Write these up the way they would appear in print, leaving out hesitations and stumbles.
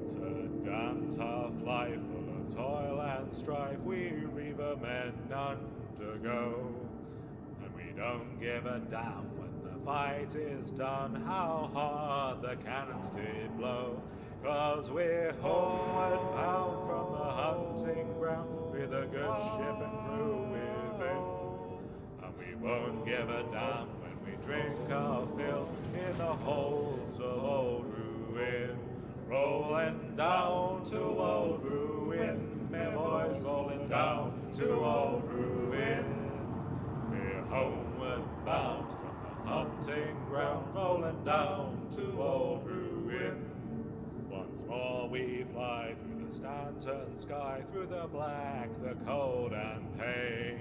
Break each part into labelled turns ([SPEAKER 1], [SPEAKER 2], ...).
[SPEAKER 1] It's a damn tough life full of toil and strife we rivermen undergo. And we don't give a damn when the fight is done how hard the cannons did blow. 'Cause we're homeward bound from the hunting ground with a good ship and crew within. And we won't give a damn when we drink our fill in the holds of old ruin. Rolling down to old ruin, me boys, rolling down to old ruin. We're homeward bound from the hunting ground, rolling down to old ruin. Once more we fly through the Stanton sky, through the black, the cold and pain.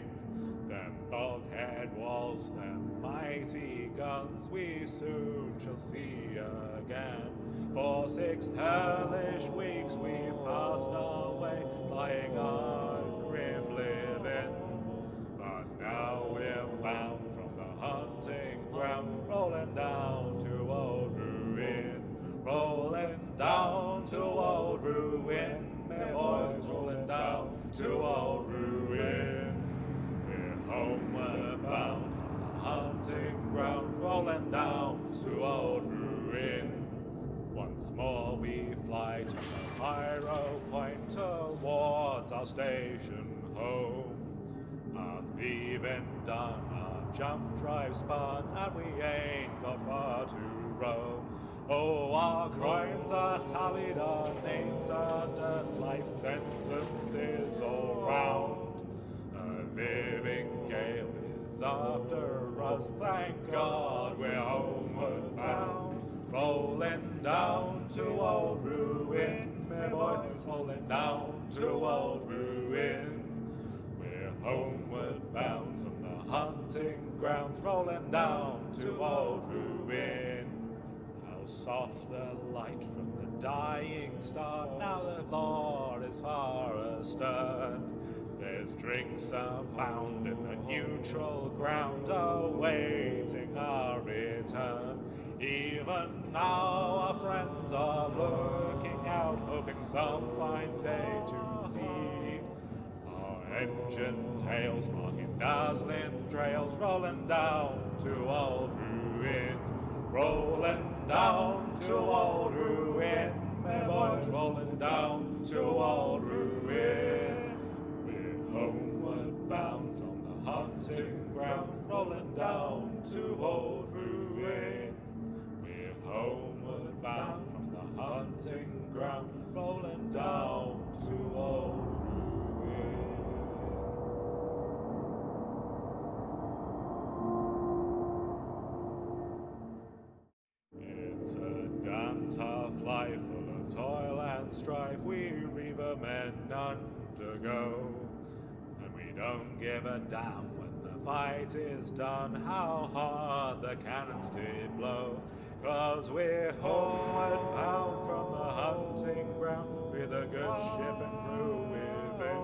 [SPEAKER 1] Them bulkhead walls, them mighty guns, we soon shall see again. For 6 hellish weeks we've passed our way, lying our grim living. But now we're bound from the hunting ground, rolling down to old ruin. Rolling down to old ruin, me boys, rolling down to old ruin. We're homeward bound from the hunting ground, rolling down to old ruin. Once more we fly to the Pyro Point towards our station home. Our thieving done, our jump drive spun, and we ain't got far to roam. Oh, our crimes are tallied, our names are done, life sentences all round. A living gale is after us, thank God we're homeward bound. Rolling down to old ruin, me boys, rolling down to old ruin. We're homeward bound from the hunting grounds, rolling down to old ruin. How soft the light from the dying star, now the Lord is far astern. There's drinks abound in the neutral ground, awaiting our return. Even now our friends are looking out, hoping some fine day to see our engine tails marking dazzling trails, rolling down to old ruin. Rolling down to old ruin, me boys, rolling down to old ruin. We're homeward bound from the hunting ground, rolling down to old ruin. We're homeward bound from the hunting ground, rolling down to old ruin. It's a damn tough life full of toil and strife we rivermen undergo. And we don't give a damn when the fight is done how hard the cannons did blow. 'Cause we're homeward bound from the hunting ground with a good ship and crew within.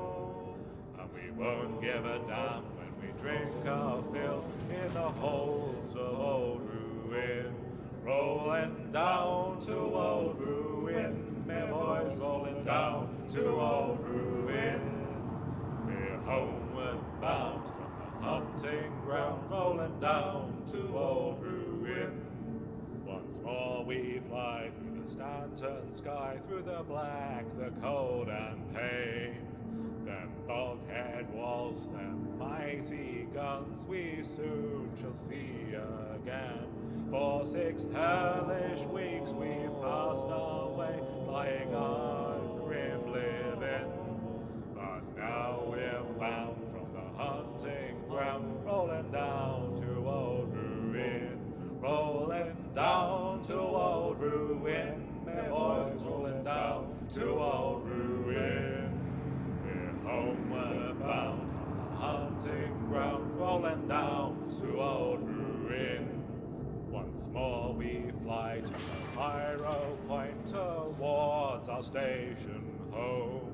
[SPEAKER 1] And we won't give a damn when we drink our fill in the holds of old ruin. Rolling down to old ruin, me boys, rolling down to old ruin. We're homeward bound from the hunting ground, rolling down to old ruin. Once more we fly through the Stanton sky, through the black, the cold and pain. Them bulkhead walls, them mighty guns, we soon shall see again. For 6 hellish weeks we've passed our way, lying our grim living. But now we're bound from the hunting ground, rolling down to old ruin. Rolling down to old ruin, me boys, rolling down to old ruin. We're homeward bound from the hunting ground, rolling down to old ruin. Once more we fly to the Pyro Point towards our station home.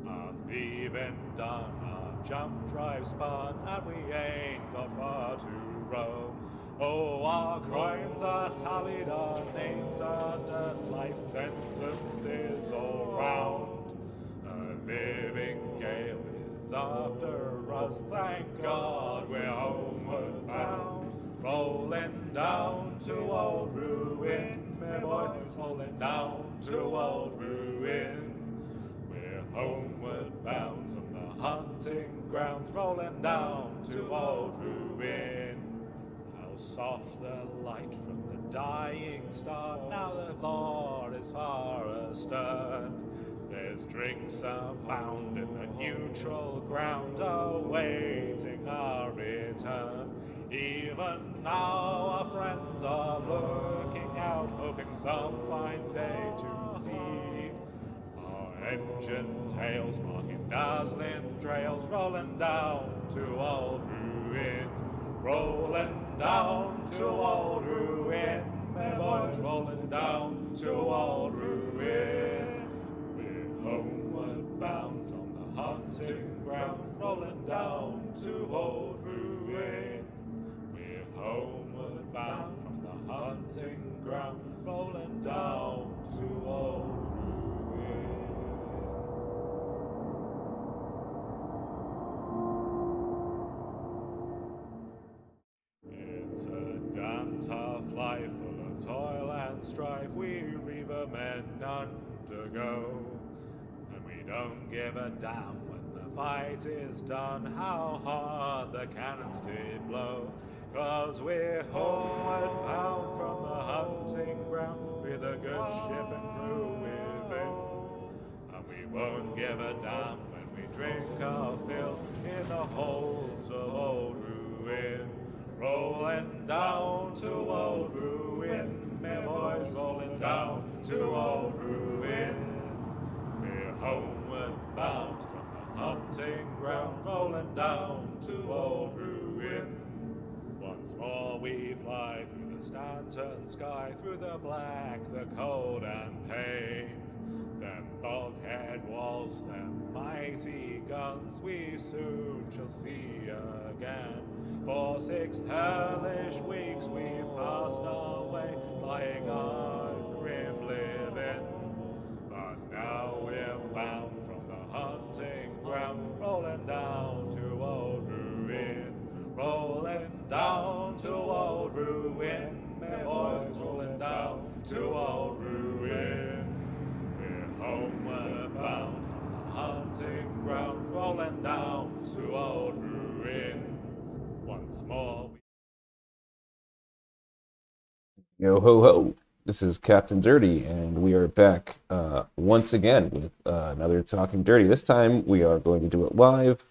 [SPEAKER 1] Our thieving done, our jump drive spun, and we ain't got far to roam. Oh, our crimes are tallied, our names under life sentences all round. A living gale is after us, thank God we're homeward bound. Rolling down to old ruin, my boys, rolling down to old ruin. We're homeward bound from the hunting grounds, rolling down to old ruin. How soft the light from the dying star, now the Lord is far astern. There's drinks abound in the neutral ground, awaiting our return. Even now our friends are lurking out, hoping some fine day to see our engine tails marking dazzling trails, rolling down to old ruin. Rolling down to old ruin, my boys, rolling down to old ruin. We're homeward bound from the hunting ground, rolling down to old ruin. We're homeward bound from the hunting ground, rolling down to old ruin. It's a damn tough life full of toil and strife. We reaver men undergo, and we don't give a damn when the fight is done how hard the cannons did blow. 'Cause we're homeward bound from the hunting ground with a good ship and crew within, and we won't give a damn when we drink our fill in the holds of old ruin. Rolling down to old ruin, my boys, rolling down to old ruin. We're homeward bound from the hunting ground, rolling down to old ruin. Once more we fly through the Stanton sky, through the black, the cold and pain. Them bulkhead walls, them mighty guns, we soon shall see again. For 6 hellish weeks we've passed away, lying our grim living. But now we're bound from the hunting ground, rolling down to old ruin. Rolling down to old ruin, my boys, rolling down to old ruin. We're homeward bound from the hunting ground, rolling down to old ruin. Once more.
[SPEAKER 2] Yo ho ho! This is Captain Dirty, and we are back once again with another Talking Dirty. This time we are going to do it live.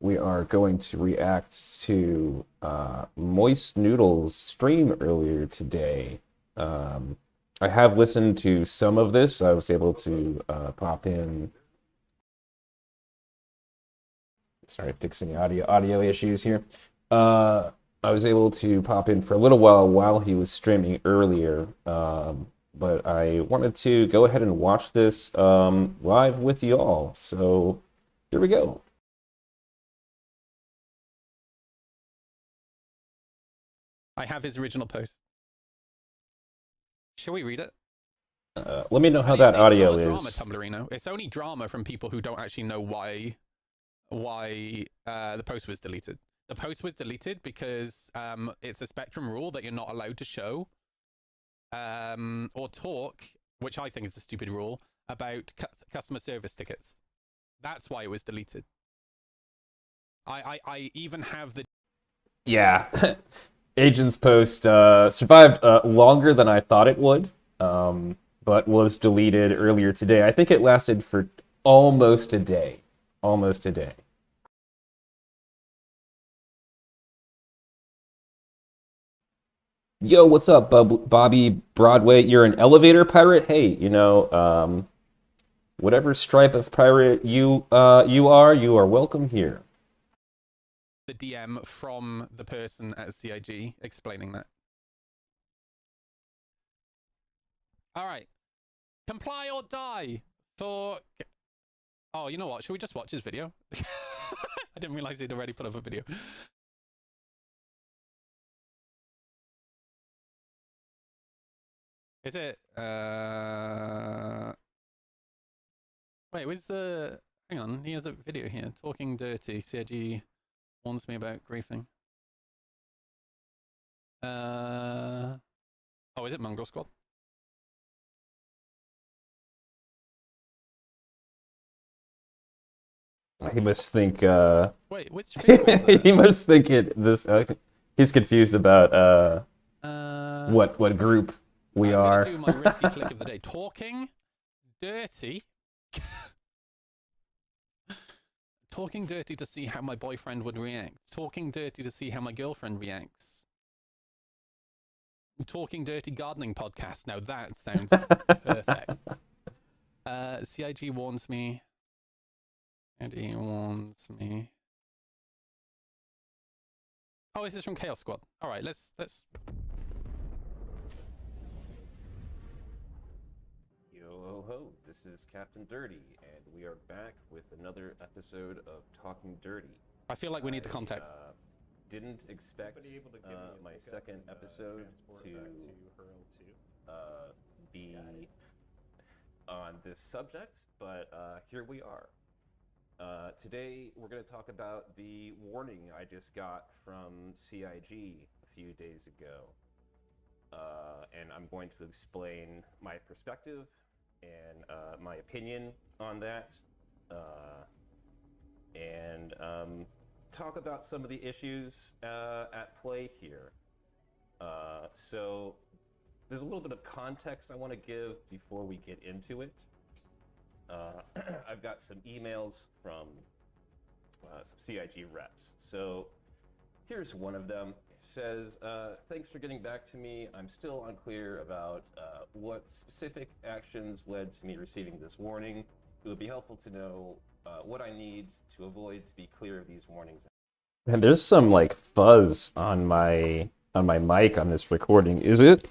[SPEAKER 2] We are going to react to Moist Noodle's stream earlier today. I have listened to some of this. I was able to pop in. Sorry, fixing audio issues here. I was able to pop in for a little while he was streaming earlier, but I wanted to go ahead and watch this live with you all. So here we go.
[SPEAKER 3] I have his original post. Shall we read it?
[SPEAKER 2] Let me know how that audio is.
[SPEAKER 3] It's not drama, Tumblerino. It's only drama from people who don't actually know why the post was deleted. The post was deleted because it's a Spectrum rule that you're not allowed to show or talk, which I think is a stupid rule, about customer service tickets. That's why it was deleted. I even have the...
[SPEAKER 2] Yeah. Agent's post survived longer than I thought it would, but was deleted earlier today. I think it lasted for almost a day. Almost a day. Yo, what's up, Bobby Broadway? You're an elevator pirate? Hey, you know, whatever stripe of pirate you are welcome here.
[SPEAKER 3] The DM from the person at CIG explaining that. All right. Comply or die for... Oh, you know what? Should we just watch his video? I didn't realize he'd already put up a video. Is it? Wait, where's the? Hang on, he has a video here. Talking dirty. CIG warns me about griefing. Oh, is it Mongrel Squad?
[SPEAKER 2] He must think.
[SPEAKER 3] Wait, which video is that?
[SPEAKER 2] He must think this. He's confused about what group we are.
[SPEAKER 3] I'm gonna do my risky click of the day. Talking dirty. Talking dirty to see how my boyfriend would react. Talking dirty to see how my girlfriend reacts. Talking dirty gardening podcast. Now that sounds perfect. CIG warns me. And he warns me. Oh, this is from Chaos Squad. All right, let's.
[SPEAKER 2] Yo ho ho! This is Captain Dirty, and we are back with another episode of Talking Dirty.
[SPEAKER 3] I feel like we need the context.
[SPEAKER 2] Didn't expect my second episode to be on this subject, but here we are. Today we're going to talk about the warning I just got from CIG a few days ago. And I'm going to explain my perspective and my opinion on that, and talk about some of the issues at play here. So there's a little bit of context I want to give before we get into it. I've got some emails from some CIG reps. So here's one of them. It says, thanks for getting back to me. I'm still unclear about what specific actions led to me receiving this warning. It would be helpful to know what I need to avoid to be clear of these warnings. And there's some like fuzz on my mic on this recording. Is it?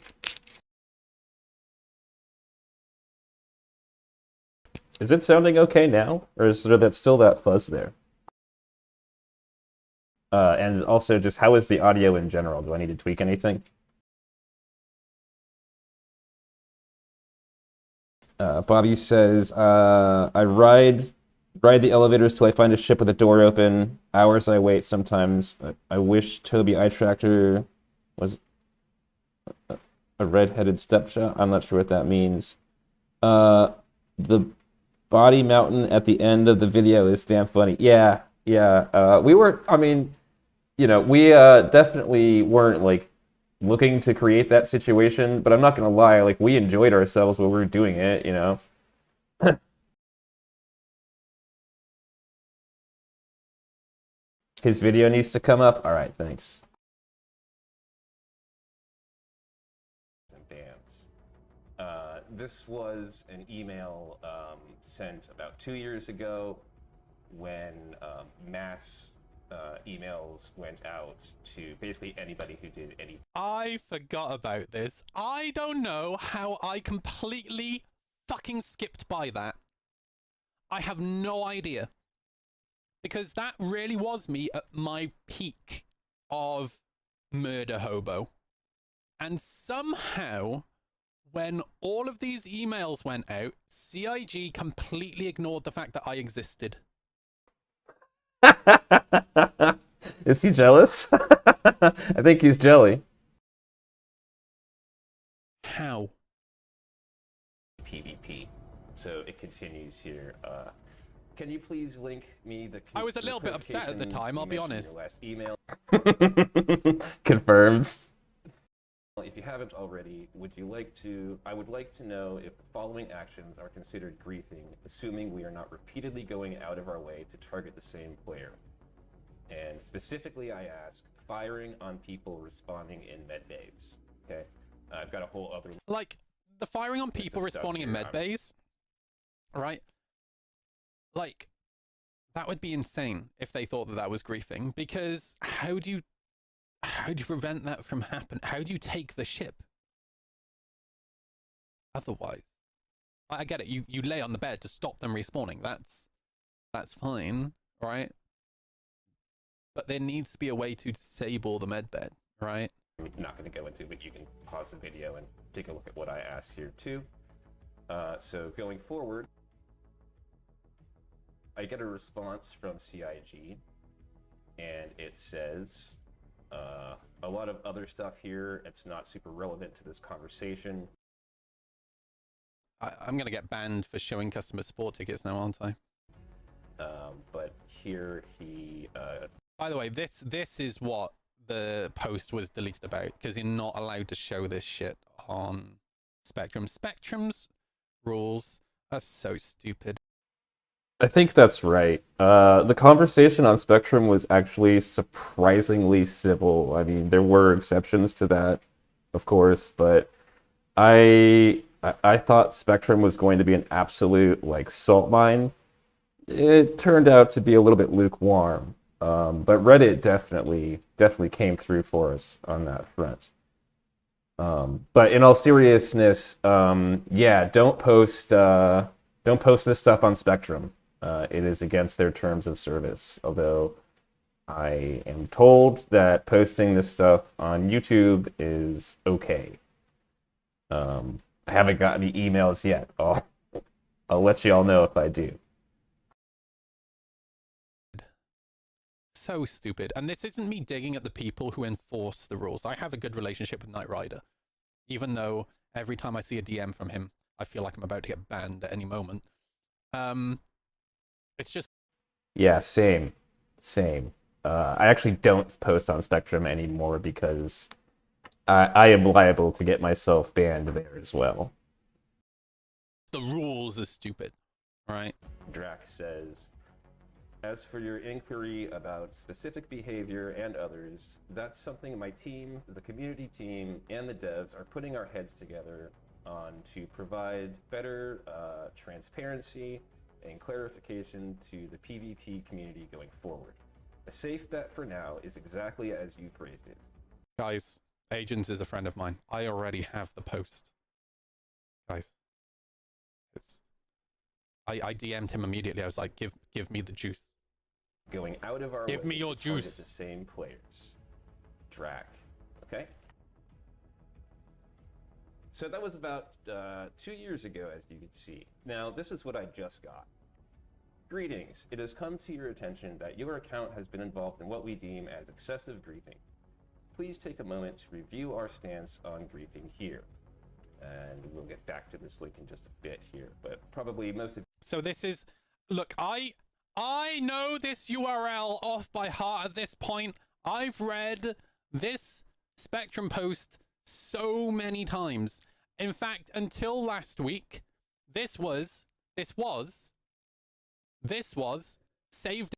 [SPEAKER 2] Is it sounding okay now, or is there still that fuzz there? And also, just how is the audio in general? Do I need to tweak anything? Bobby says, I ride the elevators till I find a ship with a door open. Hours I wait sometimes. I wish Toby Eye Tractor was a red-headed stepchild. I'm not sure what that means. The body mountain at the end of the video is damn funny. Yeah. We were, I mean, we definitely weren't like looking to create that situation, but I'm not gonna lie, like we enjoyed ourselves while we were doing it, His video needs to come up. All right, thanks. This was an email sent about 2 years ago when mass emails went out to basically anybody who did any.
[SPEAKER 3] I forgot about this. I don't know how I completely fucking skipped by that. I have no idea. Because that really was me at my peak of murder hobo. And somehow, when all of these emails went out, CIG completely ignored the fact that I existed.
[SPEAKER 2] Is he jealous? I think he's jelly.
[SPEAKER 3] How?
[SPEAKER 2] PvP. So it continues here. Can you please link me the...
[SPEAKER 3] I was a little bit upset at the time, I'll be honest.
[SPEAKER 2] Last email. Confirms. If you haven't already, I would like to know if the following actions are considered griefing, assuming we are not repeatedly going out of our way to target the same player. And specifically, I ask, firing on people responding in medbays. Okay? I've got a whole other...
[SPEAKER 3] Like, the firing on people responding in medbays, right? Like, that would be insane if they thought that that was griefing, because how do you prevent that from happening? How do you take the ship? Otherwise, I get it. You lay on the bed to stop them respawning. That's fine, right? But there needs to be a way to disable the medbed, right?
[SPEAKER 2] I'm not going to go into, but you can pause the video and take a look at what I asked here too. So going forward, I get a response from CIG, and it says a lot of other stuff here. It's not super relevant to this conversation.
[SPEAKER 3] I'm going to get banned for showing customer support tickets now, aren't I?
[SPEAKER 2] But here he...
[SPEAKER 3] By the way, this is what the post was deleted about, because you're not allowed to show this shit on Spectrum. Spectrum's rules are so stupid.
[SPEAKER 2] I think that's right. The conversation on Spectrum was actually surprisingly civil. I mean, there were exceptions to that, of course, but I thought Spectrum was going to be an absolute salt mine. It turned out to be a little bit lukewarm, but Reddit definitely came through for us on that front. But in all seriousness, yeah, don't post this stuff on Spectrum. It is against their terms of service. Although I am told that posting this stuff on YouTube is okay. I haven't gotten any emails yet. I'll let you all know if I do.
[SPEAKER 3] So stupid. And this isn't me digging at the people who enforce the rules. I have a good relationship with Knight Rider, even though every time I see a DM from him, I feel like I'm about to get banned at any moment. It's just...
[SPEAKER 2] Yeah, same. I actually don't post on Spectrum anymore because I am liable to get myself banned there as well.
[SPEAKER 3] The rules are stupid, right?
[SPEAKER 2] Drac says, as for your inquiry about specific behavior and others, that's something my team, the community team, and the devs are putting our heads together on to provide better transparency and clarification to the PvP community going forward. A safe bet for now is exactly as you phrased it.
[SPEAKER 3] Guys, Agents is a friend of mine. I already have the post. Guys, I DM'd him immediately. I was like, give me the juice.
[SPEAKER 2] Going out of our
[SPEAKER 3] Give
[SPEAKER 2] way
[SPEAKER 3] me your
[SPEAKER 2] to target
[SPEAKER 3] juice.
[SPEAKER 2] the same players. Drac. Okay? So that was about 2 years ago, as you could see. Now, this is what I just got. Greetings. It has come to your attention that your account has been involved in what we deem as excessive griefing. Please take a moment to review our stance on griefing here. And we'll get back to this link in just a bit here, but probably most of...
[SPEAKER 3] So this is... Look, I know this URL off by heart at this point. I've read this Spectrum post so many times. In fact, until last week, this was saved.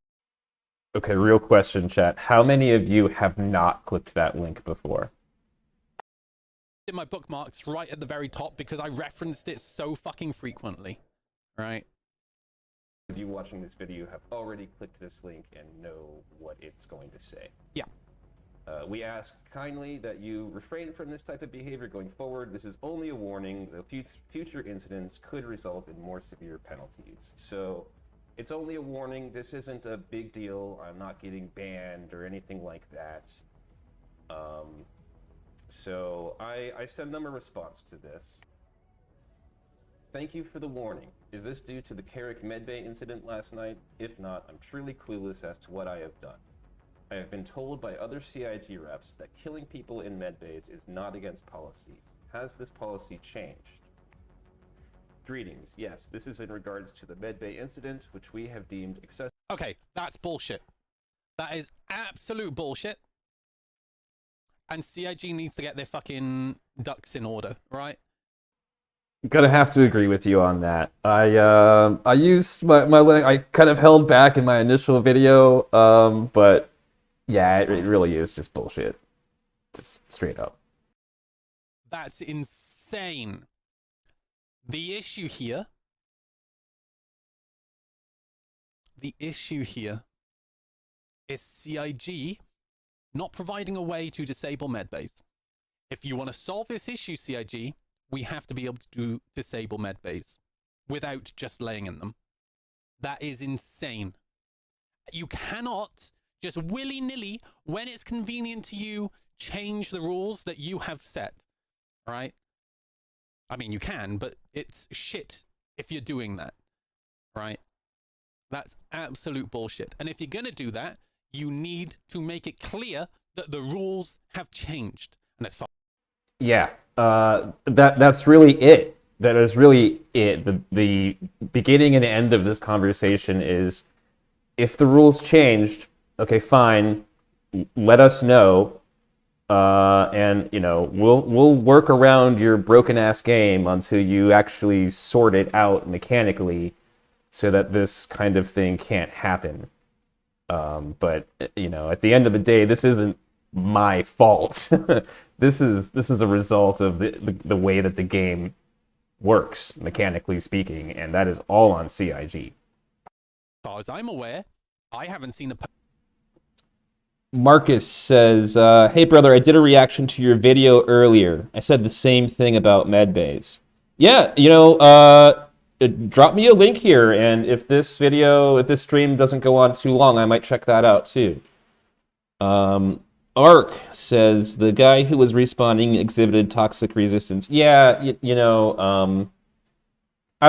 [SPEAKER 2] Okay, real question, chat. How many of you have not clicked that link before?
[SPEAKER 3] In my bookmarks right at the very top because I referenced it so fucking frequently, right?
[SPEAKER 2] Of you watching this video have already clicked this link and know what it's going to say.
[SPEAKER 3] Yeah.
[SPEAKER 2] We ask kindly that you refrain from this type of behavior going forward. This is only a warning. The future incidents could result in more severe penalties. So it's only a warning. This isn't a big deal. I'm not getting banned or anything like that. So I send them a response to this. Thank you for the warning. Is this due to the Carrick Medbay incident last night? If not, I'm truly clueless as to what I have done. I have been told by other CIG reps that killing people in medbays is not against policy. Has this policy changed? Greetings. Yes, this is in regards to the medbay incident, which we have deemed excessive.
[SPEAKER 3] Okay, that's bullshit. That is absolute bullshit. And CIG needs to get their fucking ducks in order, right?
[SPEAKER 2] Gonna have to agree with you on that. I used I kind of held back in my initial video, but yeah, it really is just bullshit. Just straight up.
[SPEAKER 3] That's insane. The issue here is CIG not providing a way to disable medbays. If you want to solve this issue, CIG, we have to be able to disable medbays without just laying in them. That is insane. You cannot just willy-nilly, when it's convenient to you, change the rules that you have set, right? I mean, you can, but it's shit if you're doing that, right? That's absolute bullshit. And if you're going to do that, you need to make it clear that the rules have changed. And that's fine.
[SPEAKER 2] Yeah, that's really it. That is really it. The beginning and end of this conversation is, if the rules changed, okay, fine, let us know, and we'll work around your broken ass game until you actually sort it out mechanically, so that this kind of thing can't happen. But at the end of the day, this isn't my fault. This is a result of the way that the game works, mechanically speaking, and that is all on CIG.
[SPEAKER 3] As far as I'm aware, I haven't seen a...
[SPEAKER 2] Marcus says, hey brother, I did a reaction to your video earlier. I said the same thing about medbays. Yeah, drop me a link here, and if this stream doesn't go on too long, I might check that out too. Ark says, the guy who was respawning exhibited toxic resistance. Yeah, I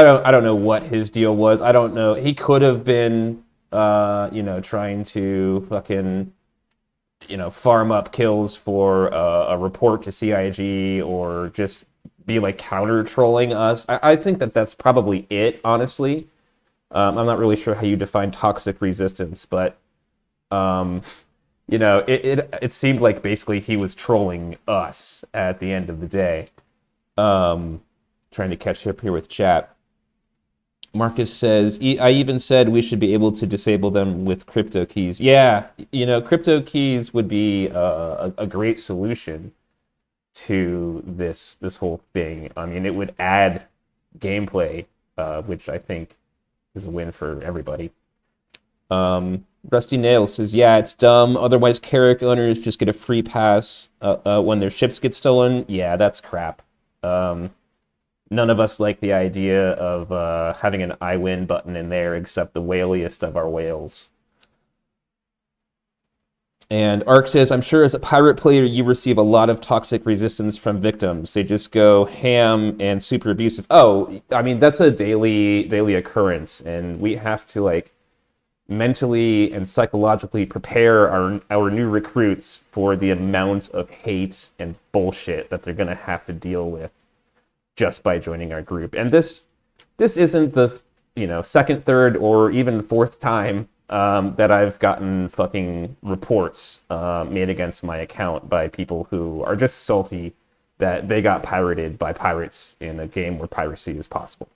[SPEAKER 2] don't know what his deal was. I don't know. He could have been, trying to fucking, farm up kills for a report to CIG, or just be like counter trolling us. I think that's probably it, honestly. I'm not really sure how you define toxic resistance, but it seemed like basically he was trolling us at the end of the day. Trying to catch up here with chat. Marcus says, I even said we should be able to disable them with crypto keys. Yeah, crypto keys would be a great solution to this whole thing. I mean, it would add gameplay, which I think is a win for everybody. Rusty Nail says, yeah, it's dumb. Otherwise, Carrack owners just get a free pass when their ships get stolen. Yeah, that's crap. None of us like the idea of having an I win button in there, except the whaliest of our whales. And Ark says, I'm sure as a pirate player, you receive a lot of toxic resistance from victims. They just go ham and super abusive. Oh, I mean, that's a daily occurrence, and we have to mentally and psychologically prepare our new recruits for the amount of hate and bullshit that they're going to have to deal with just by joining our group. And this isn't the second, third, or even fourth time that I've gotten fucking reports made against my account by people who are just salty that they got pirated by pirates in a game where piracy is possible.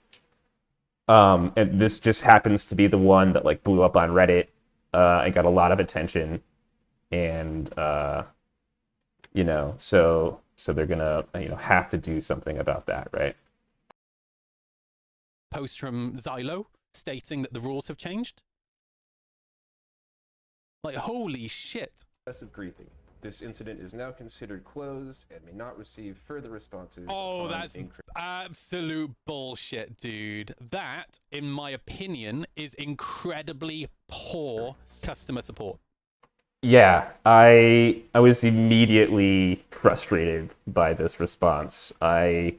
[SPEAKER 2] And this just happens to be the one that blew up on Reddit and got a lot of attention, and so they're gonna have to do something about that, right?
[SPEAKER 3] Post from Xylo stating that the rules have changed. Holy shit.
[SPEAKER 2] Excessive griefing. This incident is now considered closed and may not receive further responses.
[SPEAKER 3] Oh, that's absolute bullshit, dude. That, in my opinion, is incredibly poor customer support.
[SPEAKER 2] Yeah, I was immediately frustrated by this response. I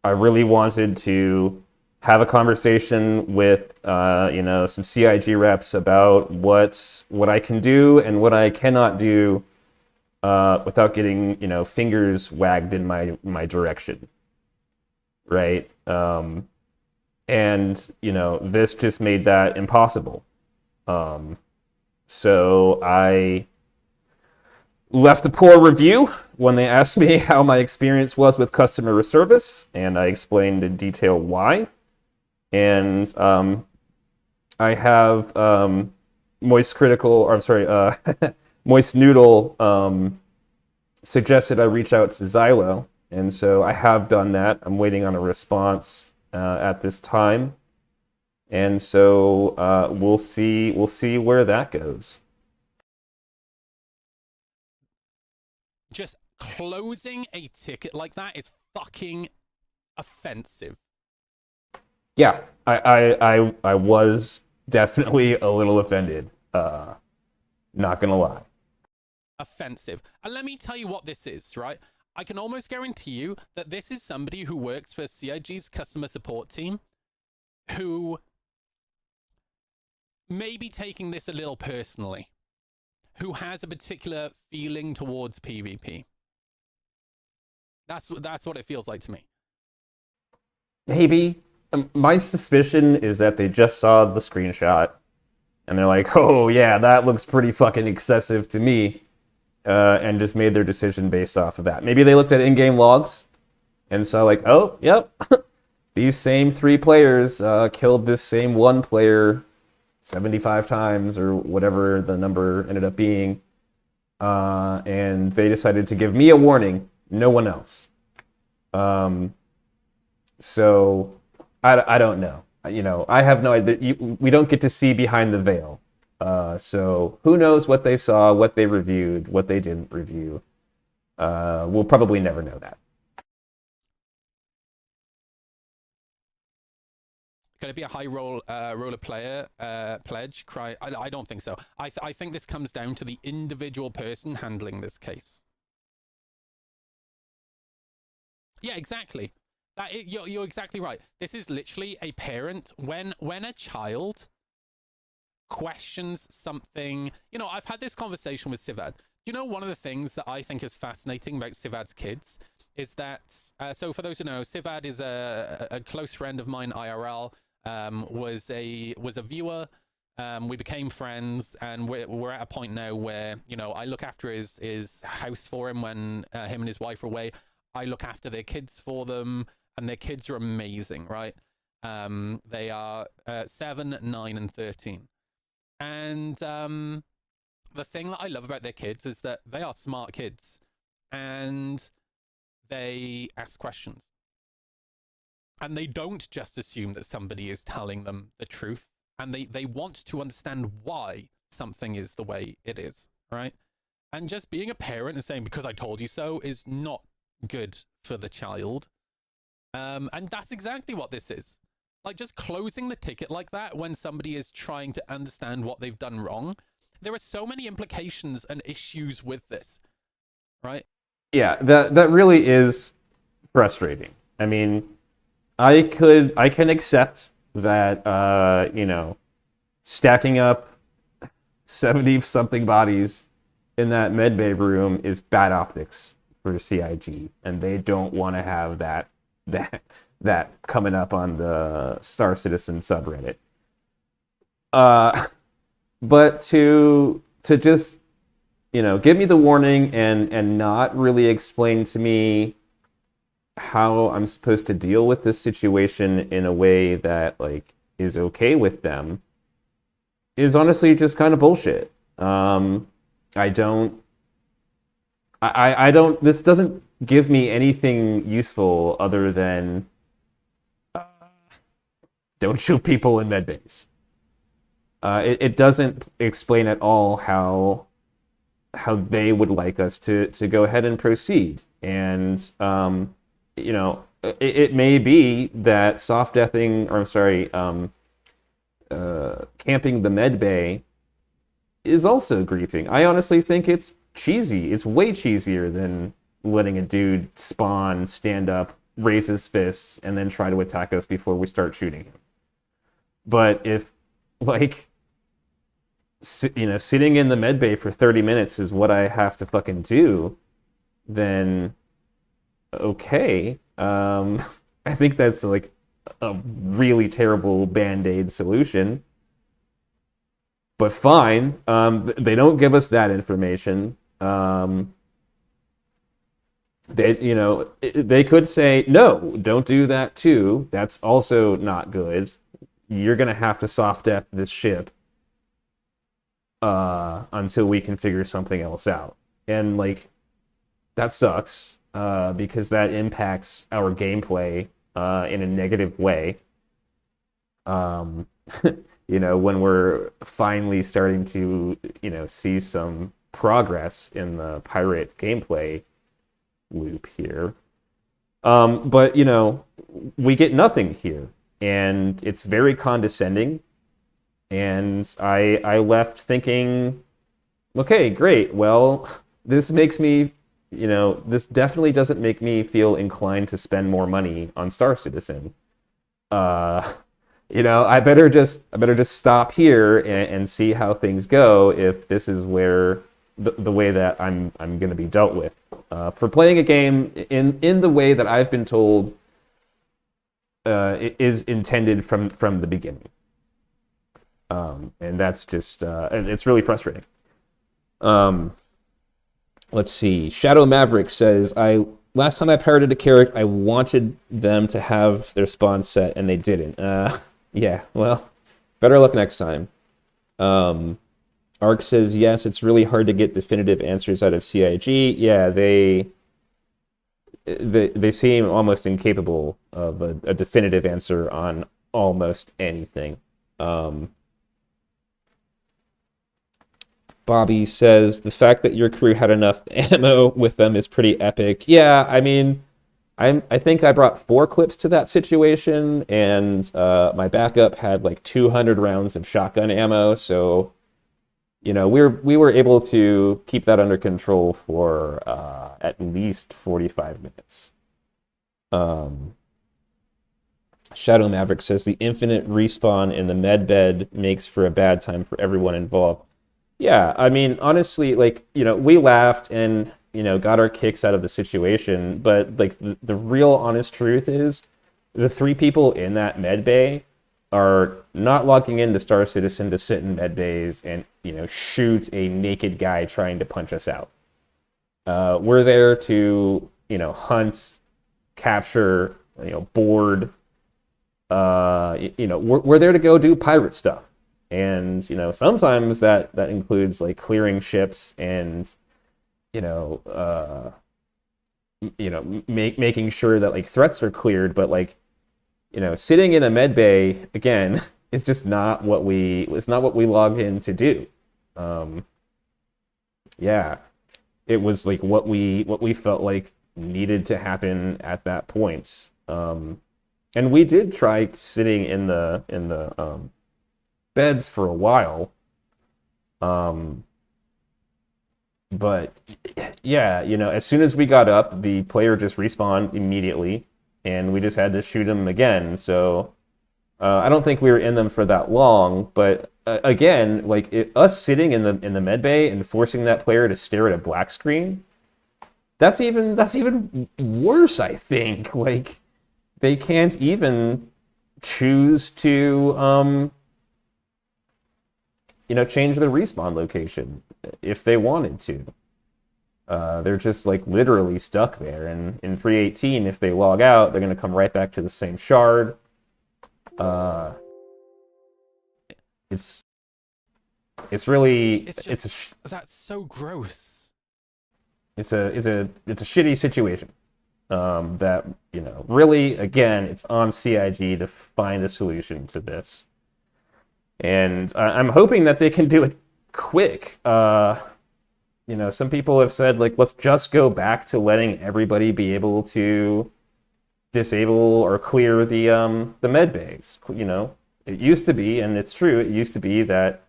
[SPEAKER 2] really wanted to have a conversation with some CIG reps about what I can do and what I cannot do without getting fingers wagged in my direction, right? And this just made that impossible. So I left a poor review when they asked me how my experience was with customer service, and I explained in detail why. And I have Moist Noodle suggested I reach out to Xylo, and so I have done that. I'm waiting on a response at this time, and so we'll see where that goes.
[SPEAKER 3] Just closing a ticket like that is fucking offensive.
[SPEAKER 2] Yeah, I was definitely a little offended. Not gonna lie.
[SPEAKER 3] offensive. And let me tell you what this is, right? I can almost guarantee you that this is somebody who works for CIG's customer support team who may be taking this a little personally, who has a particular feeling towards PvP. That's what it feels like to me.
[SPEAKER 2] Maybe. My suspicion is that they just saw the screenshot and they're like, oh yeah, that looks pretty fucking excessive to me, and just made their decision based off of that. Maybe they looked at in-game logs and saw like, oh, yep, these same 3 players killed this same 1 player 75 times or whatever the number ended up being, and they decided to give me a warning, no one else. So I don't know. You know, I have no idea. We don't get to see behind the veil. So who knows what they saw, what they reviewed, what they didn't review. We'll probably never know that.
[SPEAKER 3] Could it be a high roller player pledge? I don't think so. I think this comes down to the individual person handling this case. Yeah, exactly. You're exactly right. This is literally a parent. When a child questions something, you know, I've had this conversation with Sivad. You know, one of the things that I think is fascinating about Sivad's kids is that, so for those who don't know, Sivad is a close friend of mine, IRL, was a viewer. We became friends, and we're at a point now where, you know, I look after his house for him when him and his wife are away. I look after their kids for them, and their kids are amazing, right? They are 7, 9, and 13. And the thing that I love about their kids is that they are smart kids, and they ask questions. And they don't just assume that somebody is telling them the truth, and they want to understand why something is the way it is, right? And just being a parent and saying, because I told you so, is not good for the child. And that's exactly what this is. Like, just closing the ticket like that when somebody is trying to understand what they've done wrong. There are so many implications and issues with this, right?
[SPEAKER 2] Yeah, that really is frustrating. I mean, I can accept that, you know, stacking up 70-something bodies in that medbay room is bad optics for CIG, and they don't want to have that coming up on the Star Citizen subreddit. But to just, you know, give me the warning and not really explain to me how I'm supposed to deal with this situation in a way that, like, is okay with them is honestly just kind of bullshit. This doesn't give me anything useful other than don't shoot people in medbays. It doesn't explain at all how they would like us to go ahead and proceed. And you know, it may be that soft deathing, or I'm sorry, camping the medbay is also griefing. I honestly think it's cheesy. It's way cheesier than letting a dude spawn, stand up, raise his fists, and then try to attack us before we start shooting him. But if, like, you know, sitting in the medbay for 30 minutes is what I have to fucking do, then okay. I think that's like a really terrible band-aid solution. But fine. They don't give us that information. They could say, no, don't do that too. That's also not good. You're gonna have to soft death this ship until we can figure something else out. And like, that sucks because that impacts our gameplay in a negative way. You know, when we're finally starting to, you know, see some progress in the pirate gameplay loop here. But, you know, we get nothing here. And it's very condescending. And I left thinking, okay, great. Well, this makes me, this definitely doesn't make me feel inclined to spend more money on Star Citizen. I better just stop here and see how things go if this is where the way that I'm going to be dealt with for playing a game in the way that I've been told it is intended from the beginning. And that's just it's really frustrating. Let's see. Shadow Maverick says, last time I pirated a Carrack, I wanted them to have their spawn set, and they didn't. Yeah, well, better luck next time. Ark says, yes, it's really hard to get definitive answers out of CIG. Yeah, they seem almost incapable of a definitive answer on almost anything. Bobby says, the fact that your crew had enough ammo with them is pretty epic. Yeah, I mean, I think I brought 4 clips to that situation, and my backup had like 200 rounds of shotgun ammo, so we were able to keep that under control for at least 45 minutes. Shadow Maverick says, the infinite respawn in the med bed makes for a bad time for everyone involved. Yeah, I mean, honestly, we laughed and, got our kicks out of the situation, but, the real honest truth is the 3 people in that med bay are not logging into Star Citizen to sit in med bays and, shoot a naked guy trying to punch us out. We're there to, hunt, capture, board. We're there to go do pirate stuff. And, sometimes that includes clearing ships and, making sure that threats are cleared. But sitting in a med bay, again, it's just not what we log in to do. Yeah, it was what we felt like needed to happen at that point. And we did try sitting in the beds for a while. But yeah, as soon as we got up, the player just respawned immediately, and we just had to shoot him again. So I don't think we were in them for that long. But again, us sitting in the med bay and forcing that player to stare at a black screen, that's even worse, I think. They can't even choose to change their respawn location if they wanted to. They're just literally stuck there. And in 3.18, if they log out, they're going to come right back to the same shard. It's
[SPEAKER 3] that's so gross.
[SPEAKER 2] It's a shitty situation. That really, again, it's on CIG to find a solution to this. And I'm hoping that they can do it quick. Some people have said, let's just go back to letting everybody be able to disable or clear the med bays. It used to be, and it's true, it used to be that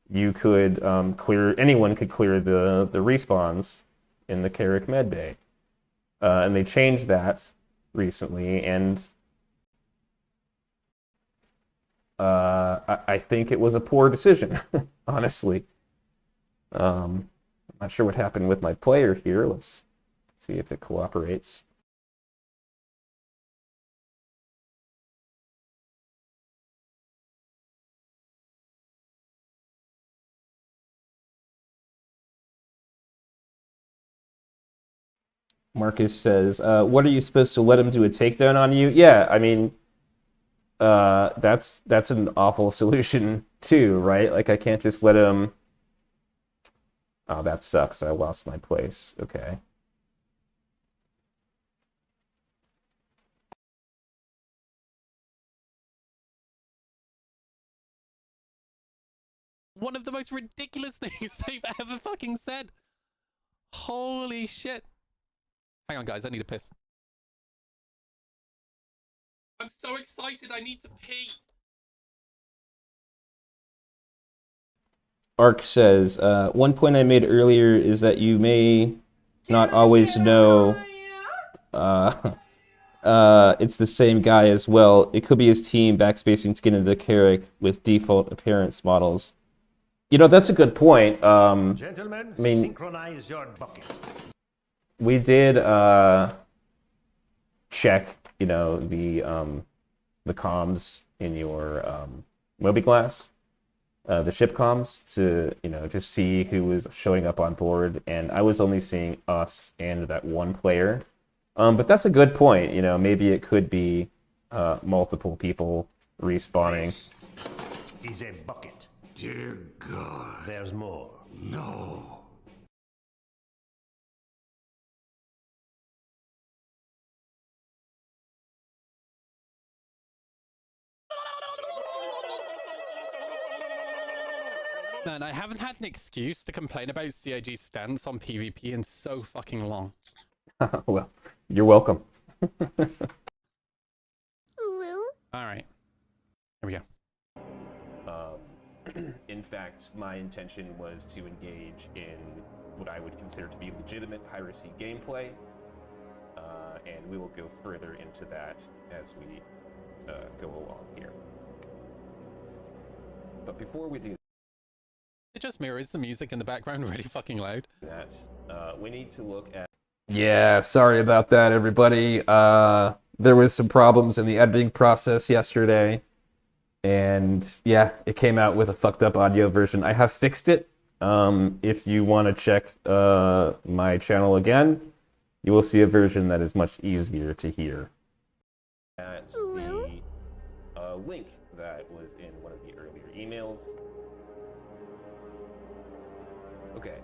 [SPEAKER 2] you could anyone could clear the respawns in the Carrack med bay. And they changed that recently, and I think it was a poor decision, honestly. I'm not sure what happened with my player here. Let's see if it cooperates. Marcus says, what are you supposed to let him do a takedown on you? Yeah, I mean, that's an awful solution too, right? I can't just let him... Oh, that sucks. I lost my place. Okay.
[SPEAKER 3] One of the most ridiculous things they've ever fucking said. Holy shit. Hang on, guys. I need a piss. I'm so excited. I need to pee.
[SPEAKER 2] Ark says, one point I made earlier is that you may not always know it's the same guy as well. It could be his team backspacing to get into the Carrack with default appearance models. You know, that's a good point.
[SPEAKER 4] Gentlemen,
[SPEAKER 2] I mean,
[SPEAKER 4] synchronize your bucket.
[SPEAKER 2] we did check, you know, the comms in your Mobiglass, the ship comms, to, you know, just see who was showing up on board, and I was only seeing us and that one player. But that's a good point. You know, maybe it could be multiple people respawning.
[SPEAKER 4] Is a bucket.
[SPEAKER 1] Dear God.
[SPEAKER 4] There's more.
[SPEAKER 1] No.
[SPEAKER 3] Man, I haven't had an excuse to complain about CIG's stance on PvP in so fucking long.
[SPEAKER 2] Well, you're welcome.
[SPEAKER 3] Alright. Here we go.
[SPEAKER 2] In fact, my intention was to engage in what I would consider to be legitimate piracy gameplay, and we will go further into that as we go along here. But before we do
[SPEAKER 3] It just mirrors the music in the background really fucking loud.
[SPEAKER 2] that, we need to look at... Yeah, sorry about that, everybody. There was some problems in the editing process yesterday. And yeah, it came out with a fucked up audio version. I have fixed it. If you want to check my channel again, you will see a version that is much easier to hear. At the link that was in one of the earlier emails. Okay.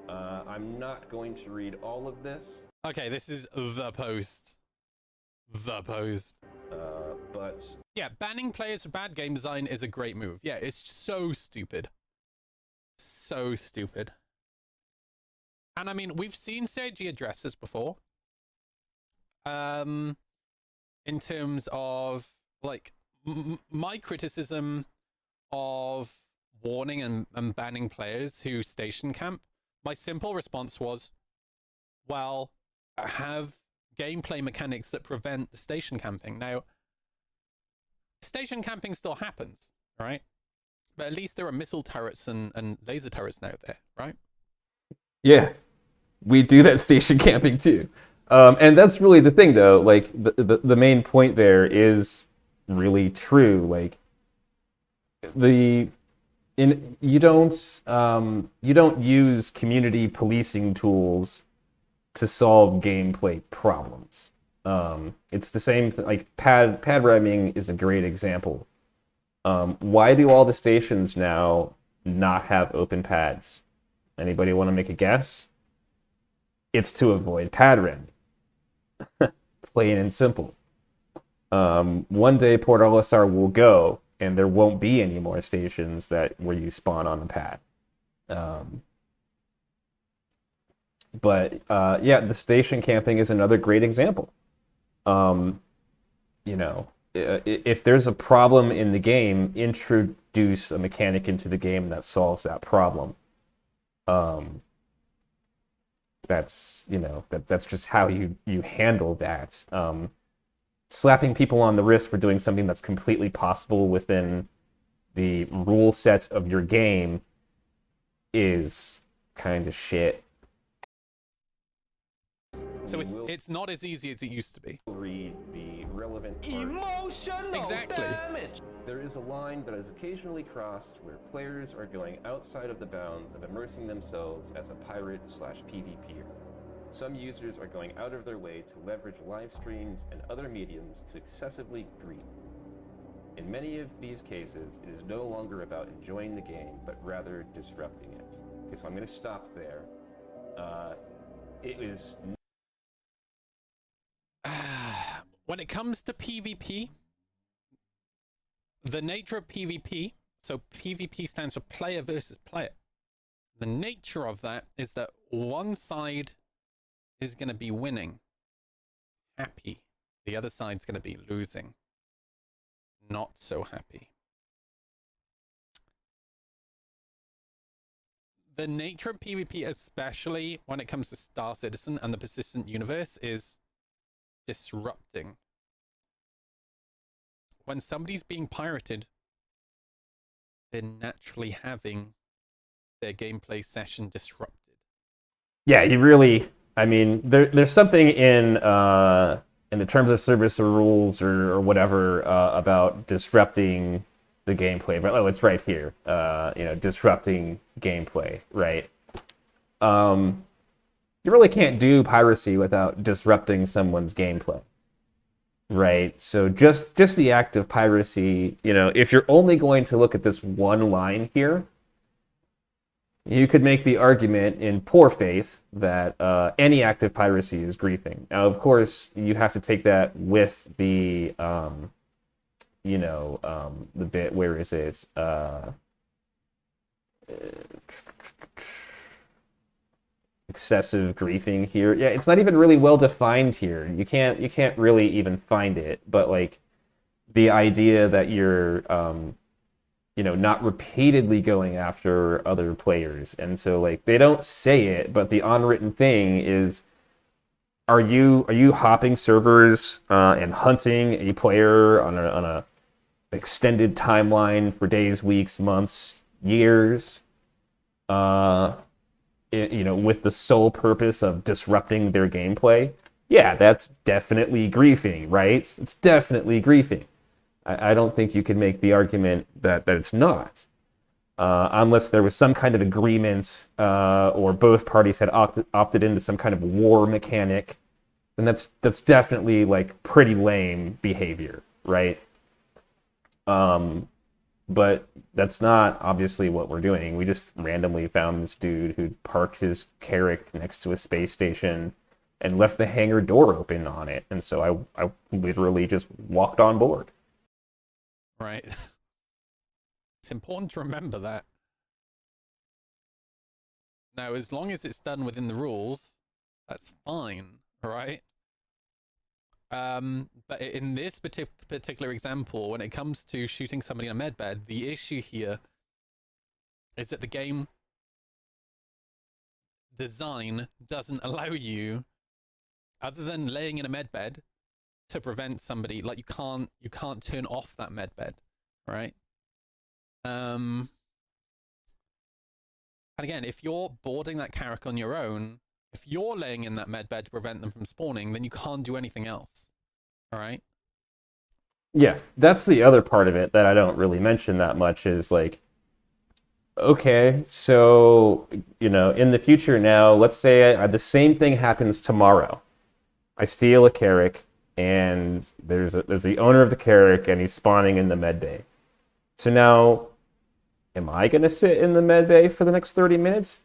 [SPEAKER 2] I'm not going to read all of this.
[SPEAKER 3] Okay, this is the post. The post.
[SPEAKER 2] But
[SPEAKER 3] yeah, banning players for bad game design is a great move. Yeah, it's so stupid. So stupid. And I mean, we've seen CIG address this before. In terms of, like, my criticism of warning and banning players who station camp, my simple response was, well, have gameplay mechanics that prevent the station camping. Now, station camping still happens, right? But at least there are missile turrets and laser turrets now there, right?
[SPEAKER 2] yeah, we do that station camping too. And that's really the thing, though. Like, the main point there is really true. Like, you don't use community policing tools to solve gameplay problems. It's the same thing. Like, pad ramming is a great example. Why do all the stations now not have open pads? Anybody want to make a guess? It's to avoid pad ramming. Plain and simple. One day Port Olisar will go, and there won't be any more stations where you spawn on the pad. But yeah, the station camping is another great example. You know, if there's a problem in the game, introduce a mechanic into the game that solves that problem. That's, you know, that's just how you handle that. Slapping people on the wrist for doing something that's completely possible within the rule set of your game is kind of shit.
[SPEAKER 3] So it's not as easy as it used to be.
[SPEAKER 2] Read the relevant part.
[SPEAKER 4] Emotional
[SPEAKER 3] Exactly.
[SPEAKER 4] damage.
[SPEAKER 2] There is a line that is occasionally crossed where players are going outside of the bounds of immersing themselves as a pirate/PvPer. Some users are going out of their way to leverage live streams and other mediums to excessively greed. In many of these cases, it is no longer about enjoying the game, but rather disrupting it. Okay, so I'm going to stop there. It is...
[SPEAKER 3] When it comes to PvP, the nature of PvP, so PvP stands for player versus player. The nature of that is that one side is going to be winning, happy. The other side's going to be losing, not so happy. The nature of PvP, especially when it comes to Star Citizen and the persistent universe, is disrupting. When somebody's being pirated, they're naturally having their gameplay session disrupted.
[SPEAKER 2] Yeah, you really. I mean, there's something in the terms of service or rules or whatever about disrupting the gameplay. But it's right here. Disrupting gameplay, right? You really can't do piracy without disrupting someone's gameplay, right? So just the act of piracy, if you're only going to look at this one line here, you could make the argument in poor faith that any act of piracy is griefing. Now, of course, you have to take that with the, the bit, where is it? Excessive griefing here. Yeah, it's not even really well defined here. You can't really even find it. But like the idea that you're not repeatedly going after other players. And so like they don't say it, but the unwritten thing is, are you hopping servers and hunting a player on a extended timeline for days, weeks, months, years, with the sole purpose of disrupting their gameplay? Yeah, that's definitely griefing, right? It's definitely griefing. I don't think you can make the argument that it's not, unless there was some kind of agreement or both parties had opted into some kind of war mechanic. Then that's definitely like pretty lame behavior, right? But that's not obviously what we're doing. We just randomly found this dude who parked his Carrack next to a space station and left the hangar door open on it. And so I literally just walked on board.
[SPEAKER 3] Right. It's important to remember that. Now, as long as it's done within the rules, that's fine, right? But in this particular example, when it comes to shooting somebody in a medbed, the issue here is that the game design doesn't allow you, other than laying in a medbed, to prevent somebody. Like you can't turn off that medbed, right? And again, if you're boarding that Carrack on your own, if you're laying in that medbed to prevent them from spawning, then you can't do anything else. All right?
[SPEAKER 2] Yeah, that's the other part of it that I don't really mention that much is like, okay, so, in the future now, let's say the same thing happens tomorrow. I steal a Carrack, and there's the owner of the Carrack, and he's spawning in the med bay. So now, am I going to sit in the med bay for the next 30 minutes?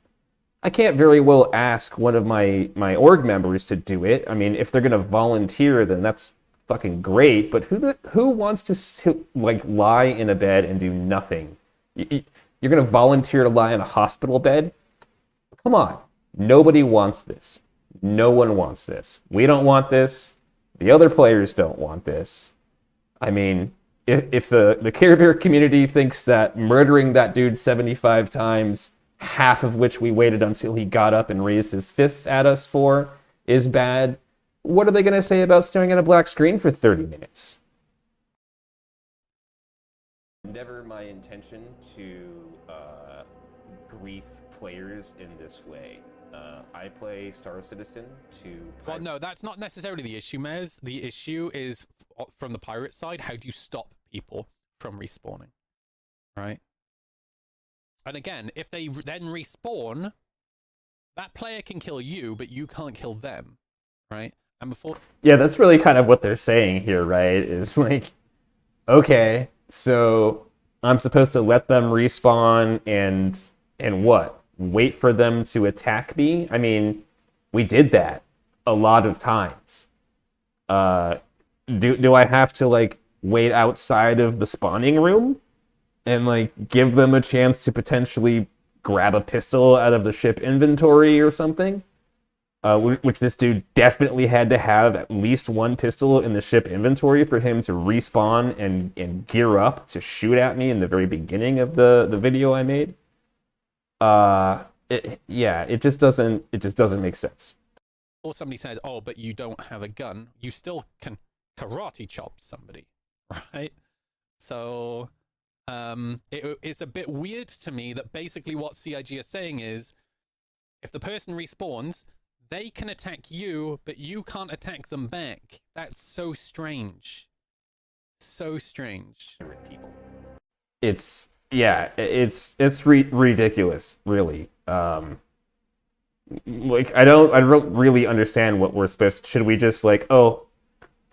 [SPEAKER 2] I can't very well ask one of my org members to do it. I mean, if they're going to volunteer, then that's fucking great. But who wants to lie in a bed and do nothing? You're going to volunteer to lie in a hospital bed? Come on. Nobody wants this. No one wants this. We don't want this. The other players don't want this. I mean, if the Care Bear community thinks that murdering that dude 75 times, half of which we waited until he got up and raised his fists at us for, is bad, what are they going to say about staring at a black screen for 30 minutes? Never my intention to grief players in this way. I play Star Citizen to...
[SPEAKER 3] Well, no, that's not necessarily the issue, Mez. The issue is, from the pirate side, how do you stop people from respawning? Right? And again, if they then respawn, that player can kill you, but you can't kill them, right? And before...
[SPEAKER 2] Yeah, that's really kind of what they're saying here, right? Is like, okay, so I'm supposed to let them respawn and what? Wait for them to attack me? I mean, we did that a lot of times. Do I have to, wait outside of the spawning room? And give them a chance to potentially grab a pistol out of the ship inventory or something, which this dude definitely had to have at least one pistol in the ship inventory for him to respawn and gear up to shoot at me in the very beginning of the video I made. it just doesn't make sense.
[SPEAKER 3] Or somebody says, "Oh, but you don't have a gun," you still can karate chop somebody, right? So it's a bit weird to me that basically what CIG is saying is, if the person respawns, they can attack you, but you can't attack them back. That's so strange. So strange.
[SPEAKER 2] It's ridiculous, really. Like I don't really understand what we're supposed to. Should we just like, oh,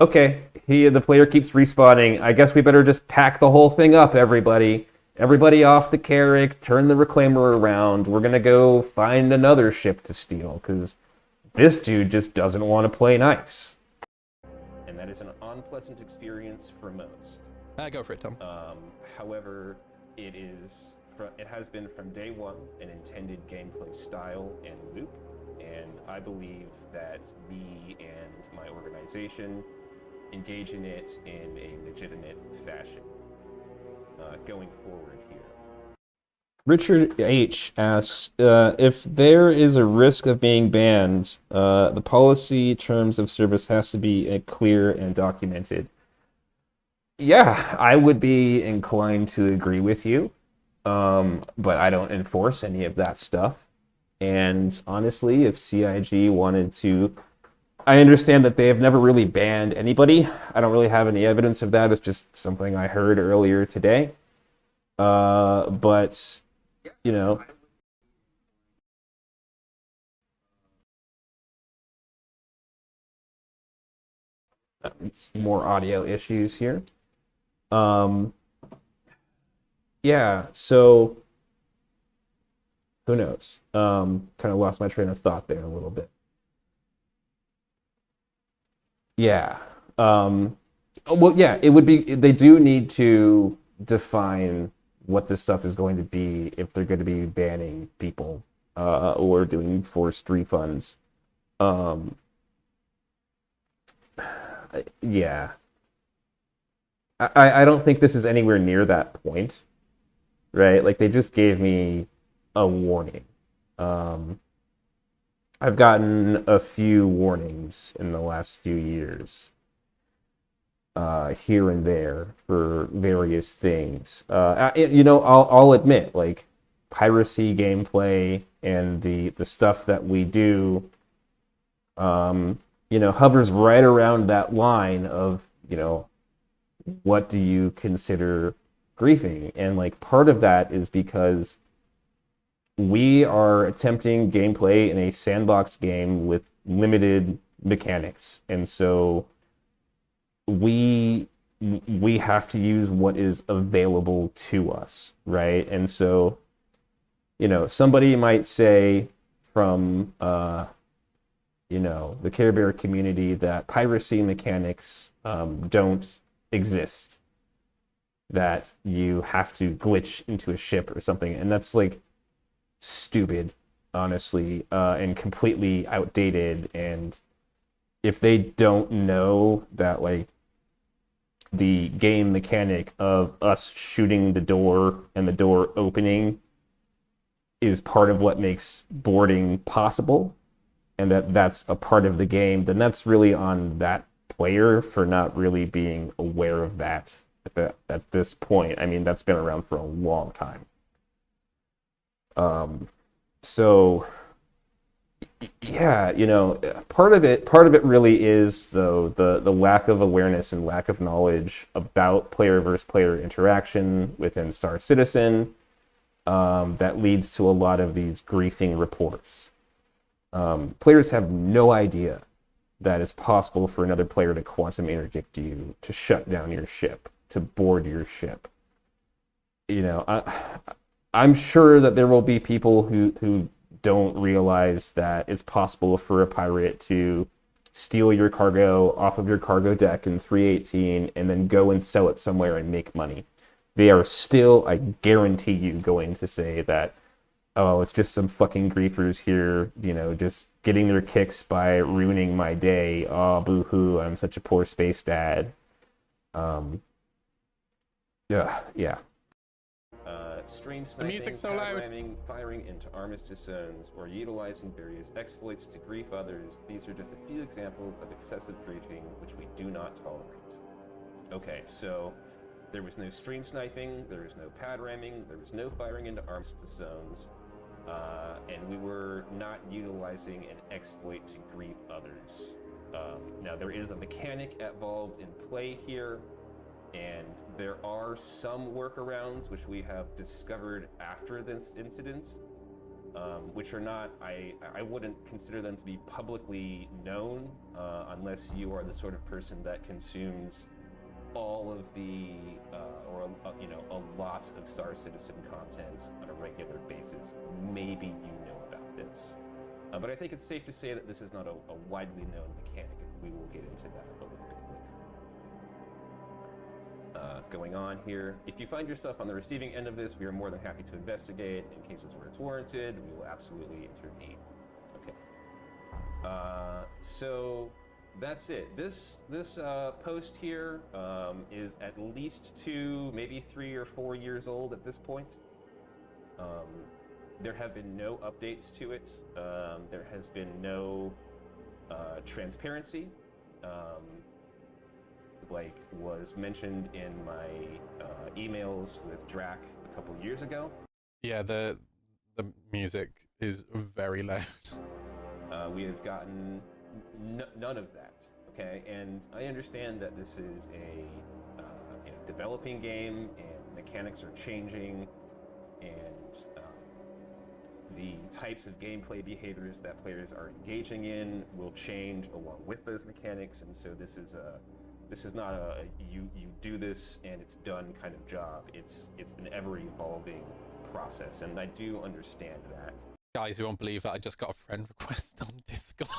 [SPEAKER 2] okay, the player keeps respawning. I guess we better just pack the whole thing up, everybody. Everybody off the Carrack, turn the Reclaimer around. We're gonna go find another ship to steal, because this dude just doesn't want to play nice. And that is an unpleasant experience for most.
[SPEAKER 3] Go for it, Tom.
[SPEAKER 2] However, it has been from day one an intended gameplay style and loop, and I believe that me and my organization engage in it in a legitimate fashion going forward here. Richard H. asks, if there is a risk of being banned, the policy terms of service has to be clear and documented. Yeah, I would be inclined to agree with you, but I don't enforce any of that stuff. And honestly, if CIG wanted to, I understand that they have never really banned anybody. I don't really have any evidence of that. It's just something I heard earlier today. But, you know, more audio issues here. Yeah, so who knows? Kind of lost my train of thought there a little bit. Yeah. Well, yeah, it would be, they do need to define what this stuff is going to be if they're going to be banning people or doing forced refunds. Yeah. I don't think this is anywhere near that point, right? Like, they just gave me a warning. I've gotten a few warnings in the last few years, here and there for various things. You know, I'll admit, like, piracy gameplay and the stuff that we do, you know, hovers right around that line of, you know, what do you consider griefing? And like part of that is because we are attempting gameplay in a sandbox game with limited mechanics, and so we have to use what is available to us, right? And so, you know, somebody might say from you know, the Care Bear community that piracy mechanics don't exist, that you have to glitch into a ship or something, and that's like stupid, honestly, and completely outdated. And if they don't know that, like, the game mechanic of us shooting the door and the door opening is part of what makes boarding possible, and that's a part of the game, then that's really on that player for not really being aware of that at this point. I mean, that's been around for a long time. So yeah, you know, part of it really is, though, the lack of awareness and lack of knowledge about player versus player interaction within Star Citizen, that leads to a lot of these griefing reports. Players have no idea that it's possible for another player to quantum interdict you, to shut down your ship, to board your ship. You know, I'm sure that there will be people who don't realize that it's possible for a pirate to steal your cargo off of your cargo deck in 318 and then go and sell it somewhere and make money. They are still, I guarantee you, going to say that, oh, it's just some fucking griefers here, you know, just getting their kicks by ruining my day. Oh, boo-hoo, I'm such a poor space dad. Yeah. stream
[SPEAKER 3] The
[SPEAKER 2] sniping,
[SPEAKER 3] music's so loud.
[SPEAKER 2] ramming, firing into armistice zones, or utilizing various exploits to grief others. These are just a few examples of excessive griefing which we do not tolerate. Okay, so there was no stream sniping, there was no pad ramming, there was no firing into armistice zones, and we were not utilizing an exploit to grief others. Now, there is a mechanic involved in play here, and there are some workarounds which we have discovered after this incident, which are not, I wouldn't consider them to be publicly known unless you are the sort of person that consumes all of the, a lot of Star Citizen content on a regular basis. Maybe you know about this. But I think it's safe to say that this is not a widely known mechanic, and we will get into that a little bit later. Going on here, if you find yourself on the receiving end of this, we are more than happy to investigate. In cases where it's warranted, we will absolutely intervene. Okay. So that's it. This post here is at least 2, maybe 3 or 4 years old at this point. There have been no updates to it. There has been no transparency, like was mentioned in my emails with Drac a couple years ago.
[SPEAKER 3] Yeah, the music is very loud.
[SPEAKER 2] We have gotten none of that. Okay, and I understand that this is a developing game, and mechanics are changing, and the types of gameplay behaviors that players are engaging in will change along with those mechanics, and so this is not a you do this and it's done kind of job. It's an ever-evolving process, and I do understand that.
[SPEAKER 3] Guys, you won't believe that I just got a friend request on Discord.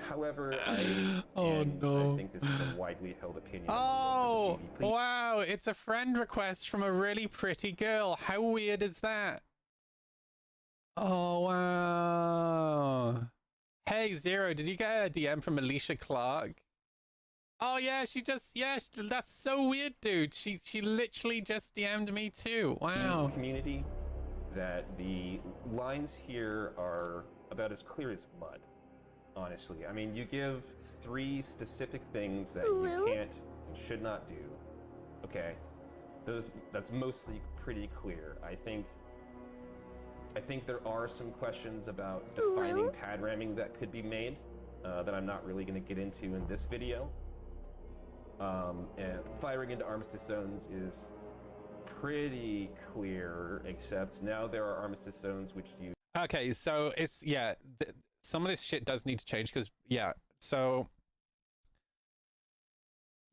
[SPEAKER 2] However, I think this is a widely held opinion.
[SPEAKER 3] Oh, wow, it's a friend request from a really pretty girl. How weird is that? Oh, wow. Hey, Zero, did you get a DM from Alicia Clark? Oh, yeah, that's so weird, dude. She literally just DM'd me too. Wow.
[SPEAKER 2] Community, that the lines here are about as clear as mud, honestly. I mean, you give 3 specific things that you can't and should not do. Okay, that's mostly pretty clear. I think there are some questions about defining pad ramming that could be made that I'm not really going to get into in this video. And firing into armistice zones is pretty clear, except now there are armistice zones which use...
[SPEAKER 3] Okay, so it's, some of this shit does need to change, because, so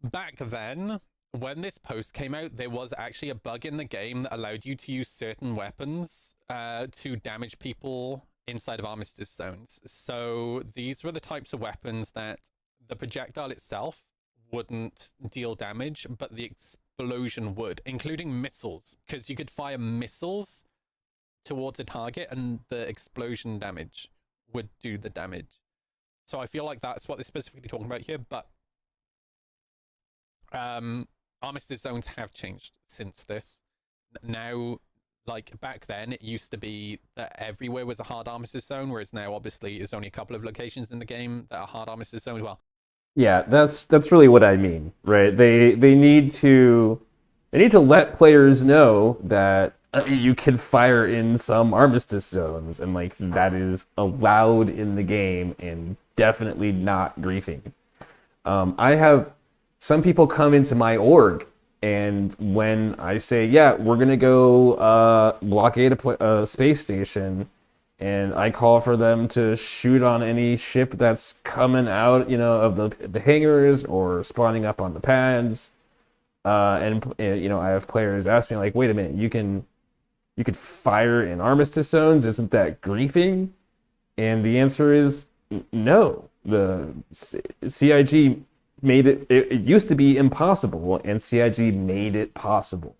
[SPEAKER 3] back then, when this post came out, there was actually a bug in the game that allowed you to use certain weapons to damage people inside of armistice zones. So these were the types of weapons that the projectile itself wouldn't deal damage, but the explosion would, including missiles, because you could fire missiles towards a target and the explosion damage would do the damage. So I feel like that's what they're specifically talking about here, but armistice zones have changed since this. Now, like back then, it used to be that everywhere was a hard armistice zone, whereas now obviously there's only a couple of locations in the game that are hard armistice zones as well.
[SPEAKER 2] Yeah, that's really what I mean, right? They need to let players know that you can fire in some armistice zones, and like that is allowed in the game and definitely not griefing. I have some people come into my org, and when I say, yeah, we're gonna go blockade a space station, and I call for them to shoot on any ship that's coming out, of the hangars or spawning up on the pads. And I have players ask me like, wait a minute, you could fire in armistice zones? Isn't that griefing? And the answer is no. The CIG made it used to be impossible, and CIG made it possible,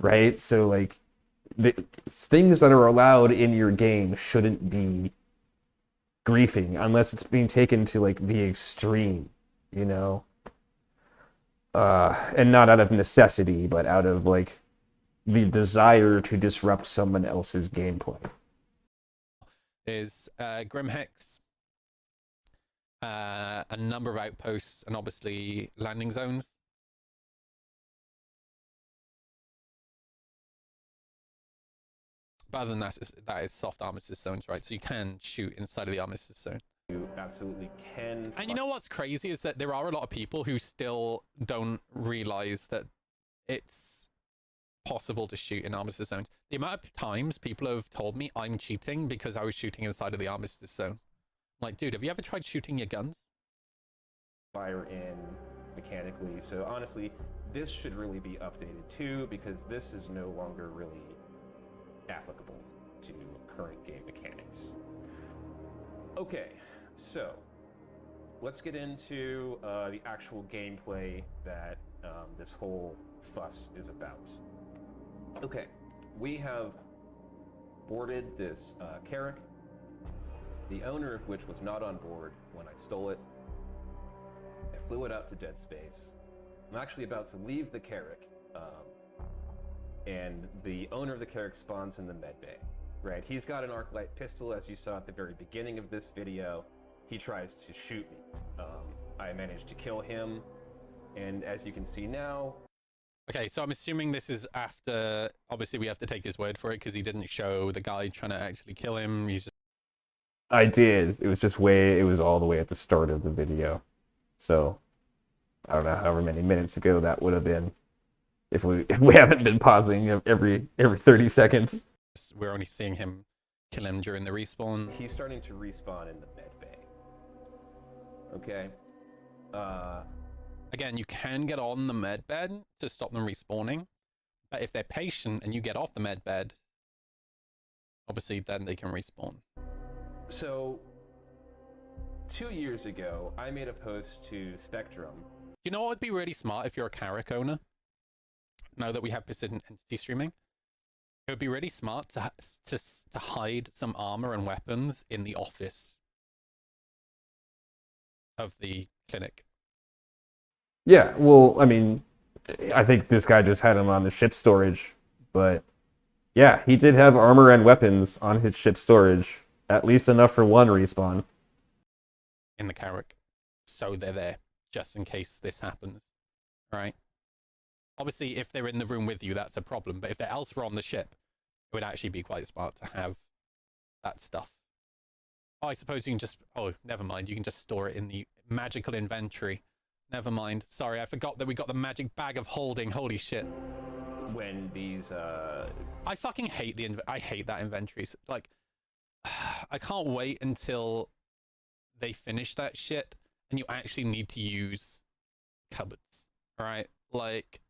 [SPEAKER 2] right? So like, the things that are allowed in your game shouldn't be griefing unless it's being taken to like the extreme, and not out of necessity, but out of like the desire to disrupt someone else's gameplay.
[SPEAKER 3] There's Grimhex, a number of outposts, and obviously landing zones. But other than that, that is soft armistice zones, right? So you can shoot inside of the armistice zone.
[SPEAKER 2] You absolutely can.
[SPEAKER 3] And you know what's crazy is that there are a lot of people who still don't realize that it's possible to shoot in armistice zones. The amount of times people have told me I'm cheating because I was shooting inside of the armistice zone. I'm like, dude, have you ever tried shooting your guns?
[SPEAKER 2] Fire in mechanically. So honestly, this should really be updated too, because this is no longer really applicable to current game mechanics. Okay, so let's get into the actual gameplay that this whole fuss is about. Okay, we have boarded this Carrack, the owner of which was not on board when I stole it. I flew it out to dead space. I'm actually about to leave the Carrack, and the owner of the Carrack spawns in the medbay. Right, he's got an Arclight pistol, as you saw at the very beginning of this video. He tries to shoot me. I managed to kill him, and as you can see now...
[SPEAKER 3] Okay, so I'm assuming this is after... Obviously, we have to take his word for it, because he didn't show the guy trying to actually kill him. He's just...
[SPEAKER 2] I did. It was just it was all the way at the start of the video. So, I don't know however many minutes ago that would have been, if we haven't been pausing every 30 seconds.
[SPEAKER 3] We're only seeing him kill him during the respawn.
[SPEAKER 2] He's starting to respawn in the med bay. Okay.
[SPEAKER 3] Again, you can get on the med bed to stop them respawning, but if they're patient and you get off the med bed, obviously then they can respawn.
[SPEAKER 2] So, 2 years ago, I made a post to Spectrum.
[SPEAKER 3] You know what would be really smart if you're a Carrack owner? Now that we have persistent entity streaming, it would be really smart to hide some armor and weapons in the office of the clinic.
[SPEAKER 2] Yeah, well, I mean, I think this guy just had him on the ship storage, but yeah, he did have armor and weapons on his ship storage, at least enough for one respawn.
[SPEAKER 3] In the Carrack. So they're there, just in case this happens, right? Obviously, if they're in the room with you, that's a problem, but if they're elsewhere on the ship, it would actually be quite smart to have that stuff. Oh, I suppose you can just... Oh, never mind, you can just store it in the magical inventory. Never mind. Sorry, I forgot that we got the magic bag of holding. Holy shit.
[SPEAKER 2] When these,
[SPEAKER 3] I fucking hate I hate that inventory. Like, I can't wait until they finish that shit and you actually need to use cupboards, right? Like,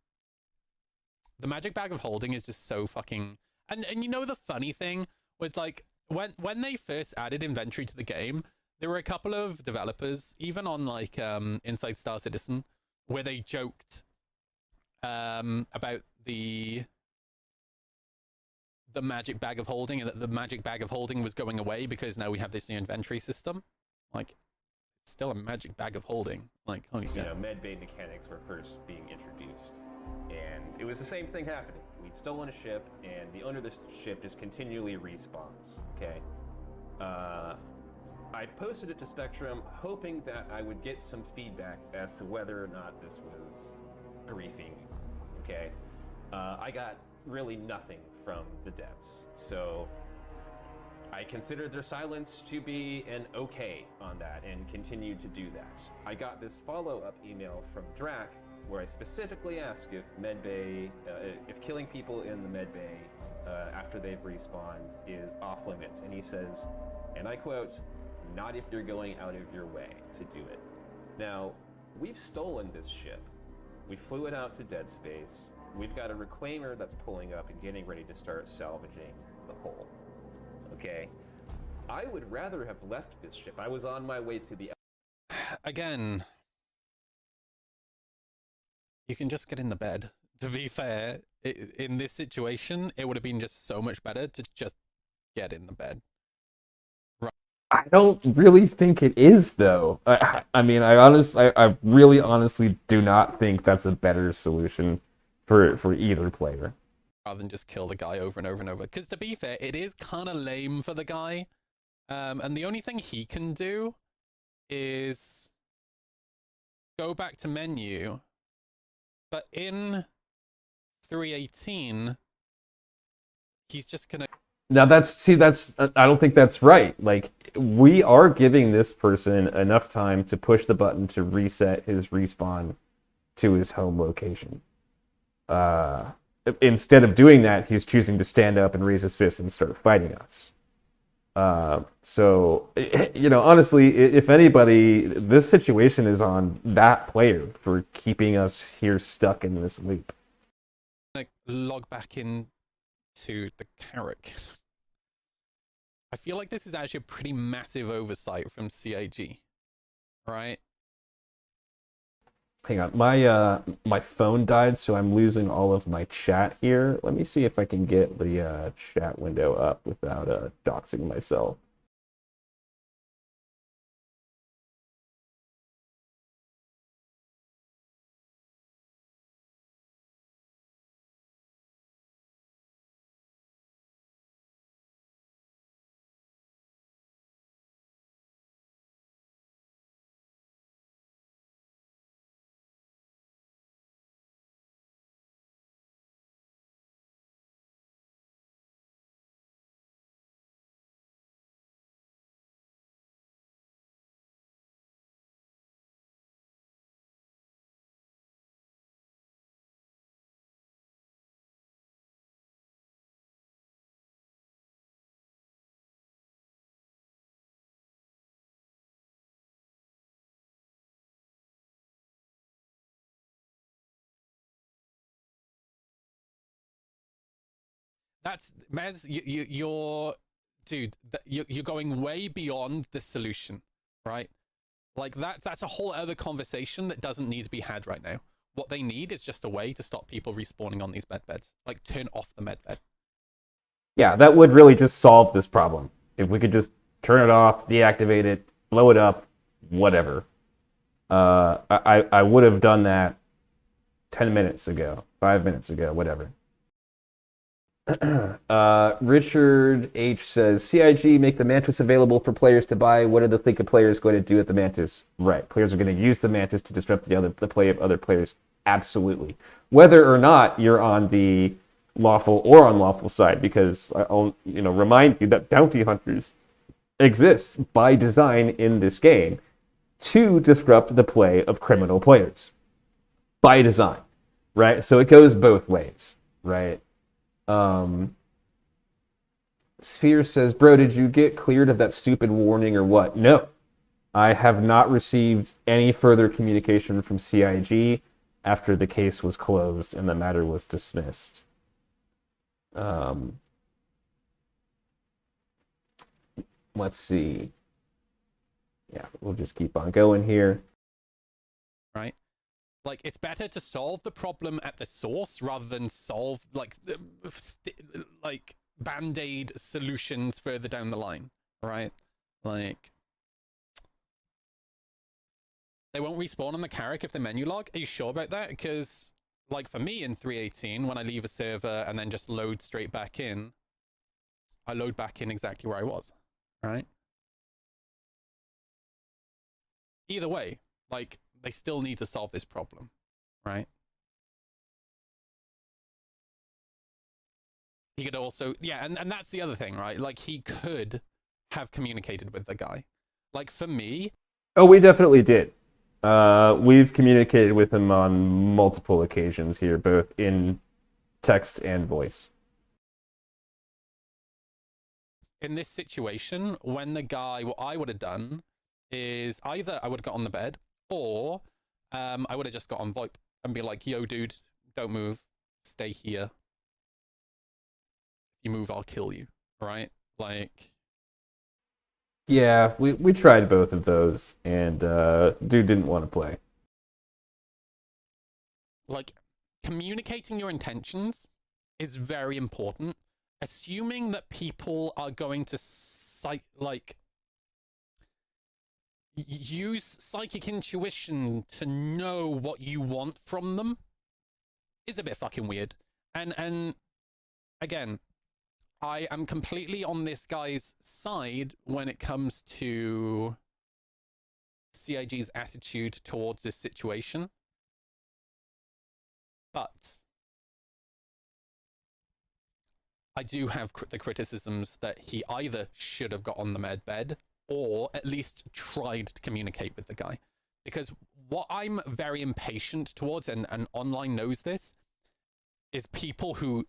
[SPEAKER 3] the magic bag of holding is just so fucking... And you know the funny thing with, like, when they first added inventory to the game, there were a couple of developers, even on like Inside Star Citizen, where they joked about the magic bag of holding, and that the magic bag of holding was going away because now we have this new inventory system. Like, it's still a magic bag of holding. Like, holy shit.
[SPEAKER 2] You know, medbay mechanics were first being introduced, and it was the same thing happening. We'd stolen a ship, and the owner of the ship just continually respawns. Okay. I posted it to Spectrum, hoping that I would get some feedback as to whether or not this was griefing. Okay. I got really nothing from the devs, so I considered their silence to be an okay on that and continued to do that. I got this follow-up email from Drac where I specifically asked if medbay, if killing people in the medbay after they've respawned is off limits, and he says, and I quote, "Not if you're going out of your way to do it." Now, we've stolen this ship. We flew it out to dead space. We've got a reclaimer that's pulling up and getting ready to start salvaging the hull. Okay? I would rather have left this ship. I was on my way to the...
[SPEAKER 3] Again, you can just get in the bed. To be fair, in this situation, it would have been just so much better to just get in the bed.
[SPEAKER 2] I don't really think it is, though. I mean, I really honestly do not think that's a better solution for either player.
[SPEAKER 3] rather than just kill the guy over and over and over. Because to be fair, it is kind of lame for the guy. And the only thing he can do is go back to menu. But in 318, he's just going to...
[SPEAKER 2] Now that's I don't think that's right. Like, we are giving this person enough time to push the button to reset his respawn to his home location. Instead of doing that, he's choosing to stand up and raise his fist and start fighting us. So, you know, honestly, if anybody, this situation is on that player for keeping us here stuck in this loop.
[SPEAKER 3] Like, log back in to the Carrack. I feel like this is actually a pretty massive oversight from CIG, right?
[SPEAKER 2] Hang on, my phone died, so I'm losing all of my chat here. Let me see if I can get the chat window up without doxing myself.
[SPEAKER 3] That's Mez. You're dude. You're going way beyond the solution, right? Like that's a whole other conversation that doesn't need to be had right now. What they need is just a way to stop people respawning on these med beds. Like, turn off the med bed.
[SPEAKER 2] Yeah, that would really just solve this problem. If we could just turn it off, deactivate it, blow it up, whatever. I would have done that 10 minutes ago, 5 minutes ago, whatever. Richard H says, CIG make the Mantis available for players to buy. What do they think a player is going to do with the Mantis? Right, players are going to use the Mantis to disrupt the play of other players. Absolutely. Whether or not you're on the lawful or unlawful side, because I'll remind you that bounty hunters exist by design in this game to disrupt the play of criminal players. By design, right? So it goes both ways, right? Sphere says, bro, did you get cleared of that stupid warning or what? No, I have not received any further communication from CIG after the case was closed and the matter was dismissed. Let's see. Yeah, we'll just keep on going here.
[SPEAKER 3] Right? Like, it's better to solve the problem at the source rather than solve, like band-aid solutions further down the line, right? Like, they won't respawn on the Carrack if they menu log. Are you sure about that? Because, like, for me in 318, when I leave a server and then just load straight back in, I load back in exactly where I was, right? Either way, like, they still need to solve this problem, right? He could also, yeah, and that's the other thing, right? Like, he could have communicated with the guy. Like, for me...
[SPEAKER 2] Oh, we definitely did. We've communicated with him on multiple occasions here, both in text and voice.
[SPEAKER 3] In this situation, when the guy, what I would have done is either I would have got on the bed, or I would have just got on VoIP and be like, yo, dude, don't move. Stay here. If you move, I'll kill you. Right? Like...
[SPEAKER 2] Yeah, we tried both of those, and dude didn't want to play.
[SPEAKER 3] Like, communicating your intentions is very important. Assuming that people are going to, use psychic intuition to know what you want from them is a bit fucking weird. And again, I am completely on this guy's side when it comes to CIG's attitude towards this situation. But I do have the criticisms that he either should have got on the med bed or at least tried to communicate with the guy. Because what I'm very impatient towards, and online knows this, is people who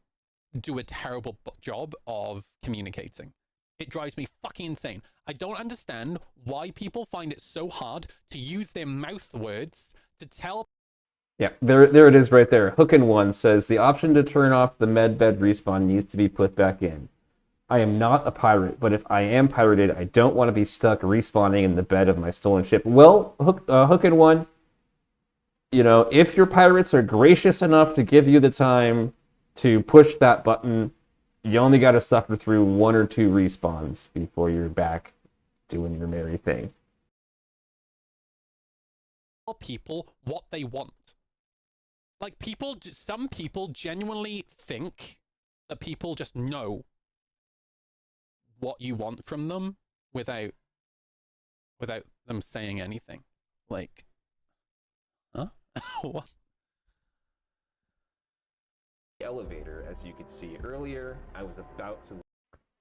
[SPEAKER 3] do a terrible job of communicating. It drives me fucking insane. I don't understand why people find it so hard to use their mouth words to tell.
[SPEAKER 2] Yeah, there it is right there. Hookin1 says, the option to turn off the med bed respawn needs to be put back in. I am not a pirate, but if I am pirated, I don't want to be stuck respawning in the bed of my stolen ship. Well, Hookin1, you know, if your pirates are gracious enough to give you the time to push that button, you only got to suffer through 1 or 2 respawns before you're back doing your merry thing.
[SPEAKER 3] People what they want. Like, some people genuinely think that people just know what you want from them without them saying anything. Like, huh? What?
[SPEAKER 2] Elevator, as you could see earlier, I was about to...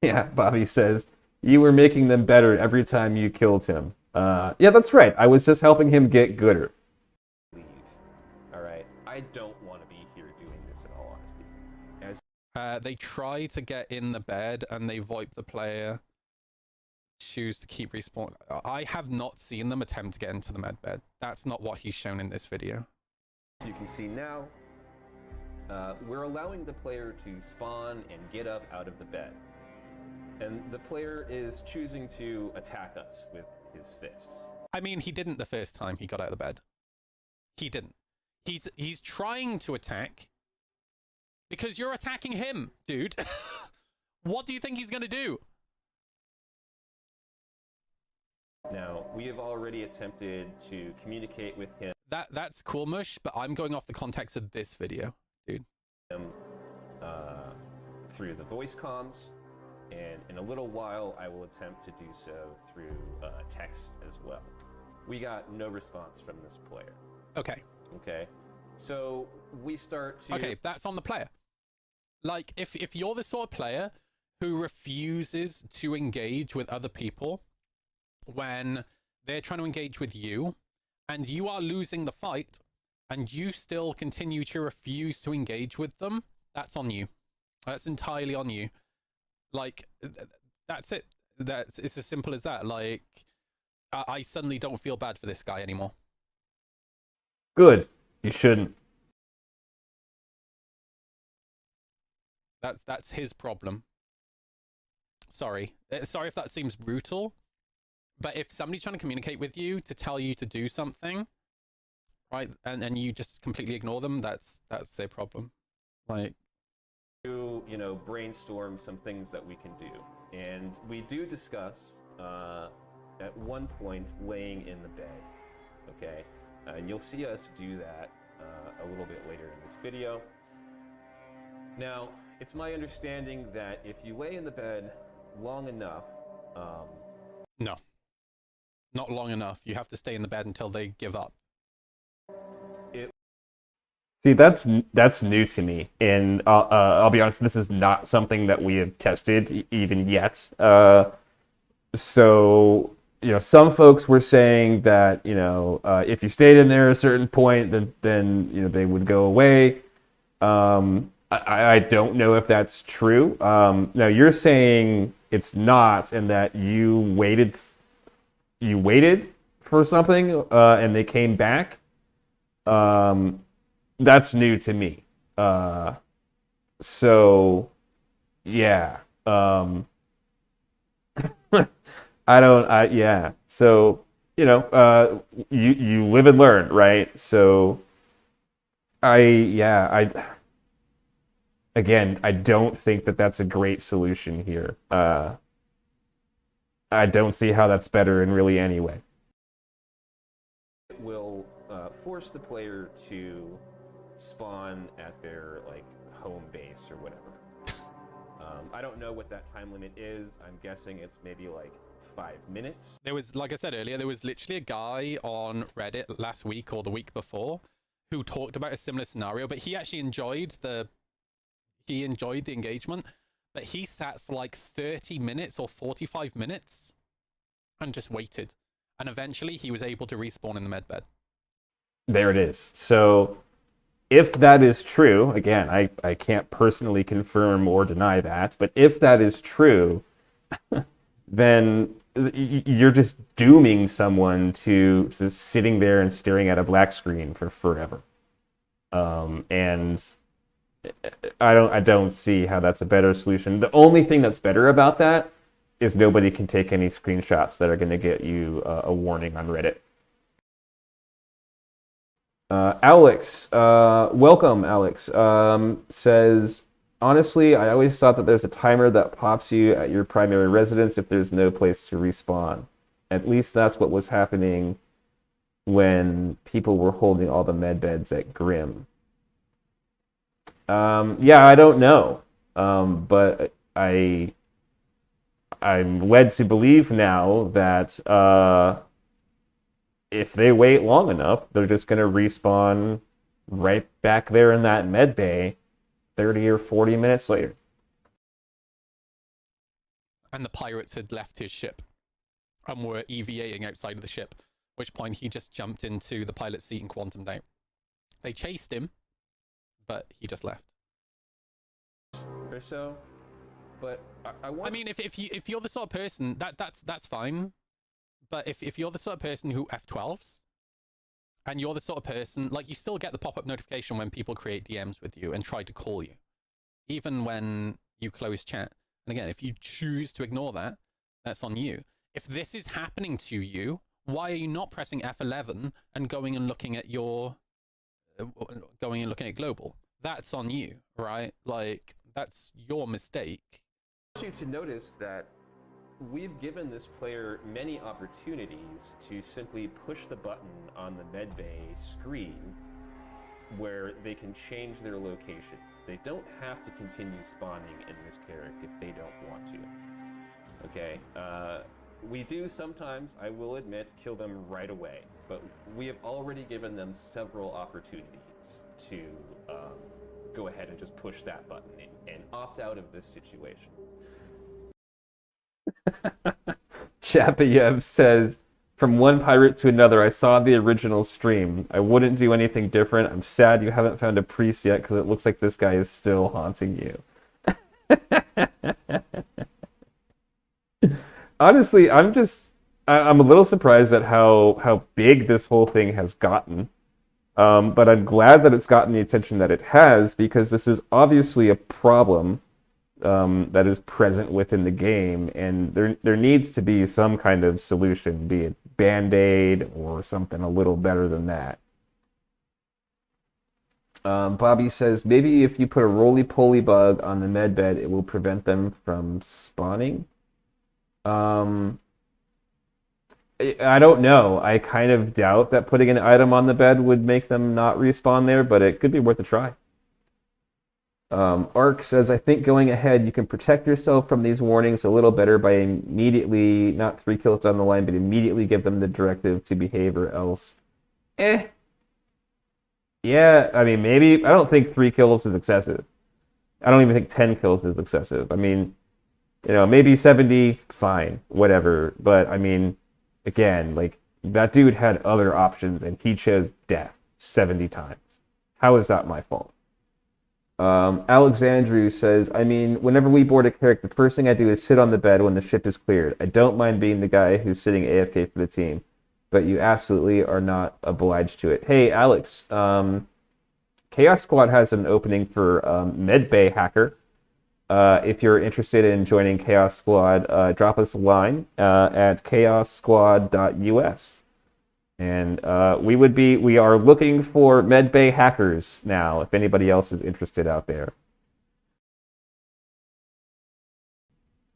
[SPEAKER 2] Yeah, Bobby says, you were making them better every time you killed him. Yeah, that's right. I was just helping him get gooder. All right, I don't want to be here doing this in all honesty.
[SPEAKER 3] They try to get in the bed and they VoIP the player. Choose to keep respawn. I have not seen them attempt to get into the med bed. That's not what he's shown in this video.
[SPEAKER 2] As you can see now, we're allowing the player to spawn and get up out of the bed. And the player is choosing to attack us with his fists.
[SPEAKER 3] I mean, he didn't the first time he got out of the bed. He didn't. He's trying to attack because you're attacking him, dude. What do you think he's going to do?
[SPEAKER 2] Now, we have already attempted to communicate with him.
[SPEAKER 3] That's cool, Mush, but I'm going off the context of this video, dude.
[SPEAKER 2] Through the voice comms, and in a little while I will attempt to do so through text as well. We got no response from this player.
[SPEAKER 3] Okay.
[SPEAKER 2] Okay. So we start to...
[SPEAKER 3] Okay, that's on the player. Like, if you're the sort of player who refuses to engage with other people when they're trying to engage with you, and you are losing the fight, and you still continue to refuse to engage with them, that's on you. That's entirely on you. Like, that's it. It's as simple as that. Like, I suddenly don't feel bad for this guy anymore.
[SPEAKER 2] Good. You shouldn't.
[SPEAKER 3] That's his problem. Sorry. Sorry if that seems brutal, but if somebody's trying to communicate with you to tell you to do something, right, and you just completely ignore them, that's their problem. Like,
[SPEAKER 2] you know, brainstorm some things that we can do, and we do discuss at one point laying in the bed. Okay, and you'll see us do that a little bit later in this video. Now, it's my understanding that if you lay in the bed long enough,
[SPEAKER 3] no, not long enough. You have to stay in the bed until they give up.
[SPEAKER 2] See, that's new to me, and I'll be honest, this is not something that we have tested even yet. So, you know, some folks were saying that, you know, if you stayed in there a certain point, then you know, they would go away. I don't know if that's true. Now you're saying it's not, and that you waited for something, and they came back. That's new to me. So, yeah. Yeah. So, you know, you live and learn, right? So, again, I don't think that that's a great solution here. I don't see how that's better in really any way. It will force the player to spawn at their, like, home base or whatever. I don't know what that time limit is. I'm guessing it's maybe like 5 minutes.
[SPEAKER 3] There was, like I said earlier, there was literally a guy on Reddit last week or the week before who talked about a similar scenario, but he actually enjoyed the engagement, but he sat for like 30 minutes or 45 minutes and just waited. And eventually he was able to respawn in the medbed.
[SPEAKER 2] There it is. So if that is true, again, I can't personally confirm or deny that, but if that is true, then you're just dooming someone to just sitting there and staring at a black screen for forever. And I don't see how that's a better solution. The only thing that's better about that is nobody can take any screenshots that are going to get you a warning on Reddit. Alex, welcome, Alex, says, honestly, I always thought that there's a timer that pops you at your primary residence if there's no place to respawn. At least that's what was happening when people were holding all the med beds at Grim. Yeah, I don't know. But I'm led to believe now that if they wait long enough, they're just going to respawn right back there in that med bay 30 or 40 minutes later.
[SPEAKER 3] And the pirates had left his ship and were EVAing outside of the ship, at which point he just jumped into the pilot's seat and quantumed out. They chased him, but he just left.
[SPEAKER 2] Or so, but
[SPEAKER 3] I mean, if you're the sort of person that's fine, but if you're the sort of person who F12s, and you're the sort of person, like, you still get the pop-up notification when people create DMs with you and try to call you, even when you close chat. And again, if you choose to ignore that, that's on you. If this is happening to you, why are you not pressing F11 and going and looking at global? That's on you, right? Like, that's your mistake.
[SPEAKER 2] I want you to notice that we've given this player many opportunities to simply push the button on the medbay screen where they can change their location. They don't have to continue spawning in this character if they don't want to. Okay, we do sometimes, I will admit, kill them right away, but we have already given them several opportunities to go ahead and just push that button and opt out of this situation. Chapayev says, from one pirate to another, I saw the original stream. I wouldn't do anything different. I'm sad you haven't found a priest yet because it looks like this guy is still haunting you. Honestly, I'm a little surprised at how big this whole thing has gotten. But I'm glad that it's gotten the attention that it has, because this is obviously a problem that is present within the game, and there needs to be some kind of solution, be it Band-Aid or something a little better than that. Bobby says, maybe if you put a roly-poly bug on the medbed, it will prevent them from spawning. I don't know. I kind of doubt that putting an item on the bed would make them not respawn there, but it could be worth a try. Ark says, I think going ahead, you can protect yourself from these warnings a little better by immediately, not 3 kills down the line, but immediately give them the directive to behave, or else. Yeah, I mean, maybe. I don't think 3 kills is excessive. I don't even think 10 kills is excessive. I mean, maybe 70, fine, whatever. But, I mean, again, like, that dude had other options, and he chose death 70 times. How is that my fault? Alexandru says, I mean, whenever we board a character, the first thing I do is sit on the bed when the ship is cleared. I don't mind being the guy who's sitting AFK for the team, but you absolutely are not obliged to it. Hey, Alex, Chaos Squad has an opening for Medbay Hacker. If you're interested in joining Chaos Squad, drop us a line at chaossquad.us. And we are looking for medbay hackers now, if anybody else is interested out there.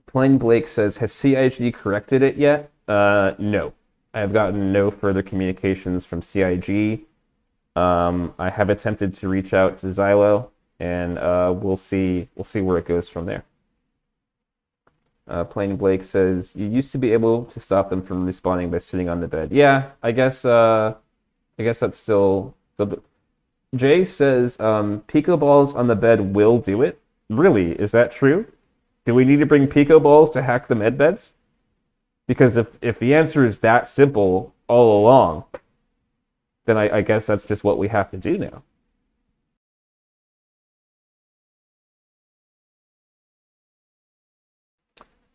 [SPEAKER 2] Plain Blake says, has CIG corrected it yet? No. I have gotten no further communications from CIG. I have attempted to reach out to Xylo, and we'll see where it goes from there. Plain Blake says you used to be able to stop them from respawning by sitting on the bed. Yeah, I guess that's still. Jay says Pico balls on the bed will do it. Really, is that true? Do we need to bring Pico balls to hack the med beds? Because if the answer is that simple all along, then I guess that's just what we have to do now.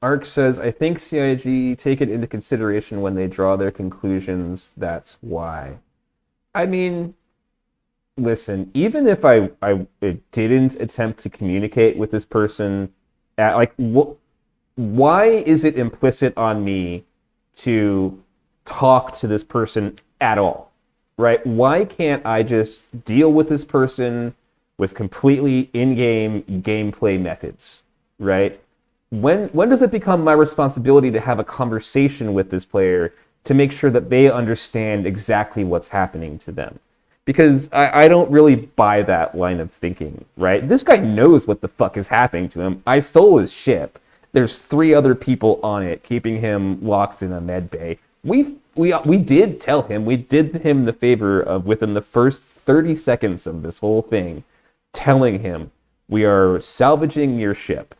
[SPEAKER 2] Ark says, I think CIG take it into consideration when they draw their conclusions. That's why. I mean, listen, even if I didn't attempt to communicate with this person, why is it implicit on me to talk to this person at all? Right? Why can't I just deal with this person with completely in-game gameplay methods? Right? When does it become my responsibility to have a conversation with this player to make sure that they understand exactly what's happening to them? Because I don't really buy that line of thinking, right? This guy knows what the fuck is happening to him. I stole his ship. There's 3 other people on it, keeping him locked in a med bay. We did tell him, we did him the favor of, within the first 30 seconds of this whole thing, telling him, we are salvaging your ship.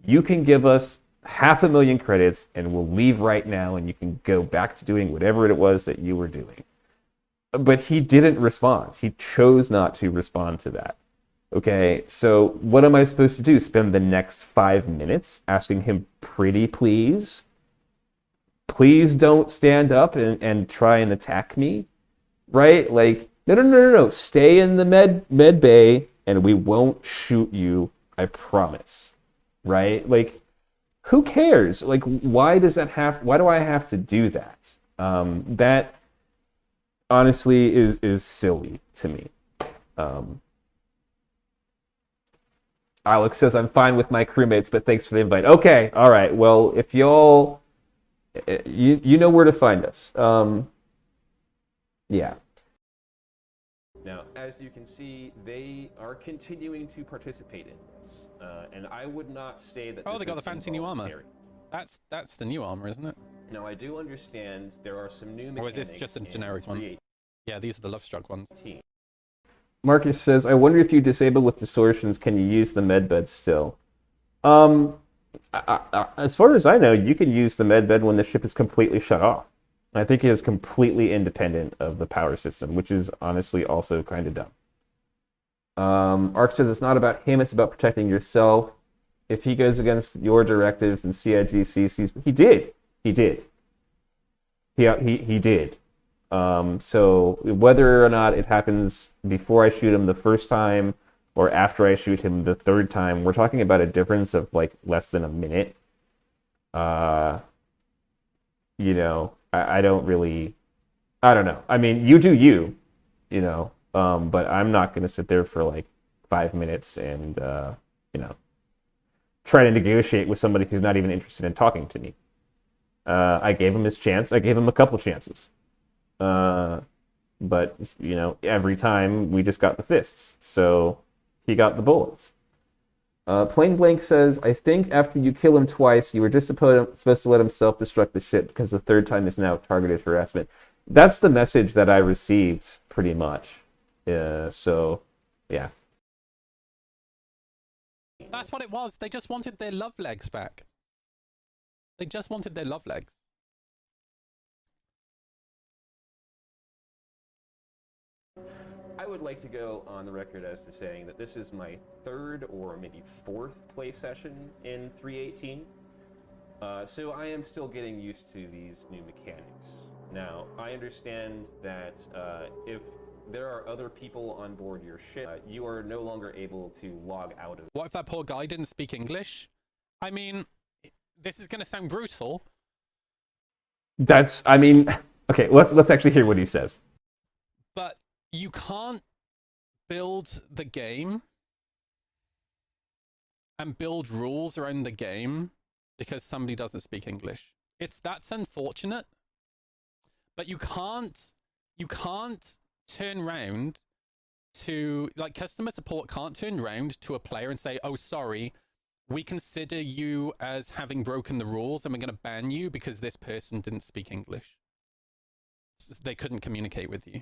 [SPEAKER 2] You can give us 500,000 credits and we'll leave right now and you can go back to doing whatever it was that you were doing. But he didn't respond. He chose not to respond to that. Okay, so what am I supposed to do? Spend the next 5 minutes asking him, pretty please? Please don't stand up and try and attack me? Right? Like, no. Stay in the med bay and we won't shoot you, I promise. Right? Like, who cares? Like, why do I have to do that? That honestly is silly to me. Alex says, I'm fine with my crewmates, but thanks for the invite. Okay, all right. Well, if y'all, you know where to find us. Yeah. Now, as you can see, they are continuing to participate in this. And I would not say that.
[SPEAKER 3] Oh, they got the fancy new armor. That's the new armor, isn't it?
[SPEAKER 2] Now, I do understand there are some new mechanics.
[SPEAKER 3] Or is this just a generic one? Yeah, these are the Lovestruck ones.
[SPEAKER 2] Marcus says, I wonder if you disable with distortions, can you use the medbed still? As far as I know, you can use the medbed when the ship is completely shut off. I think it is completely independent of the power system, which is honestly also kind of dumb. Ark says it's not about him, it's about protecting yourself. If he goes against your directives and CIG sees, he did. He did. So whether or not it happens before I shoot him the first time or after I shoot him the third time, we're talking about a difference of like less than a minute. You know, I don't know. I mean, you do you, you know, but I'm not going to sit there for like 5 minutes and, you know, try to negotiate with somebody who's not even interested in talking to me. I gave him his chance. I gave him a couple chances. But, you know, every time we just got the fists. So he got the bullets. Plain Blank says, I think after you kill him twice, you were just supposed to let him self-destruct the ship because the third time is now targeted harassment. That's the message that I received, pretty much. So, yeah.
[SPEAKER 3] That's what it was. They just wanted their love legs back. They just wanted their love legs.
[SPEAKER 2] I would like to go on the record as to saying that this is my 3rd or maybe 4th play session in 3.18. So I am still getting used to these new mechanics. Now, I understand that if there are other people on board your ship, you are no longer able to log out of it.
[SPEAKER 3] What if that poor guy didn't speak English? I mean, this is going to sound brutal.
[SPEAKER 2] Okay, let's actually hear what he says.
[SPEAKER 3] But you can't build the game and build rules around the game because somebody doesn't speak English. That's unfortunate, but you can't turn around to, like, customer support can't turn around to a player and say, oh, sorry, we consider you as having broken the rules and we're going to ban you because this person didn't speak English. They couldn't communicate with you.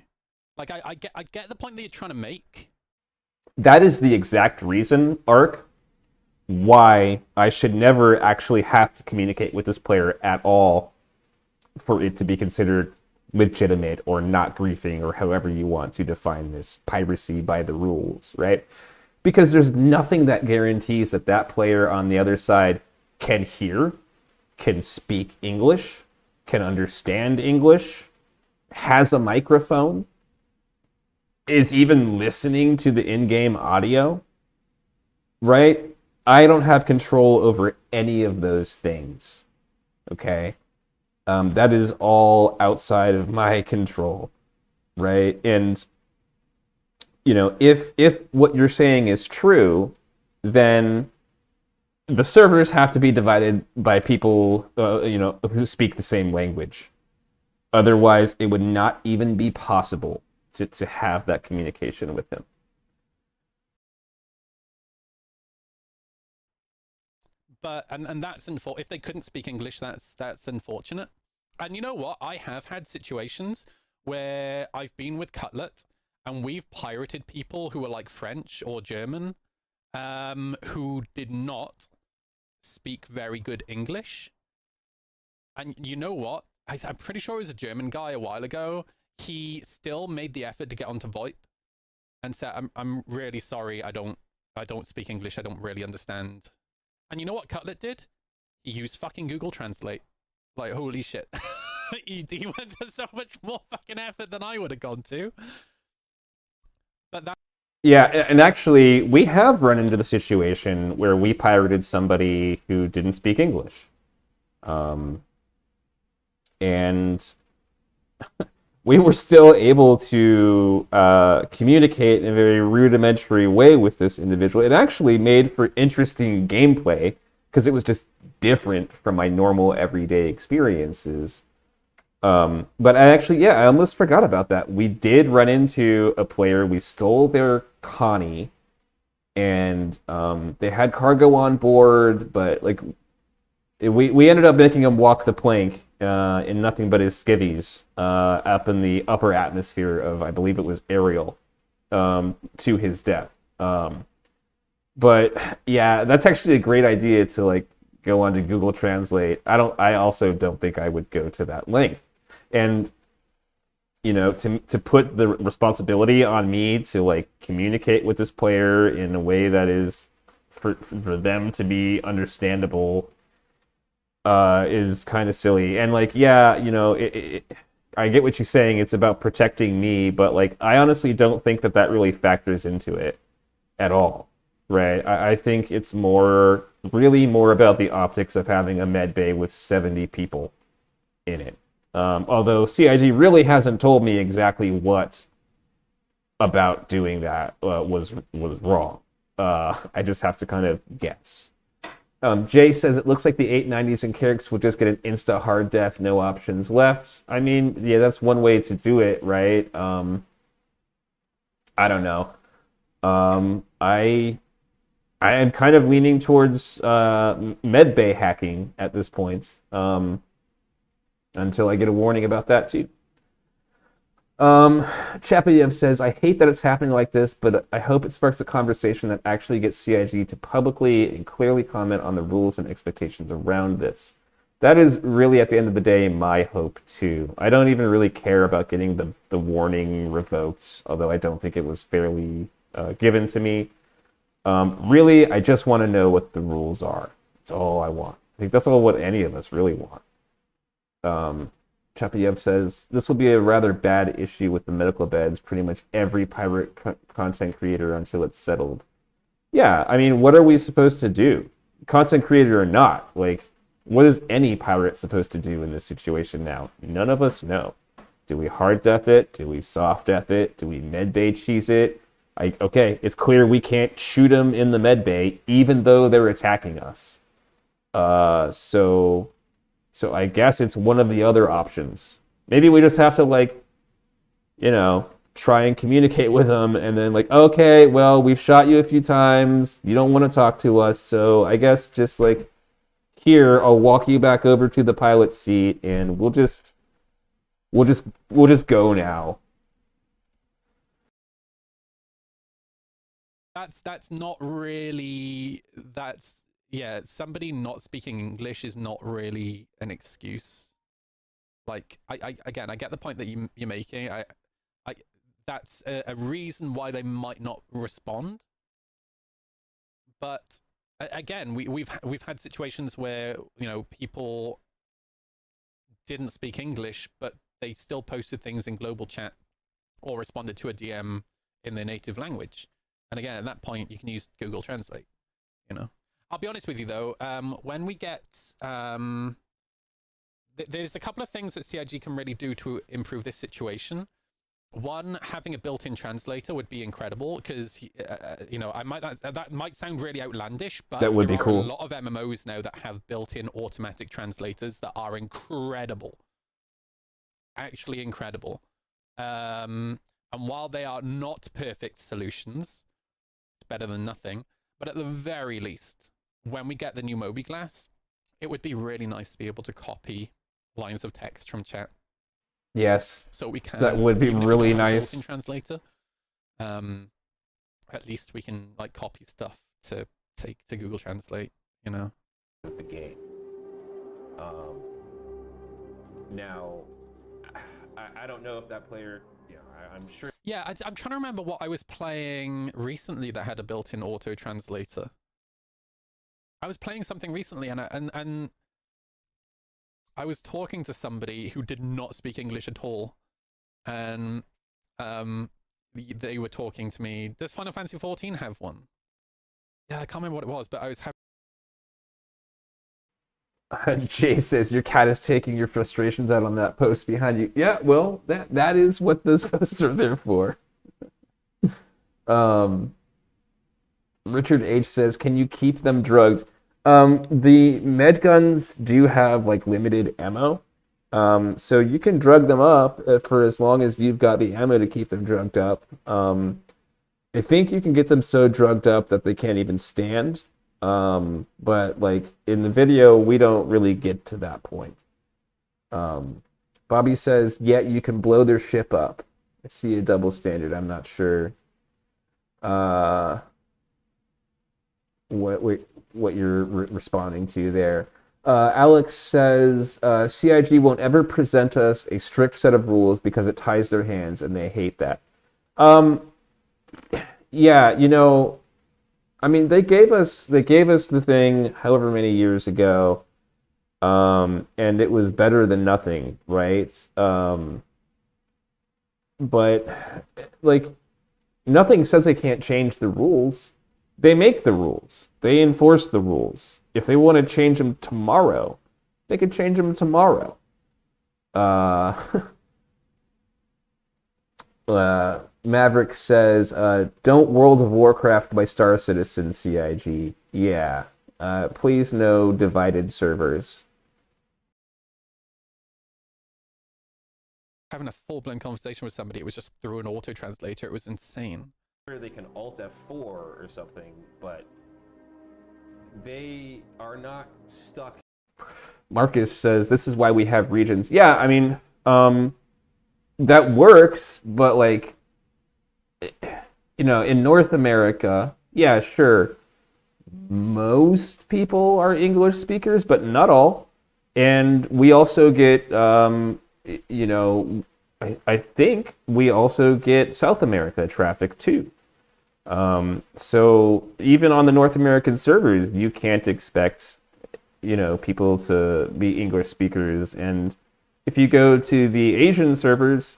[SPEAKER 3] Like, I get the point that you're trying to make.
[SPEAKER 2] That is the exact reason, Ark, why I should never actually have to communicate with this player at all for it to be considered legitimate or not griefing, or however you want to define this piracy by the rules, right? Because there's nothing that guarantees that that player on the other side can hear, can speak English, can understand English, has a microphone, is even listening to the in-game audio, right? I don't have control over any of those things, okay? That is all outside of my control, right? And, you know, if what you're saying is true, then the servers have to be divided by people, who speak the same language. Otherwise, it would not even be possible to have that communication with him.
[SPEAKER 3] But and that's if they couldn't speak English, that's unfortunate. And you know what? I have had situations where I've been with Cutlet and we've pirated people who were like French or German, who did not speak very good English. And you know what? I'm pretty sure it was a German guy a while ago. He still made the effort to get onto VoIP and said, I'm really sorry, I don't speak English, I don't really understand. And you know what Cutlet did? He used fucking Google Translate. Like, holy shit. he went to so much more fucking effort than I would have gone to. But that...
[SPEAKER 2] Yeah, and actually, we have run into the situation where we pirated somebody who didn't speak English. And we were still able to communicate in a very rudimentary way with this individual. It actually made for interesting gameplay because it was just different from my normal everyday experiences. But I almost forgot about that. We did run into a player. We stole their Connie, and they had cargo on board, but like we ended up making him walk the plank in nothing but his skivvies up in the upper atmosphere of, I believe it was Ariel, to his death. But yeah, that's actually a great idea to like go onto Google Translate. I also don't think I would go to that length. And you know, to put the responsibility on me to like communicate with this player in a way that is for them to be understandable is kind of silly. And like, yeah, you know, I get what you're saying. It's about protecting me, but like, I honestly don't think that really factors into it at all, right? I think it's really more about the optics of having a med bay with 70 people in it. Although CIG really hasn't told me exactly what about doing that was wrong. I just have to kind of guess. Jay says it looks like the 890s and Carrix will just get an insta hard death, no options left. I mean, yeah, that's one way to do it, right? I don't know. I am kind of leaning towards medbay hacking at this point, until I get a warning about that too. Chapayev says, I hate that it's happening like this, but I hope it sparks a conversation that actually gets CIG to publicly and clearly comment on the rules and expectations around this. That is really, at the end of the day, my hope too. I don't even really care about getting the warning revoked, although I don't think it was fairly given to me. Really, I just want to know what the rules are. That's all I want. I think that's all what any of us really want. Chapayev says, this will be a rather bad issue with the medical beds, pretty much every pirate content creator until it's settled. Yeah, I mean, what are we supposed to do? Content creator or not? Like, what is any pirate supposed to do in this situation now? None of us know. Do we hard death it? Do we soft death it? Do we medbay cheese it? Okay, it's clear we can't shoot them in the medbay, even though they're attacking us. So I guess it's one of the other options. Maybe we just have to, like, you know, try and communicate with them, and then like, okay, well, we've shot you a few times, you don't want to talk to us, so I guess just like, here, I'll walk you back over to the pilot's seat, and we'll just go now.
[SPEAKER 3] That's not really, somebody not speaking English is not really an excuse. Like, I again, I get the point that you're making. That's a reason why they might not respond. But again, we've had situations where, you know, people didn't speak English, but they still posted things in global chat or responded to a DM in their native language. And again, at that point, you can use Google Translate. You know, I'll be honest with you though. When we get there's a couple of things that CIG can really do to improve this situation. One, having a built-in translator would be incredible, because you know, that might sound really outlandish, but
[SPEAKER 2] that would be cool.
[SPEAKER 3] A lot of MMOs now that have built-in automatic translators that are incredible, actually incredible. And while they are not perfect solutions, it's better than nothing. But at the very least, when we get the new mobiGlas, it would be really nice to be able to copy lines of text from chat.
[SPEAKER 2] Yes,
[SPEAKER 3] so we can.
[SPEAKER 2] That would be really nice.
[SPEAKER 3] In translator, at least we can like copy stuff to take to Google Translate. You know.
[SPEAKER 2] The game. Now, I don't know if that player. Yeah, I'm sure.
[SPEAKER 3] Yeah, I'm trying to remember what I was playing recently that had a built-in auto translator. I was playing something recently, and I was talking to somebody who did not speak English at all, and they were talking to me. Does Final Fantasy XIV have one? Yeah, I can't remember what it was, but I was having.
[SPEAKER 2] Jay says your cat is taking your frustrations out on that post behind you. Yeah, well, that is what those posts are there for. Richard H says, can you keep them drugged? The med guns do have like limited ammo, so you can drug them up for as long as you've got the ammo to keep them drugged up. I think you can get them so drugged up that they can't even stand. But like in the video, we don't really get to that point. Bobby says, yeah, you can blow their ship up. I see a double standard. I'm not sure what you're responding to there. Alex says, CIG won't ever present us a strict set of rules because it ties their hands and they hate that. Yeah, you know, I mean, they gave us the thing however many years ago, and it was better than nothing, right? But like, nothing says they can't change the rules. They make the rules. They enforce the rules. If they want to change them tomorrow, they could change them tomorrow. Maverick says, don't World of Warcraft by Star Citizen, CIG. Yeah. Please no divided servers.
[SPEAKER 3] Having a full-blown conversation with somebody, it was just through an auto-translator. It was insane.
[SPEAKER 2] They can Alt F4 or something, but they are not stuck. Marcus says, this is why we have regions. Yeah, I mean, that works, but like, you know, in North America, yeah, sure, most people are English speakers, but not all. And we also get, you know, I think we also get South America traffic too. So even on the North American servers, you can't expect, you know, people to be English speakers. And if you go to the Asian servers,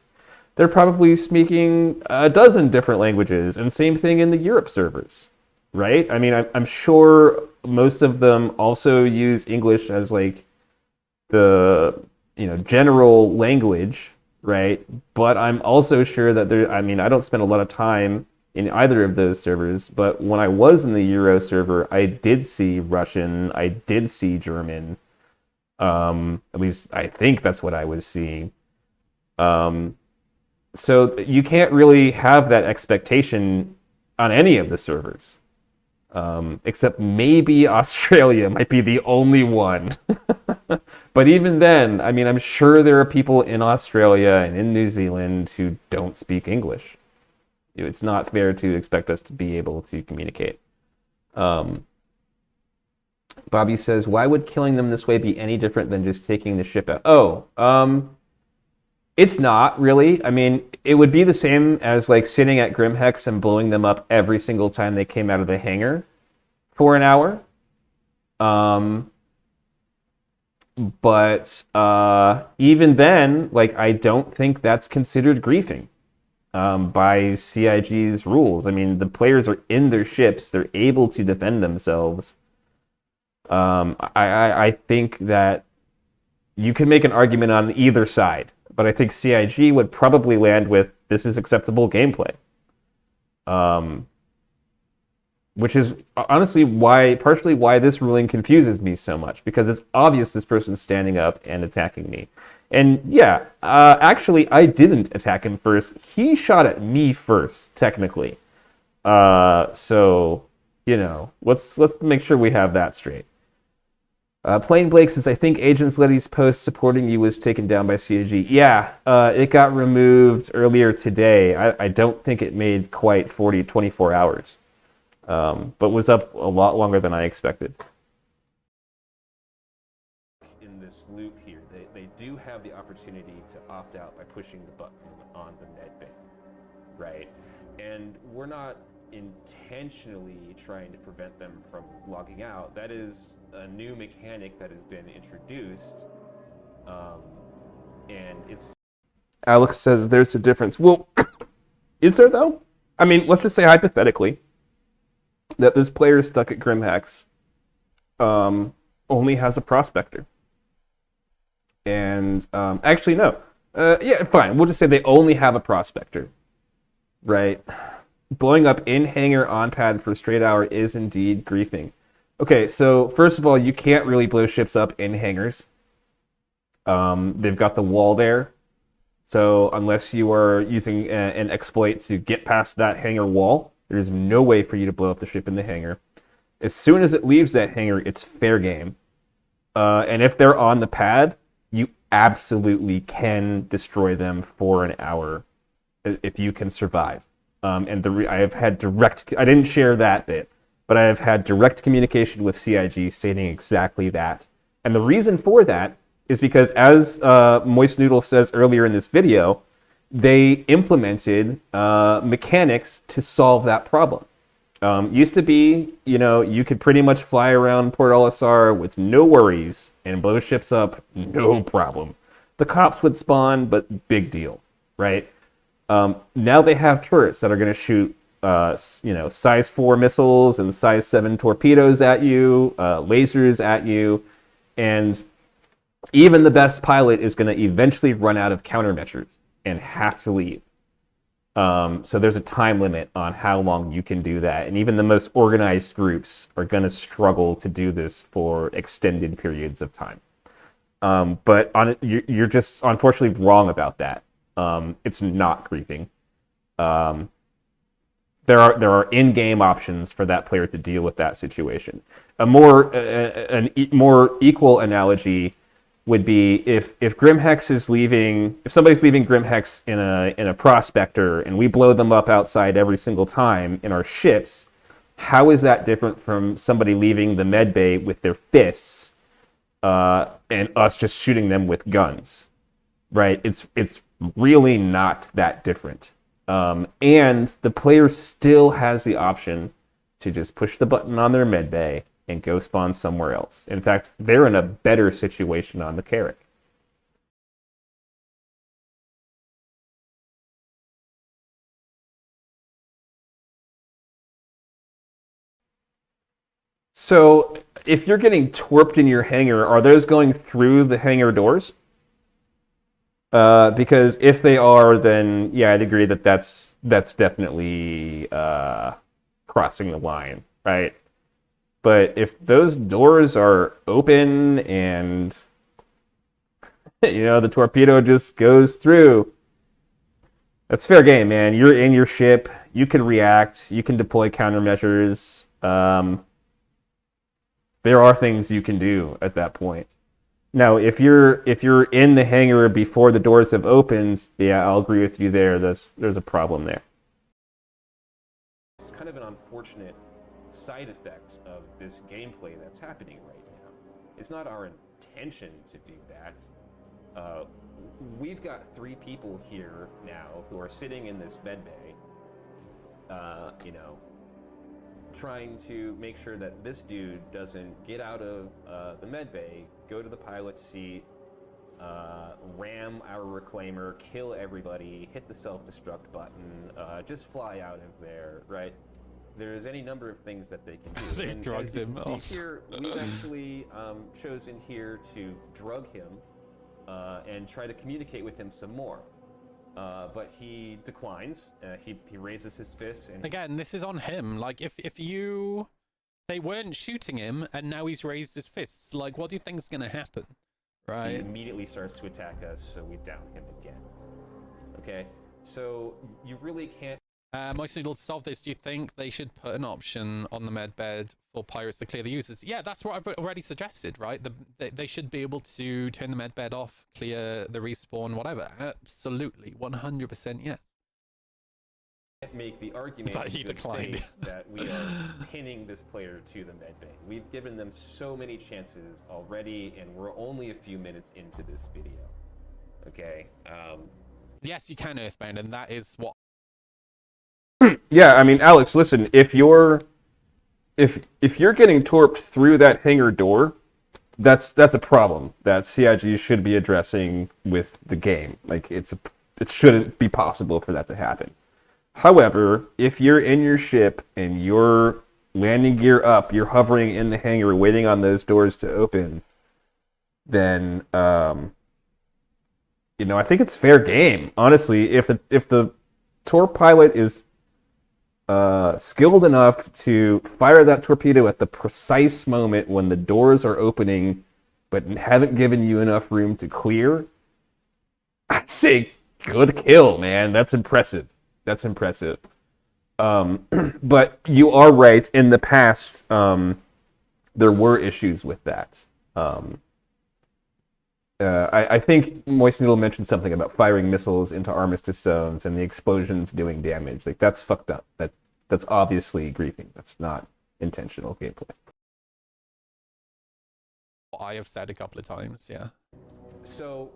[SPEAKER 2] they're probably speaking a dozen different languages, and same thing in the Europe servers, right? I mean, I'm sure most of them also use English as like the, you know, general language, right? But I'm also sure that I mean, I don't spend a lot of time in either of those servers, but when I was in the Euro server, I did see Russian, I did see German. At least I think that's what I was seeing. So you can't really have that expectation on any of the servers. Except maybe Australia might be the only one. But even then, I mean, I'm sure there are people in Australia and in New Zealand who don't speak English. It's not fair to expect us to be able to communicate. Bobby says, why would killing them this way be any different than just taking the ship out? It's not really. I mean, it would be the same as like sitting at Grimhex and blowing them up every single time they came out of the hangar for an hour. But even then, like, I don't think that's considered griefing by CIG's rules. I mean, the players are in their ships; they're able to defend themselves. I think that you can make an argument on either side, but I think CIG would probably land with this is acceptable gameplay. Which is honestly partially why this ruling confuses me so much, because it's obvious this person's standing up and attacking me. And yeah, actually, I didn't attack him first. He shot at me first, technically. So, you know, let's make sure we have that straight. Plain Blake says, I think Agents Letty's post supporting you was taken down by CIG. Yeah, it got removed earlier today. I don't think it made quite 24 hours. But was up a lot longer than I expected. In this loop here, they do have the opportunity to opt out by pushing the button on the med bay, right? And we're not intentionally trying to prevent them from logging out. That is a new mechanic that has been introduced, and it's... Alex says there's a difference. Well, is there though? I mean, let's just say hypothetically that this player stuck at Grimhex only has a prospector. And actually, no. Yeah, fine. We'll just say they only have a prospector, right? Blowing up in hangar on pad for a straight hour is indeed griefing. Okay, so first of all, you can't really blow ships up in hangars. They've got the wall there. So unless you are using an exploit to get past that hangar wall, there's no way for you to blow up the ship in the hangar. As soon as it leaves that hangar, it's fair game. And if they're on the pad, you absolutely can destroy them for an hour if you can survive. And I have had direct... I didn't share that bit, but I have had direct communication with CIG stating exactly that. And the reason for that is because, as Moist Noodle says earlier in this video, they implemented mechanics to solve that problem. Used to be, you know, you could pretty much fly around Port Olisar with no worries and blow ships up, no problem. The cops would spawn, but big deal, right? Now they have turrets that are going to shoot, you know, size 4 missiles and size 7 torpedoes at you, lasers at you, and even the best pilot is going to eventually run out of countermeasures and have to leave. So there's a time limit on how long you can do that. And even the most organized groups are going to struggle to do this for extended periods of time. But you're just unfortunately wrong about that. It's not griefing. There are in-game options for that player to deal with that situation. A more equal analogy would be if Grimhex is leaving, if somebody's leaving Grimhex in a prospector and we blow them up outside every single time in our ships, how is that different from somebody leaving the med bay with their fists and us just shooting them with guns, right? It's really not that different. And the player still has the option to just push the button on their med bay and go spawn somewhere else. In fact, they're in a better situation on the Carrack. So, if you're getting twerped in your hangar, are those going through the hangar doors? Because if they are, then yeah, I'd agree that that's definitely crossing the line, right? But if those doors are open and, you know, the torpedo just goes through, That's fair game, man. You're in your ship. You can react. You can deploy countermeasures. There are things you can do at that point. Now, if you're in the hangar before the doors have opened, yeah, I'll agree with you there. There's a problem there. It's kind of an unfortunate side effect of this gameplay that's happening right now. It's not our intention to do that. We've got 3 people here now who are sitting in this med bay, trying to make sure that this dude doesn't get out of the med bay, go to the pilot's seat, ram our reclaimer, kill everybody, hit the self-destruct button, just fly out of there, right? There's any number of things that they can do.
[SPEAKER 3] They've
[SPEAKER 2] And
[SPEAKER 3] drugged
[SPEAKER 2] as you
[SPEAKER 3] him
[SPEAKER 2] can
[SPEAKER 3] off.
[SPEAKER 2] see here, we've actually chosen here to drug him and try to communicate with him some more. But he declines. He raises his fists and
[SPEAKER 3] Again, this is on him. Like, if they weren't shooting him and now he's raised his fists, like, what do you think is going to happen?
[SPEAKER 2] he
[SPEAKER 3] Right?
[SPEAKER 2] immediately starts to attack us, so we down him again. Okay? So you really can't.
[SPEAKER 3] Moist Noodle, to solve this, do you think they should put an option on the med bed for pirates to clear the users? Yeah, that's what I've already suggested, right? They should be able to turn the med bed off, clear the respawn, whatever. Absolutely, 100% yes.
[SPEAKER 2] Make the argument
[SPEAKER 3] But he
[SPEAKER 2] in good
[SPEAKER 3] declined.
[SPEAKER 2] faith that we are pinning this player to the med bay. We've given them so many chances already, and we're only a few minutes into this video. Okay?
[SPEAKER 3] Yes, you can Earthbound, and that is what.
[SPEAKER 2] Yeah, I mean, Alex, listen, if you're getting torped through that hangar door, that's a problem that CIG should be addressing with the game. Like, it shouldn't be possible for that to happen. However, if you're in your ship and you're landing gear up, you're hovering in the hangar waiting on those doors to open, then I think it's fair game. Honestly, if the torp pilot is skilled enough to fire that torpedo at the precise moment when the doors are opening, but haven't given you enough room to clear, I say good kill, man. That's impressive. That's impressive. But you are right. In the past, there were issues with that. I think Moist Noodle mentioned something about firing missiles into armistice zones and the explosions doing damage. Like, that's fucked up. That's obviously griefing. That's not intentional gameplay.
[SPEAKER 3] I have said a couple of times, yeah.
[SPEAKER 2] So,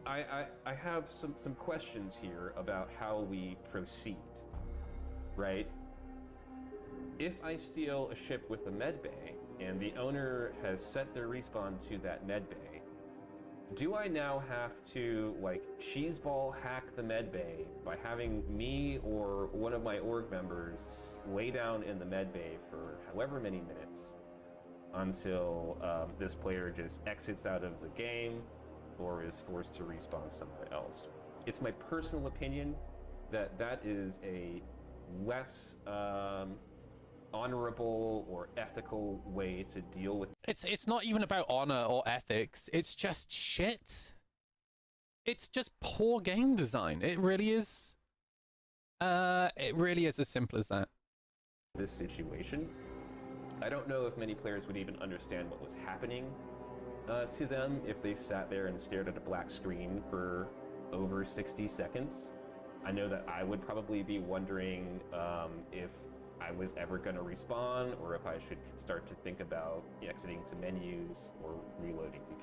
[SPEAKER 2] I have some questions here about how we proceed, right? If I steal a ship with a med bay, and the owner has set their respawn to that med bay, do I now have to, like, cheeseball hack the med bay by having me or one of my org members lay down in the med bay for however many minutes until this player just exits out of the game or is forced to respawn somewhere else? It's my personal opinion that that is a less honorable or ethical way to deal with.
[SPEAKER 3] It's not even about honor or ethics. It's just shit. It's just poor game design. It really is. It really is as simple as that.
[SPEAKER 2] This situation. I don't know if many players would even understand what was happening to them if they sat there and stared at a black screen for over 60 seconds. I know that I would probably be wondering if I was ever going to respawn or if I should start to think about exiting to menus or reloading the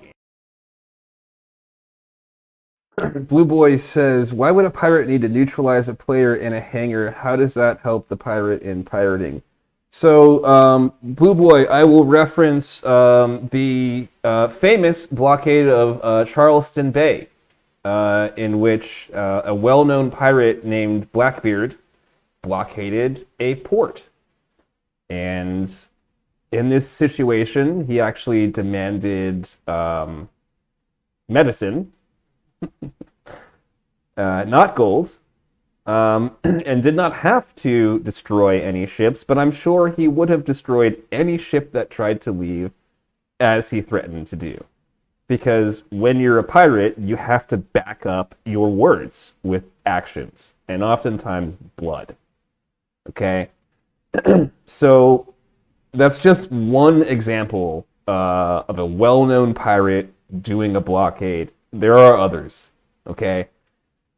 [SPEAKER 2] game. Blue Boy says, why would a pirate need to neutralize a player in a hangar? How does that help the pirate in pirating? So, Blue Boy, I will reference the famous blockade of Charleston Bay, in which a well-known pirate named Blackbeard blockaded a port. And in this situation, he actually demanded medicine, not gold, and did not have to destroy any ships, but I'm sure he would have destroyed any ship that tried to leave, as he threatened to do. Because when you're a pirate, you have to back up your words with actions, and oftentimes blood. Okay? So that's just one example of a well-known pirate doing a blockade. There are others. Okay?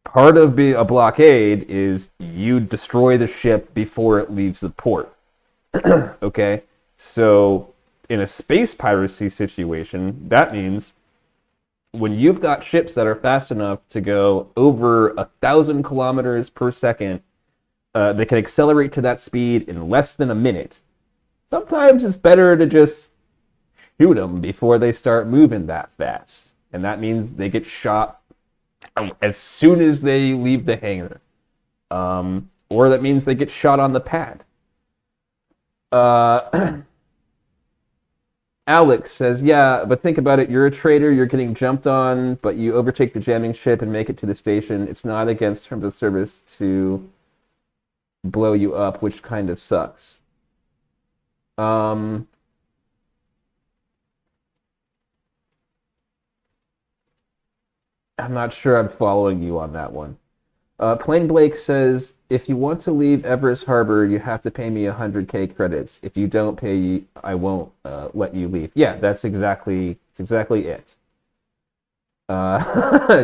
[SPEAKER 2] Part of being a blockade is you destroy the ship before it leaves the port. Okay? So in a space piracy situation, that means when you've got ships that are fast enough to go over 1,000 kilometers per second, they can accelerate to that speed in less than a minute. Sometimes it's better to just shoot them before they start moving that fast. And that means they get shot as soon as they leave the hangar. Or that means they get shot on the pad. Alex says, yeah, but think about it. You're a traitor. You're getting jumped on, but you overtake the jamming ship and make it to the station. It's not against terms of service to blow you up, which kind of sucks. I'm not sure I'm following you on that one. Plain Blake says, if you want to leave Everest Harbor, you have to pay me 100K credits. If you don't pay, I won't let you leave. Yeah, that's exactly it.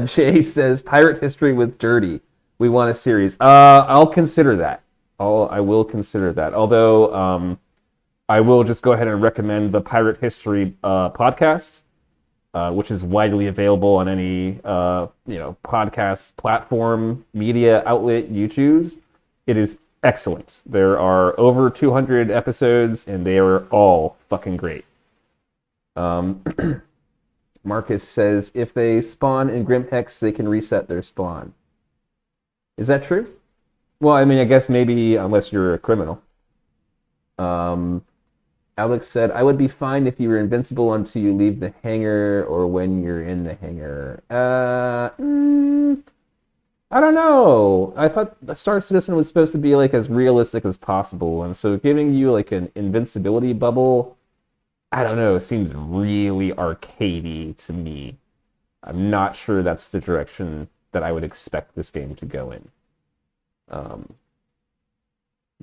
[SPEAKER 2] Jay says, pirate history with Dirty. We want a series. I'll consider that. I will consider that. Although I will just go ahead and recommend the Pirate History podcast. Which is widely available on any podcast platform, media outlet you choose. It is excellent. There are over 200 episodes, and they are all fucking great. Marcus says, if they spawn in Grim Hex, they can reset their spawn. Is that true? Well, I mean, I guess maybe unless you're a criminal. Alex said, I would be fine if you were invincible until you leave the hangar or when you're in the hangar. I don't know. I thought Star Citizen was supposed to be like as realistic as possible, and so giving you like an invincibility bubble, I don't know, seems really arcadey to me. I'm not sure that's the direction that I would expect this game to go in.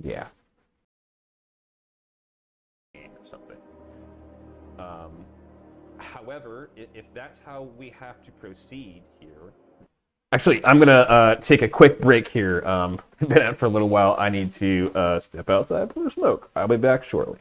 [SPEAKER 2] Yeah. Something. However, if that's how we have to proceed here. Actually, I'm gonna take a quick break here. Been out for a little while. I need to step outside for a smoke. I'll be back shortly.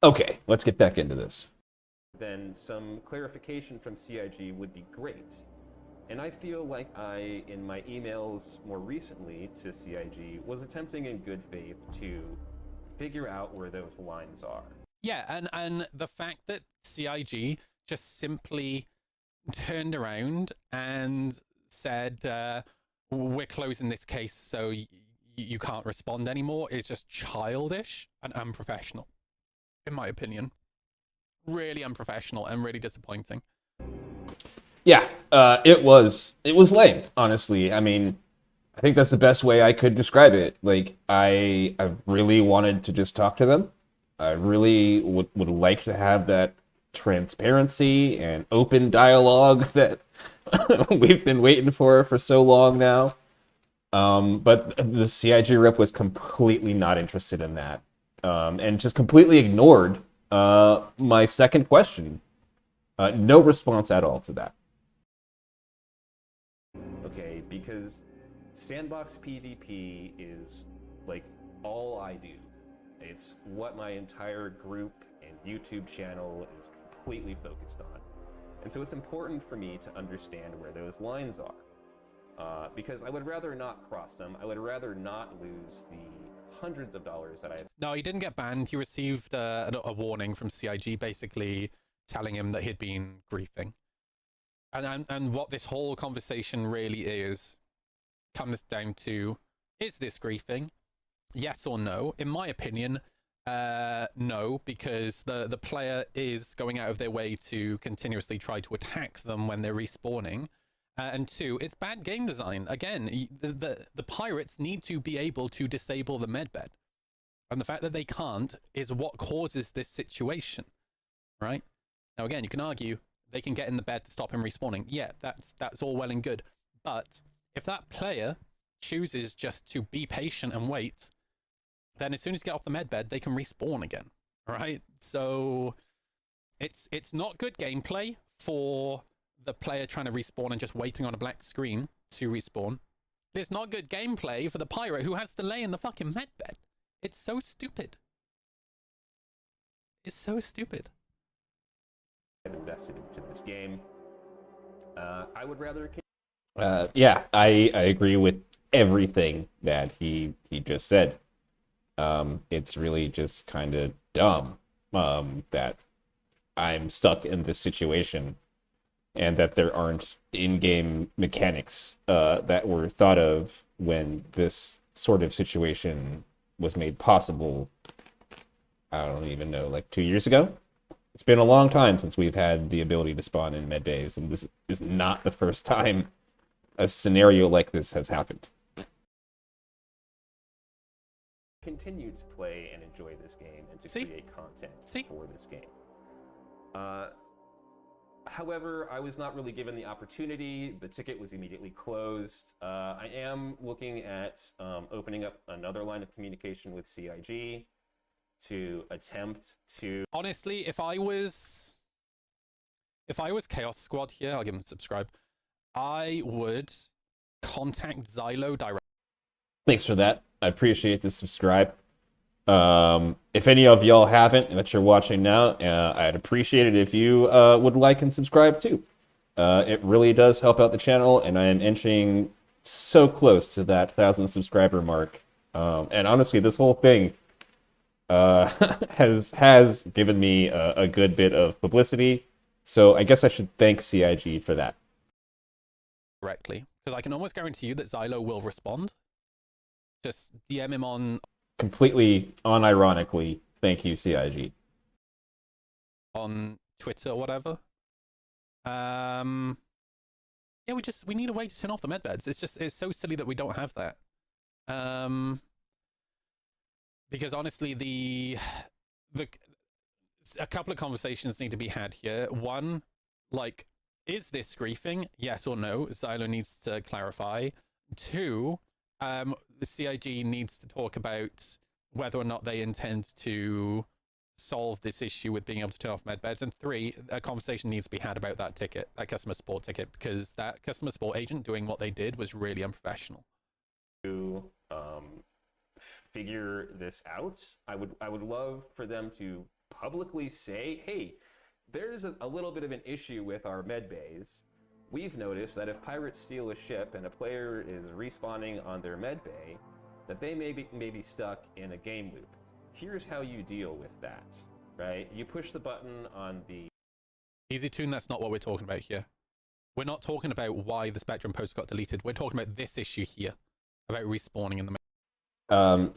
[SPEAKER 2] Okay, let's get back into this. Then some clarification from CIG would be great. And I feel like I, in my emails more recently to CIG, was attempting in good faith to figure out where those lines are.
[SPEAKER 3] Yeah, and the fact that CIG just simply turned around and said, we're closing this case, so you can't respond anymore, is just childish and unprofessional, in my opinion. Really unprofessional and really disappointing.
[SPEAKER 2] Yeah, it was lame, honestly. I mean, I think that's the best way I could describe it. Like, I really wanted to just talk to them. I really would like to have that transparency and open dialogue that we've been waiting for so long now. But the CIG rep was completely not interested in that, and just completely ignored my second question. No response at all to that. Okay, because Sandbox PvP is like all I do. It's what my entire group and YouTube channel is completely focused on. And so it's important for me to understand where those lines are. Because I would rather not cross them. I would rather not lose the hundreds of dollars that I have.
[SPEAKER 3] No, he didn't get banned. He received a warning from CIG basically telling him that he'd been griefing. And what this whole conversation really comes down to, is this griefing? Yes or no? In my opinion, no, because the player is going out of their way to continuously try to attack them when they're respawning. And two, it's bad game design. Again, the pirates need to be able to disable the medbed. And the fact that they can't is what causes this situation, right? Now, again, you can argue they can get in the bed to stop him respawning. Yeah, that's all well and good. But if that player chooses just to be patient and wait, then as soon as you get off the medbed, they can respawn again, right? So it's not good gameplay for the player trying to respawn and just waiting on a black screen to respawn. It's not good gameplay for the pirate who has to lay in the fucking medbed. It's so stupid. It's so stupid.
[SPEAKER 2] Invested into this game. I would rather. Yeah, I agree with everything that he just said. It's really just kind of dumb that I'm stuck in this situation, and that there aren't in-game mechanics that were thought of when this sort of situation was made possible. I don't even know, like 2 years ago? It's been a long time since we've had the ability to spawn in med bays, and this is not the first time a scenario like this has happened. Continue to play and enjoy this game and to create content for this game. However, I was not really given the opportunity. The ticket was immediately closed. I am looking at opening up another line of communication with CIG to attempt to...
[SPEAKER 3] Honestly, if I was Chaos Squad here, I'll give them a subscribe, I would contact Xylo directly.
[SPEAKER 2] Thanks for that. I appreciate the subscribe. If any of y'all haven't and that you're watching now, I'd appreciate it if you would like and subscribe too. It really does help out the channel, and I am inching so close to that 1,000 subscriber mark. And honestly, this whole thing has given me a good bit of publicity, so I guess I should thank CIG for that.
[SPEAKER 3] Directly, because I can almost guarantee you that Xylo will respond. Just DM him on...
[SPEAKER 2] Completely unironically, thank you, CIG.
[SPEAKER 3] On Twitter or whatever. Yeah, we need a way to turn off the medbeds. It's so silly that we don't have that. Because honestly, a couple of conversations need to be had here. One, like, is this griefing? Yes or no? Xylo needs to clarify. Two, the CIG needs to talk about whether or not they intend to solve this issue with being able to turn off medbeds. And three, a conversation needs to be had about that ticket, that customer support ticket, because that customer support agent doing what they did was really unprofessional.
[SPEAKER 2] To figure this out, I would love for them to publicly say, hey, there's a little bit of an issue with our med bays. We've noticed that if pirates steal a ship and a player is respawning on their med bay, that they may be stuck in a game loop. Here's how you deal with that, right? You push the button on the...
[SPEAKER 3] Easy Tune, that's not what we're talking about here. We're not talking about why the Spectrum post got deleted. We're talking about this issue here, about respawning in the...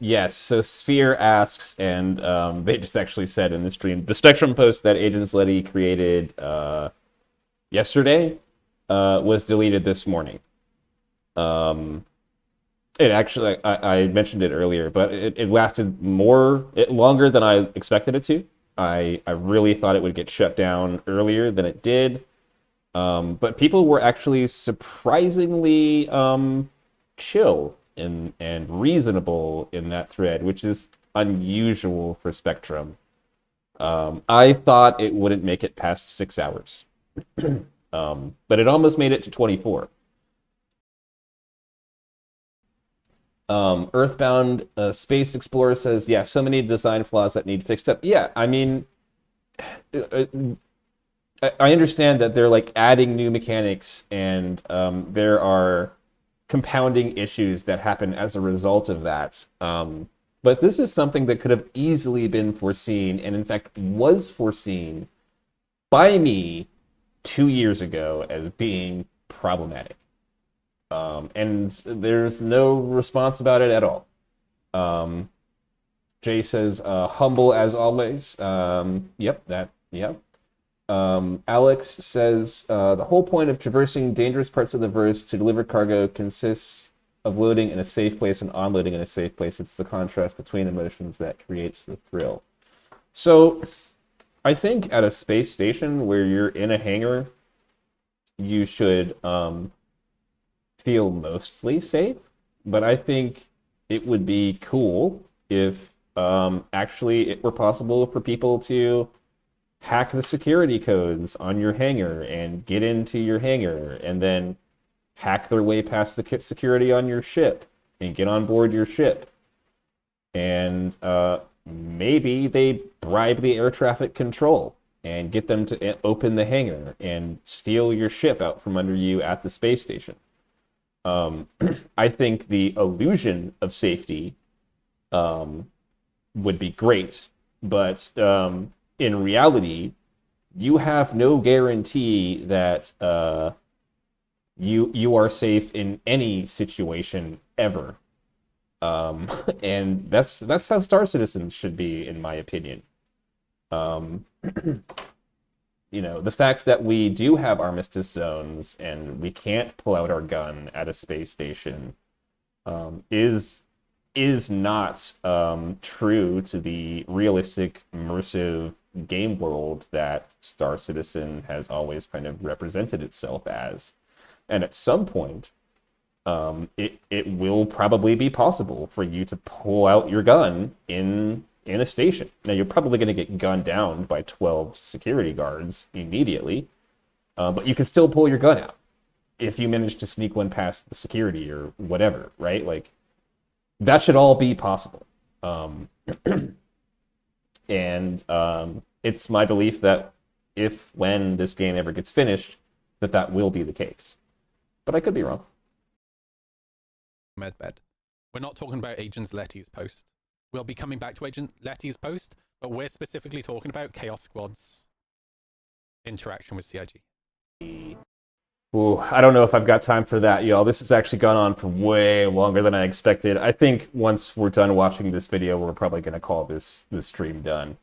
[SPEAKER 2] Yes, so Sphere asks, and they just actually said in the stream, the Spectrum post that Agents Letty created yesterday was deleted this morning. It actually, I mentioned it earlier, but it lasted longer than I expected it to. I really thought it would get shut down earlier than it did. But people were actually surprisingly chill and reasonable in that thread, which is unusual for Spectrum. I thought it wouldn't make it past 6 hours, but it almost made it to 24. Earthbound Space Explorer says, yeah, so many design flaws that need fixed up. Yeah, I mean, I understand that they're like adding new mechanics, and there are compounding issues that happen as a result of that. But this is something that could have easily been foreseen, and in fact was foreseen by me 2 years ago as being problematic. And there's no response about it at all. Jay says, humble as always. Yep. Alex says, the whole point of traversing dangerous parts of the verse to deliver cargo consists of loading in a safe place and unloading in a safe place. It's the contrast between emotions that creates the thrill. So I think at a space station where you're in a hangar, you should feel mostly safe, but I think it would be cool if actually it were possible for people to hack the security codes on your hangar and get into your hangar and then hack their way past the security on your ship and get on board your ship. And maybe they bribe the air traffic control and get them to open the hangar and steal your ship out from under you at the space station. I think the illusion of safety would be great, but in reality, you have no guarantee that you are safe in any situation ever, and that's how Star Citizen should be, in my opinion. You know, the fact that we do have armistice zones and we can't pull out our gun at a space station is not true to the realistic, immersive game world that Star Citizen has always kind of represented itself as. And at some point, it will probably be possible for you to pull out your gun in a station. Now, you're probably going to get gunned down by 12 security guards immediately, but you can still pull your gun out if you manage to sneak one past the security or whatever, right? Like, that should all be possible. And it's my belief that when this game ever gets finished, that will be the case. But I could be wrong.
[SPEAKER 3] Medbed. We're not talking about Agent Letty's post. We'll be coming back to Agent Letty's post, but we're specifically talking about Chaos Squad's interaction with CIG.
[SPEAKER 2] Ooh, I don't know if I've got time for that, y'all. This has actually gone on for way longer than I expected. I think once we're done watching this video, we're probably going to call this stream done.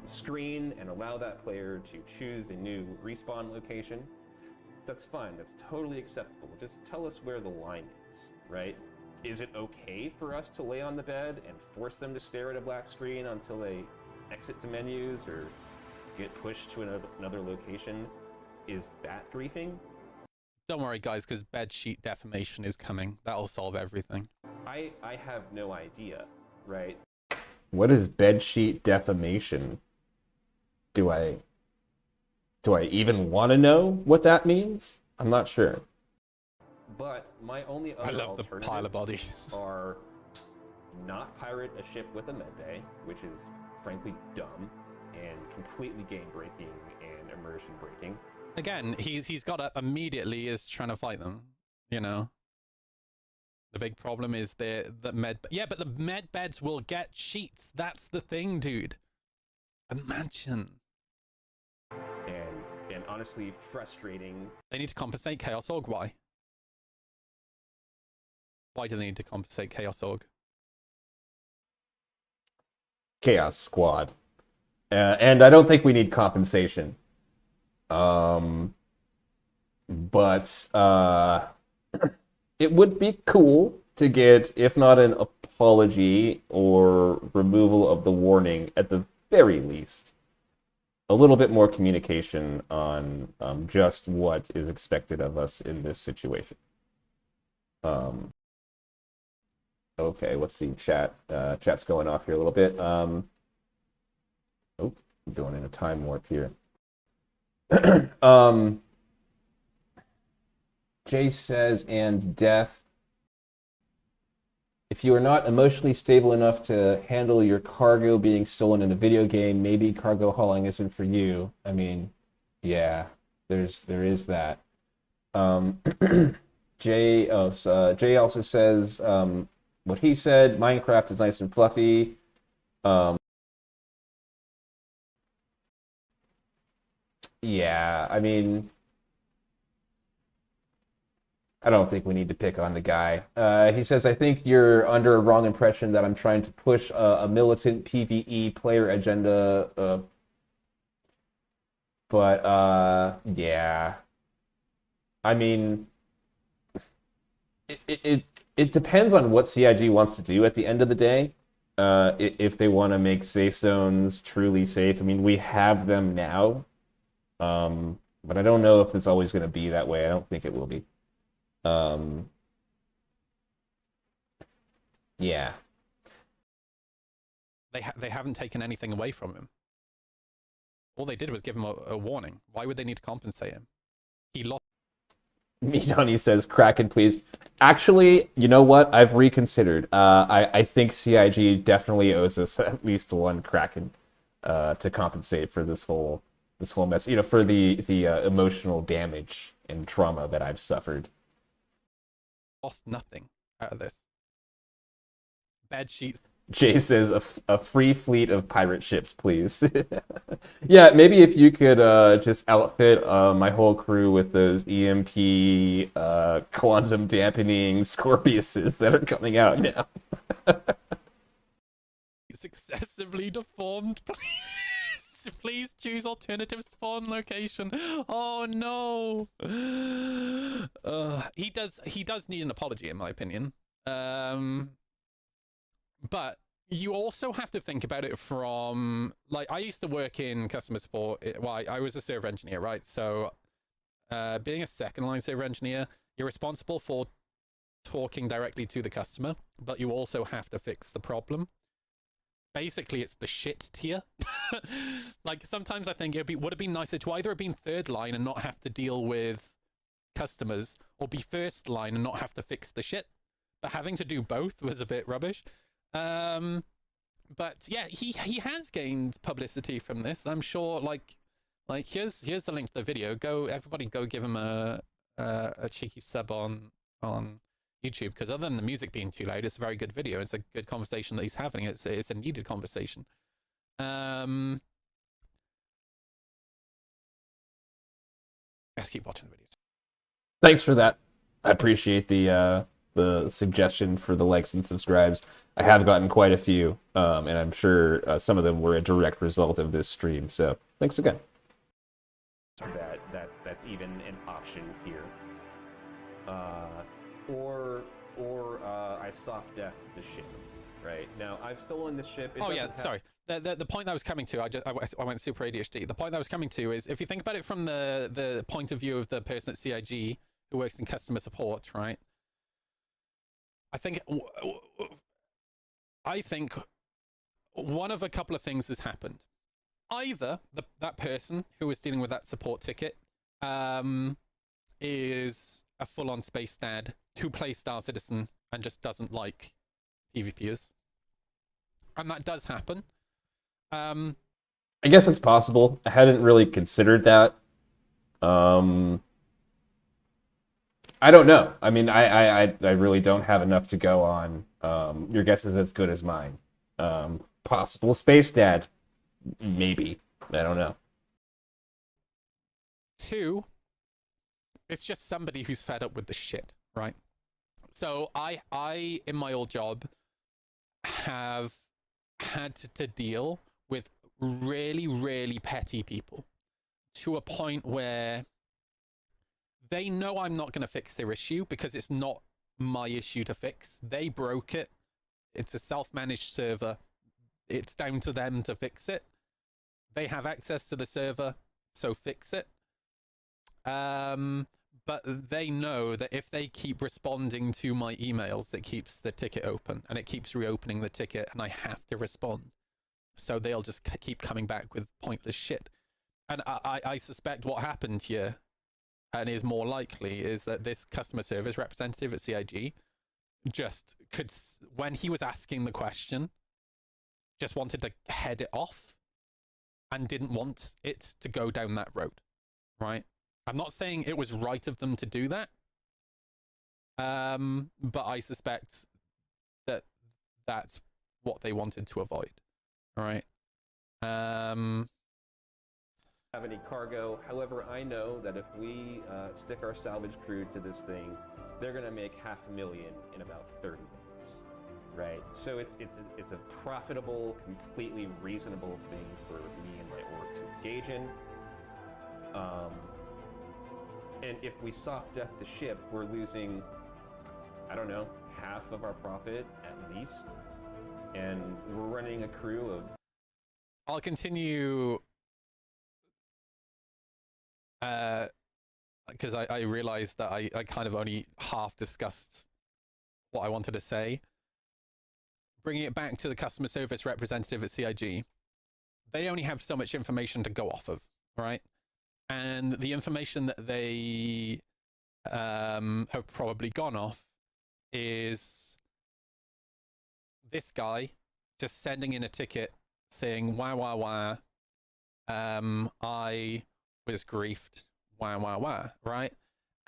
[SPEAKER 2] Screen and allow that player to choose a new respawn location. That's fine. That's totally acceptable. Just tell us where the line is, right? Is it okay for us to lay on the bed and force them to stare at a black screen until they exit to menus or get pushed to another location? Is that griefing?
[SPEAKER 3] Don't worry, guys, because bedsheet defamation is coming. That'll solve everything.
[SPEAKER 2] I have no idea, right? What is bedsheet defamation? Do I even want to know what that means? I'm not sure. But my only other
[SPEAKER 3] I love the pile of bodies.
[SPEAKER 2] are not pirate a ship with a medbay, which is frankly dumb and completely game breaking and immersion breaking.
[SPEAKER 3] Again, he's got up immediately is trying to fight them. You know, the big problem is the med. Yeah, but the med beds will get cheats. That's the thing, dude. Imagine.
[SPEAKER 2] And honestly, frustrating.
[SPEAKER 3] They need to compensate Chaos Org. Why? Why do they need to compensate Chaos Org?
[SPEAKER 2] Chaos Squad. And I don't think we need compensation. But it would be cool to get, if not an apology or removal of the warning, at the very least, a little bit more communication on just what is expected of us in this situation. Okay, let's see. Chat's going off here a little bit. Oh, I'm going in a time warp here. Jay says, and death. If you are not emotionally stable enough to handle your cargo being stolen in a video game, maybe cargo hauling isn't for you. I mean, yeah, there is that. Jay also says what he said. Minecraft is nice and fluffy. Yeah, I mean, I don't think we need to pick on the guy. He says, I think you're under a wrong impression that I'm trying to push a militant PvE player agenda. Yeah. I mean, it depends on what CIG wants to do at the end of the day. If they want to make safe zones truly safe. I mean, we have them now. But I don't know if it's always going to be that way. I don't think it will be. Yeah.
[SPEAKER 3] They haven't taken anything away from him. All they did was give him a warning. Why would they need to compensate him? He lost.
[SPEAKER 2] Midani says, Kraken, please. Actually, you know what? I've reconsidered. I think CIG definitely owes us at least one Kraken to compensate for this whole mess. You know, for the emotional damage and trauma that I've suffered.
[SPEAKER 3] Lost nothing out of this. Bed sheets.
[SPEAKER 2] Jay says, a free fleet of pirate ships, please. Yeah, maybe if you could just outfit my whole crew with those EMP quantum dampening Scorpiuses that are coming out now.
[SPEAKER 3] It's excessively deformed, please. Please choose alternative spawn location. Oh no. He does need an apology, in my opinion. But you also have to think about it from, like, I used to work in customer support. Well, I was a server engineer, right? So being a second line server engineer, you're responsible for talking directly to the customer, but you also have to fix the problem. Basically, it's the shit tier. Like, sometimes I think would have been nicer to either have been third line and not have to deal with customers, or be first line and not have to fix the shit. But having to do both was a bit rubbish. But yeah, he has gained publicity from this. I'm sure. Like here's the link to the video. Everybody go give him a cheeky sub on YouTube, because other than the music being too loud, it's a very good video. It's a good conversation that he's having. It's a needed conversation. Let's keep watching the videos.
[SPEAKER 2] Thanks for that. I appreciate the suggestion for the likes and subscribes. I have gotten quite a few, and I'm sure some of them were a direct result of this stream. So thanks again. That's even an option here. Or I soft death the ship. Right now, I've stolen the ship.
[SPEAKER 3] Oh yeah, sorry. The point I was coming to, I went super ADHD. The point I was coming to is, if you think about it from the point of view of the person at CIG who works in customer support, right? I think one of a couple of things has happened. Either that person who was dealing with that support ticket is a full-on space dad who plays Star Citizen and just doesn't like PvPers, And that does happen.
[SPEAKER 2] I guess it's possible. I hadn't really considered that. I don't know. I mean, I really don't have enough to go on. Your guess is as good as mine. Possible space dad, maybe. I don't know.
[SPEAKER 3] 2, it's just somebody who's fed up with the shit, right? So I in my old job have had to deal with really, really petty people to a point where they know I'm not going to fix their issue because it's not my issue to fix. They broke it. It's a self-managed server. It's down to them to fix it. They have access to the server, so fix it. But they know that if they keep responding to my emails, it keeps the ticket open and it keeps reopening the ticket and I have to respond. So they'll just keep coming back with pointless shit. And I suspect what happened here, and is more likely, is that this customer service representative at CIG just could, when he was asking the question, just wanted to head it off and didn't want it to go down that road, right? I'm not saying it was right of them to do that, but I suspect that that's what they wanted to avoid, all right?
[SPEAKER 2] Have any cargo. However, I know that if we stick our salvage crew to this thing, they're gonna make $500,000 in about 30 minutes, right? So it's a profitable, completely reasonable thing for me and my org to engage in. And if we soft death the ship, we're losing, I don't know, half of our profit at least, and we're running a crew of.
[SPEAKER 3] I'll continue. Because I realized that I kind of only half discussed what I wanted to say. Bringing it back to the customer service representative at CIG, they only have so much information to go off of, right? And the information that they have probably gone off is this guy just sending in a ticket saying, wah, wah, wah, I was griefed, wah, wah, wah, right?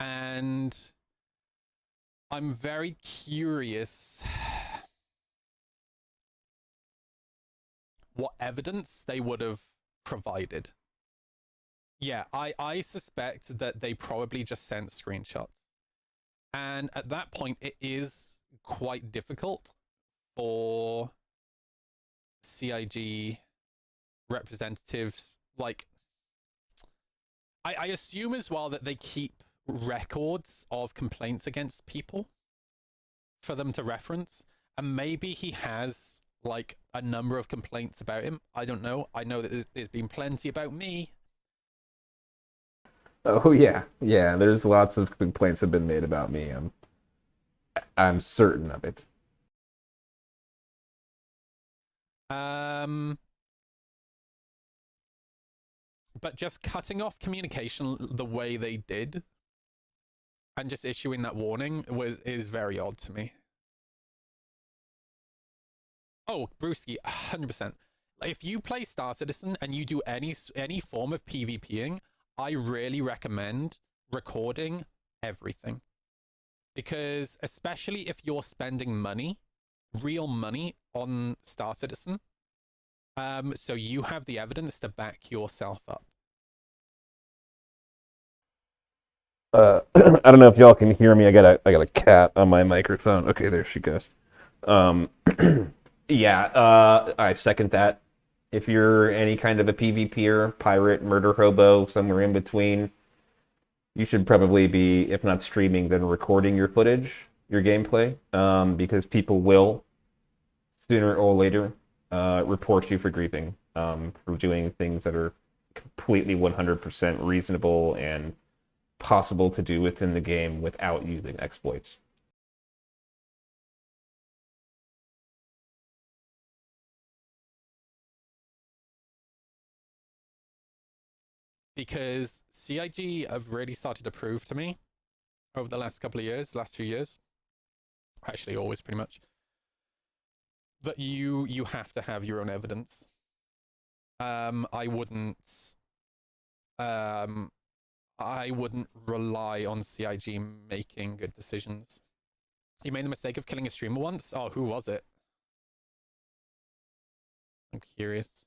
[SPEAKER 3] And I'm very curious what evidence they would have provided. Yeah, I suspect that they probably just sent screenshots. And at that point, it is quite difficult for CIG representatives. Like, I assume as well that they keep records of complaints against people for them to reference. And maybe he has, like, a number of complaints about him. I don't know. I know that there's been plenty about me.
[SPEAKER 2] Oh yeah, yeah. There's lots of complaints have been made about me. I'm certain of it.
[SPEAKER 3] But just cutting off communication the way they did, and just issuing that warning is very odd to me. Oh, Brewski, 100%. If you play Star Citizen and you do any form of PvPing, I really recommend recording everything. Because especially if you're spending money, real money on Star Citizen, so you have the evidence to back yourself up.
[SPEAKER 2] I don't know if y'all can hear me. I got a cat on my microphone. Okay, there she goes. Yeah, I second that. If you're any kind of a PvPer, pirate, murder hobo, somewhere in between, you should probably be, if not streaming, then recording your footage, your gameplay, because people will, sooner or later, report you for griefing, for doing things that are completely 100% reasonable and possible to do within the game without using exploits.
[SPEAKER 3] Because CIG have really started to prove to me over the last couple of years, last few years, actually always pretty much, that you have to have your own evidence. I wouldn't rely on CIG making good decisions. You made the mistake of killing a streamer once? Oh, who was it? I'm curious.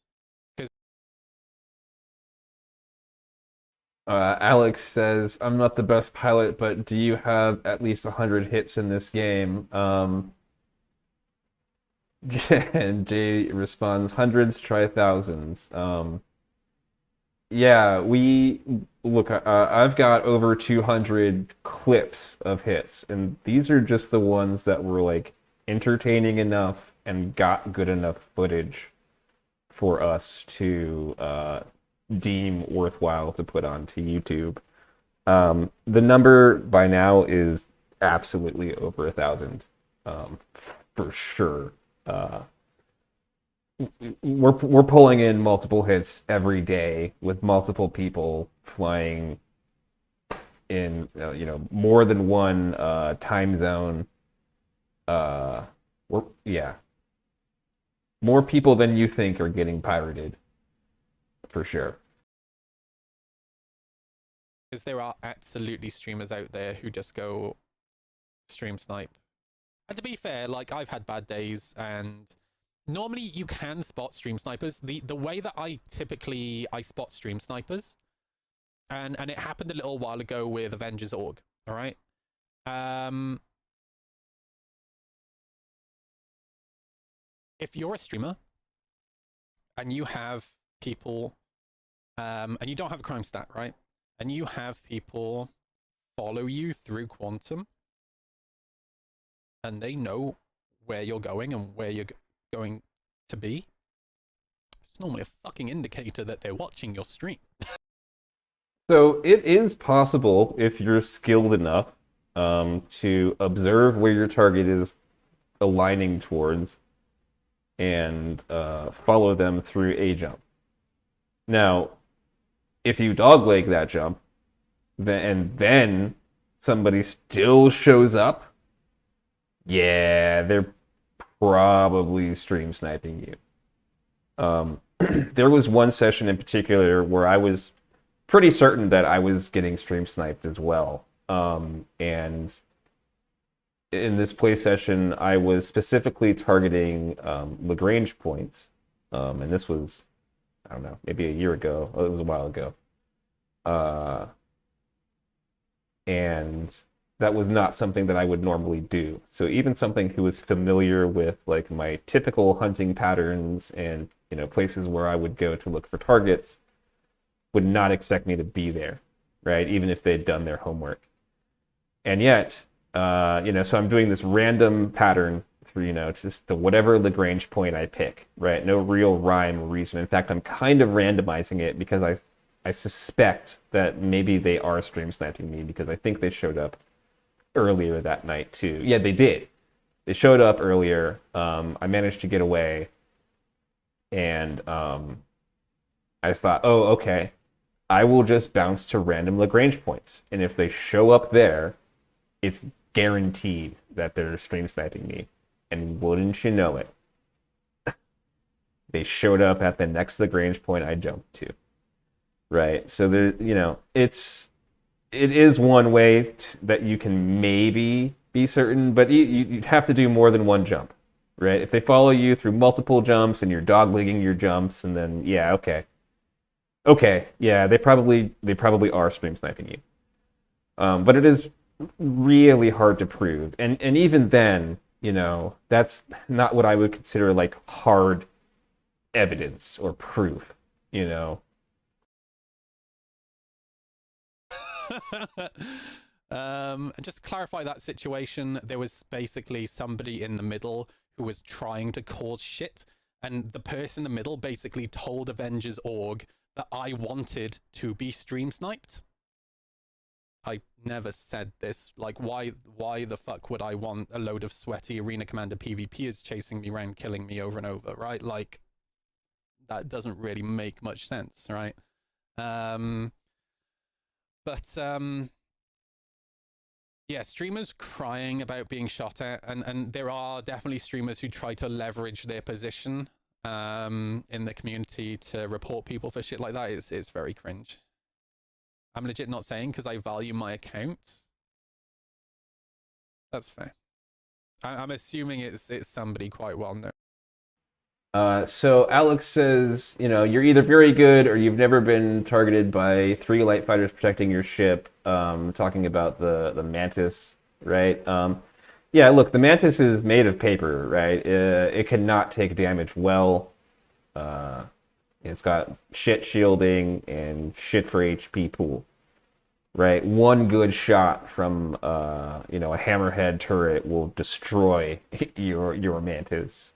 [SPEAKER 2] Alex says, I'm not the best pilot, but do you have at least 100 hits in this game? And Jay responds, hundreds, try thousands. Yeah, I've got over 200 clips of hits, and these are just the ones that were like entertaining enough and got good enough footage for us to deem worthwhile to put onto YouTube. The number by now is absolutely over 1,000, for sure. We're pulling in multiple hits every day with multiple people flying in more than one time zone. More people than you think are getting pirated, for sure.
[SPEAKER 3] Because there are absolutely streamers out there who just go stream snipe. And to be fair, like, I've had bad days, and normally you can spot stream snipers. The way that I spot stream snipers, and it happened a little while ago with Avengers Org, all right? If you're a streamer and you have people, and you don't have a crime stat, right? And you have people follow you through Quantum, and they know where you're going and where you're going to be, it's normally a fucking indicator that they're watching your stream.
[SPEAKER 2] So it is possible, if you're skilled enough, to observe where your target is aligning towards and follow them through a jump. Now, if you dogleg that jump, then somebody still shows up, yeah, they're probably stream sniping you. There was one session in particular where I was pretty certain that I was getting stream sniped as well. And in this play session, I was specifically targeting Lagrange points. And this was, I don't know, maybe a year ago. It was a while ago. And that was not something that I would normally do. So even something who was familiar with like my typical hunting patterns and places where I would go to look for targets would not expect me to be there, right? Even if they'd done their homework. And yet, so I'm doing this random pattern through, just the whatever Lagrange point I pick, right? No real rhyme or reason. In fact, I'm kind of randomizing it because I suspect that maybe they are stream sniping me because I think they showed up earlier that night too. Yeah, they did. They showed up earlier. I managed to get away, and I just thought, oh, okay, I will just bounce to random Lagrange points, and if they show up there, it's guaranteed that they're stream sniping me. And wouldn't you know it, they showed up at the next Lagrange point I jumped to. Right, so there, it is one way that you can maybe be certain, but you'd have to do more than one jump, right? If they follow you through multiple jumps and you're doglegging your jumps, and then yeah, okay, yeah, they probably are stream sniping you. But it is really hard to prove, and even then, that's not what I would consider like hard evidence or proof,
[SPEAKER 3] Just to clarify that situation, there was basically somebody in the middle who was trying to cause shit, and the person in the middle basically told Avengers Org that I wanted to be stream sniped. I never said this. Like, why the fuck would I want a load of sweaty arena commander PvPers chasing me around, killing me over and over, right? Like, that doesn't really make much sense, right? But Yeah, streamers crying about being shot at, and there are definitely streamers who try to leverage their position in the community to report people for shit like that. It's very cringe. I'm legit not saying because I value my account. That's fair. I'm assuming it's somebody quite well known.
[SPEAKER 2] So Alex says, you're either very good or you've never been targeted by 3 light fighters protecting your ship. Talking about the Mantis, right? Yeah, look, the Mantis is made of paper, right? It cannot take damage well. It's got shit shielding and shit for HP pool, right? One good shot from a hammerhead turret will destroy your Mantis.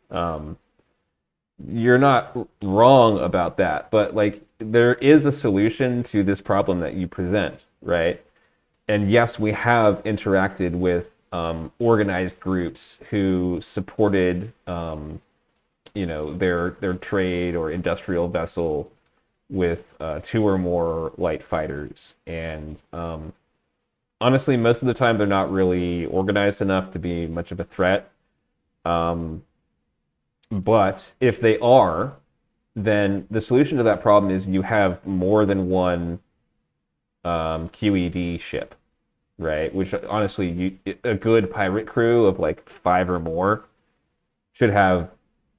[SPEAKER 2] You're not wrong about that, but like there is a solution to this problem that you present, right? And yes, we have interacted with organized groups who supported their trade or industrial vessel with 2 or more light fighters, and honestly most of the time they're not really organized enough to be much of a threat. But if they are, then the solution to that problem is you have more than one QED ship, right? Which honestly, a good pirate crew of like 5 or more should have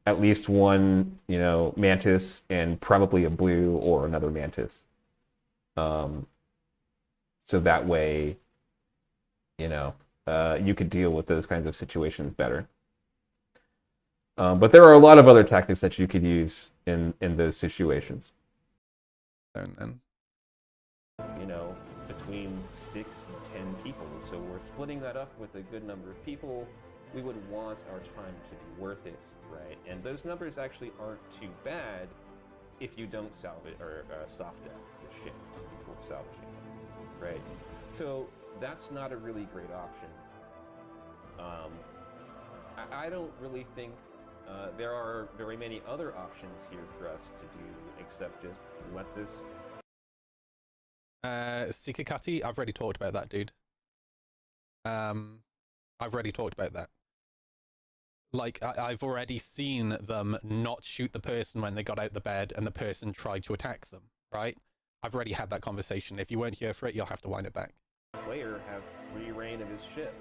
[SPEAKER 2] at least one, Mantis and probably a blue or another Mantis. So that way, you could deal with those kinds of situations better. But there are a lot of other tactics that you could use in those situations.
[SPEAKER 3] And
[SPEAKER 2] Between 6 and 10 people. So we're splitting that up with a good number of people. We would want our time to be worth it, right? And those numbers actually aren't too bad if you don't salvage or soft death the ship before salvaging, right? So that's not a really great option. I don't really think there are very many other options here for us to do except just let this.
[SPEAKER 3] Sikakati, I've already talked about that, dude. I've already talked about that. Like, I've already seen them not shoot the person when they got out the bed and the person tried to attack them, right? I've already had that conversation. If you weren't here for it, you'll have to wind it back.
[SPEAKER 2] Player have free reign of his ship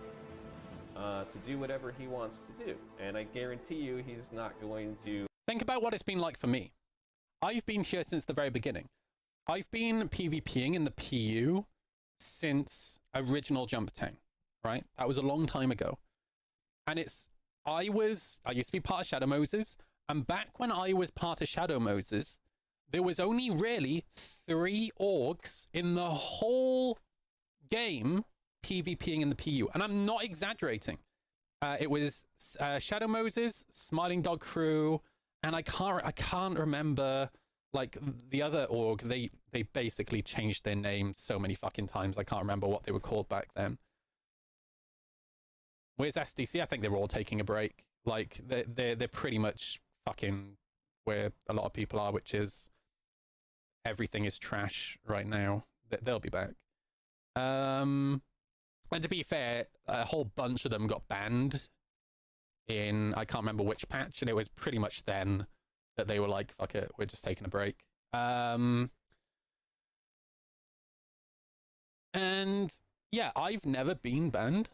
[SPEAKER 2] to do whatever he wants to do, and I guarantee you he's not going to.
[SPEAKER 3] Think about what it's been like for me. I've been here since the very beginning. I've been PvPing in the PU since original Jump Town, right? That was a long time ago. And I used to be part of Shadow Moses, and back when I was part of Shadow Moses, there was only really 3 orgs in the whole game PvPing in the PU, and I'm not exaggerating. It was Shadow Moses, Smiling Dog Crew, and I can't remember like the other org. They basically changed their name so many fucking times. I can't remember what they were called back then. Where's SDC? I think they're all taking a break. Like they're pretty much fucking where a lot of people are, which is everything is trash right now. They'll be back. And to be fair, a whole bunch of them got banned in, I can't remember which patch, and it was pretty much then that they were like, fuck it, we're just taking a break. And yeah, I've never been banned.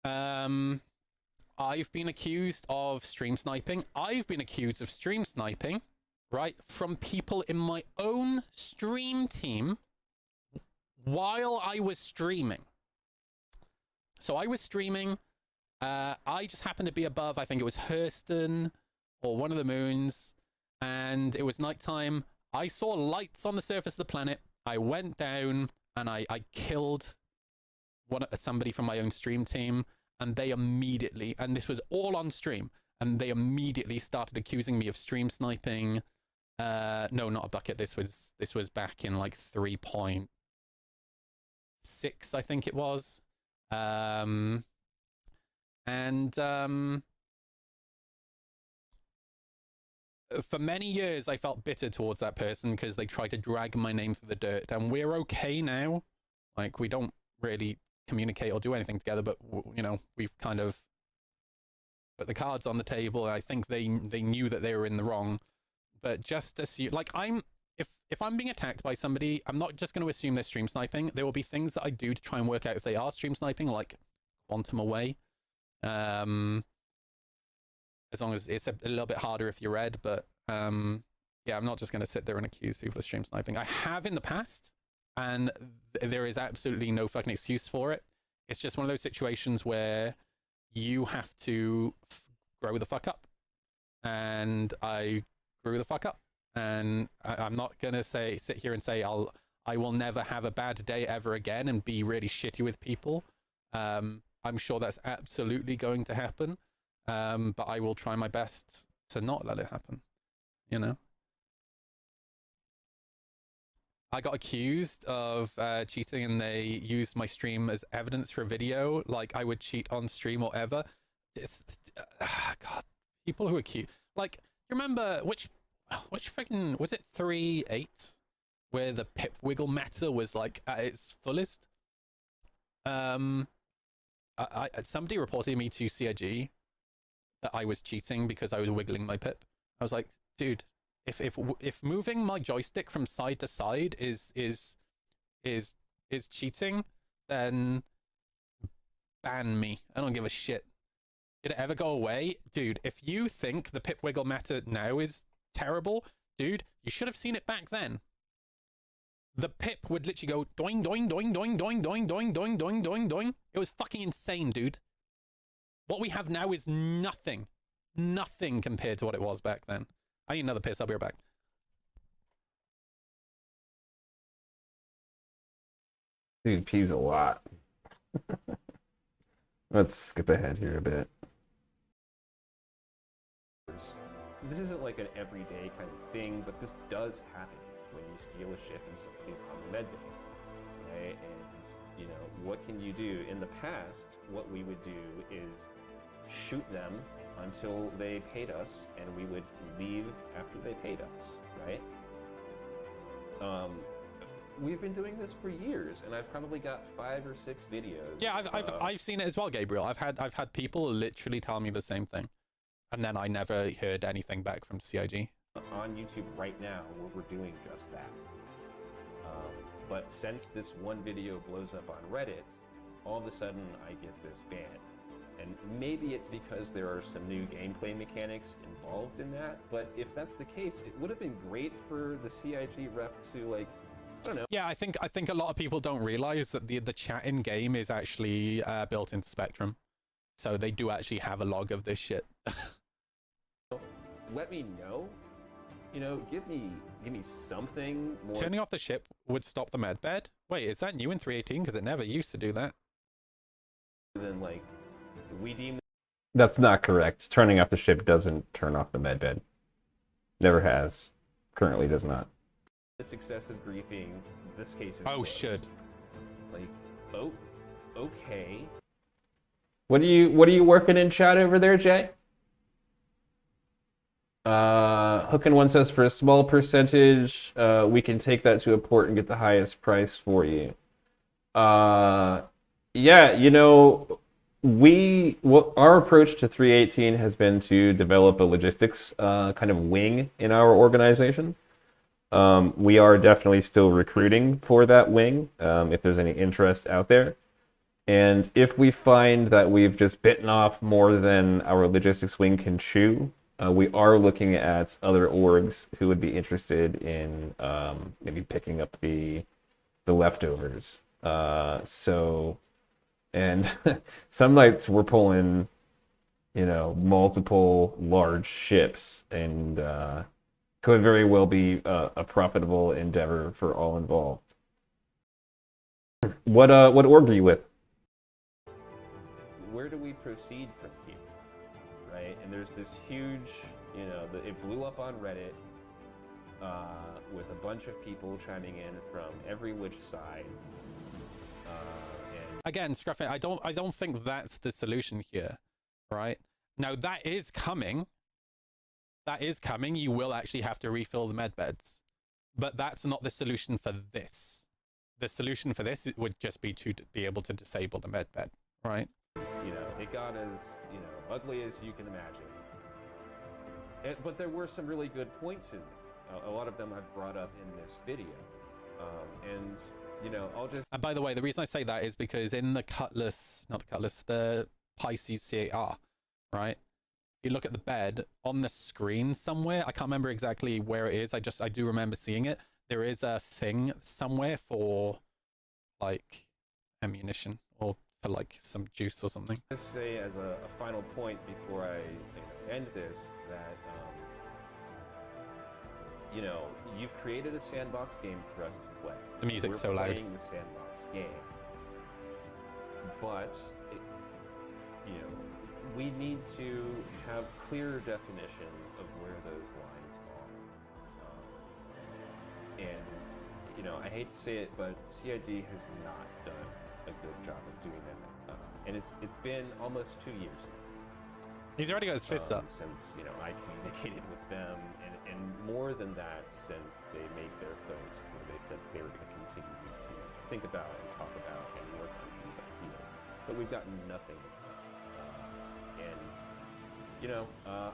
[SPEAKER 3] I've been accused of stream sniping. I've been accused of stream sniping, right, from people in my own stream team while I was streaming. So I was streaming. I just happened to be above, I think it was Hurston or one of the moons, and it was nighttime. I saw lights on the surface of the planet. I went down and I killed somebody from my own stream team, and they immediately, and this was all on stream, and they immediately started accusing me of stream sniping. No, not a bucket. This was back in like 3.6, I think it was. For many years, I felt bitter towards that person because they tried to drag my name through the dirt, and we're okay now. Like, we don't really communicate or do anything together, but you know, we've kind of put the cards on the table. And I think they knew that they were in the wrong, but just assume, like, if I'm being attacked by somebody, I'm not just going to assume they're stream sniping. There will be things that I do to try and work out if they are stream sniping, like quantum away. As long as it's a little bit harder if you're red, but yeah, I'm not just going to sit there and accuse people of stream sniping. I have in the past, and there is absolutely no fucking excuse for it. It's just one of those situations where you have to grow the fuck up. And I grew the fuck up. And I'm not going to sit here and say I will never have a bad day ever again and be really shitty with people. I'm sure that's absolutely going to happen. But I will try my best to not let it happen, you know? I got accused of cheating, and they used my stream as evidence for a video. Like, I would cheat on stream or ever. It's God, people who accuse, like, you remember which freaking, was it 3.8 where the pip wiggle meta was like at its fullest? Somebody reported me to CIG that I was cheating because I was wiggling my pip. I was like, dude, if moving my joystick from side to side is cheating, then ban me. I don't give a shit. Did it ever go away? Dude, if you think the pip wiggle meta now is terrible, dude, you should have seen it back then. The pip would literally go doing, doing, doing, doing, doing, doing, doing, doing, doing, doing, doing. It was fucking insane, dude. What we have now is nothing. Nothing compared to what it was back then. I need another piss. I'll be right back.
[SPEAKER 2] Dude pees a lot. Let's skip ahead here a bit.
[SPEAKER 5] This isn't like an everyday kind of thing, but this does happen when you steal a ship and somebody's on the med bay, right? And, you know, what can you do? In the past, what we would do is shoot them until they paid us, and we would leave after they paid us, right? We've been doing this for years, and I've probably got 5 or 6 videos.
[SPEAKER 3] Yeah, I've seen it as well, Gabriel. I've had people literally tell me the same thing, and then I never heard anything back from CIG.
[SPEAKER 5] On YouTube right now, where we're doing just that. But since this one video blows up on Reddit, all of a sudden I get this ban. And maybe it's because there are some new gameplay mechanics involved in that, but if that's the case, it would have been great for the CIG rep to, like, I don't know.
[SPEAKER 3] Yeah, I think a lot of people don't realize that the chat in game is actually built into Spectrum, so they do actually have a log of this shit.
[SPEAKER 5] Let me know. You know, give me something more.
[SPEAKER 3] Turning off the ship would stop the medbed. Wait, is that new in 3.18? Because it never used to do that.
[SPEAKER 5] Than, like, we deem
[SPEAKER 2] That's not correct. Turning off the ship doesn't turn off the medbed. Never has. Currently does not.
[SPEAKER 5] this excessive griefing. This case is
[SPEAKER 3] Oh,
[SPEAKER 5] closed.
[SPEAKER 3] shit.
[SPEAKER 5] Like, oh, okay.
[SPEAKER 2] What are you working in chat over there, Jay? Hookin one says for a small percentage, we can take that to a port and get the highest price for you. Yeah, you know, our approach to 318 has been to develop a logistics kind of wing in our organization. We are definitely still recruiting for that wing, if there's any interest out there. And if we find that we've just bitten off more than our logistics wing can chew, we are looking at other orgs who would be interested in maybe picking up the leftovers. And some nights we're pulling, you know, multiple large ships, and could very well be a profitable endeavor for all involved. What org are you with?
[SPEAKER 5] Where do we proceed from here, right? And there's this huge, you know, it blew up on Reddit with a bunch of people chiming in from every which side. And
[SPEAKER 3] Again, Scruffy, I don't think that's the solution here, right? Now that is coming. That is coming. You will actually have to refill the med beds, but that's not the solution for this. the solution for this would just be to be able to disable the med bed, right?
[SPEAKER 5] It got as ugly as you can imagine. But there were some really good points in it. A lot of them I've brought up in this video, and I'll just.
[SPEAKER 3] And by the way, the reason I say that is because in the Cutlass, not the Cutlass, the Pisces C8R, right? You look at the bed on the screen somewhere. I can't remember exactly where it is. I do remember seeing it. There is a thing somewhere for like ammunition or for like some juice or something.
[SPEAKER 5] Just say as a final point before I end this that you've created a sandbox game for us to play.
[SPEAKER 3] The music's
[SPEAKER 5] We're
[SPEAKER 3] so loud.
[SPEAKER 5] playing the sandbox game, but we need to have clearer definition of where those lines are. And I hate to say it, but CIG has not done a good job of doing that. And it's been almost 2 years now.
[SPEAKER 3] He's already got his fists up.
[SPEAKER 5] Since I communicated with them, and more than that, since they made their post where they said they were going to continue to think about and talk about and work on things like Field. But we've gotten nothing.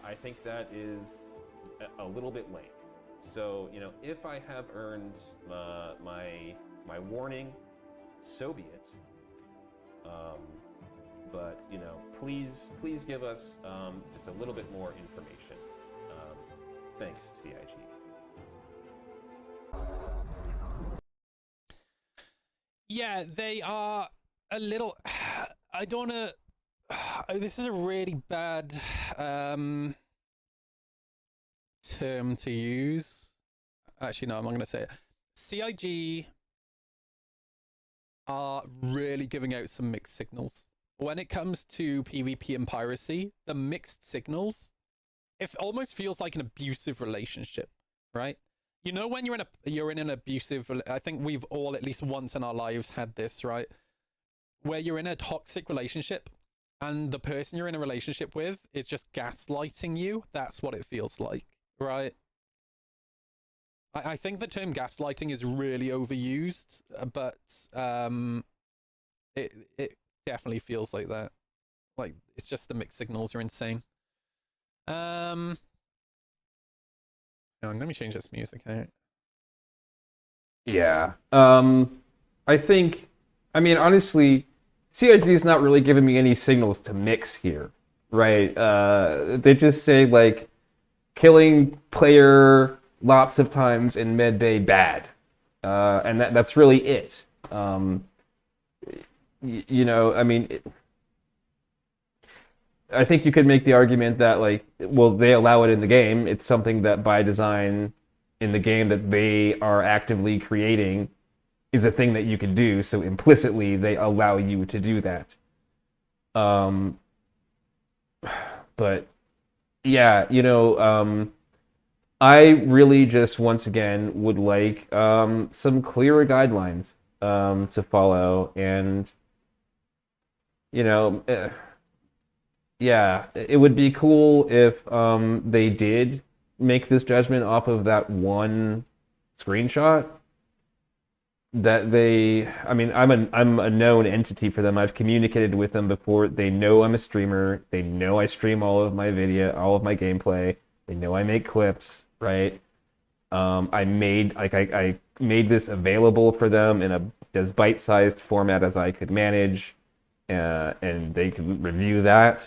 [SPEAKER 5] I think that is a little bit lame. So if I have earned my warning, so be it. But please give us just a little bit more information. Thanks, CIG.
[SPEAKER 3] Yeah, they are a little. I don't wanna. This is a really bad term to use. Actually, no, I'm not going to say it. CIG are really giving out some mixed signals. When it comes to PvP and piracy, the mixed signals, it almost feels like an abusive relationship, right? When you're in an abusive, I think we've all at least once in our lives had this, right? Where you're in a toxic relationship and the person you're in a relationship with is just gaslighting you. That's what it feels like, right? I think the term gaslighting is really overused, but it definitely feels like that. Like, it's just the mixed signals are insane. Hang on, let me change this music out.
[SPEAKER 2] Yeah. Honestly, CIG is not really giving me any signals to mix here, right? They just say, like, killing player lots of times in medbay bad. And that's really it. I think you could make the argument that, like, well, they allow it in the game. It's something that by design in the game that they are actively creating is a thing that you can do. So implicitly, they allow you to do that. But yeah, I really just, once again, would like some clearer guidelines to follow. And, yeah, it would be cool if they did make this judgment off of that one screenshot. That I'm a known entity for them. I've communicated with them before. They know I'm a streamer. They know I stream all of my video, all of my gameplay. They know I make clips, right? I made this available for them in as bite-sized format as I could manage, and they could review that,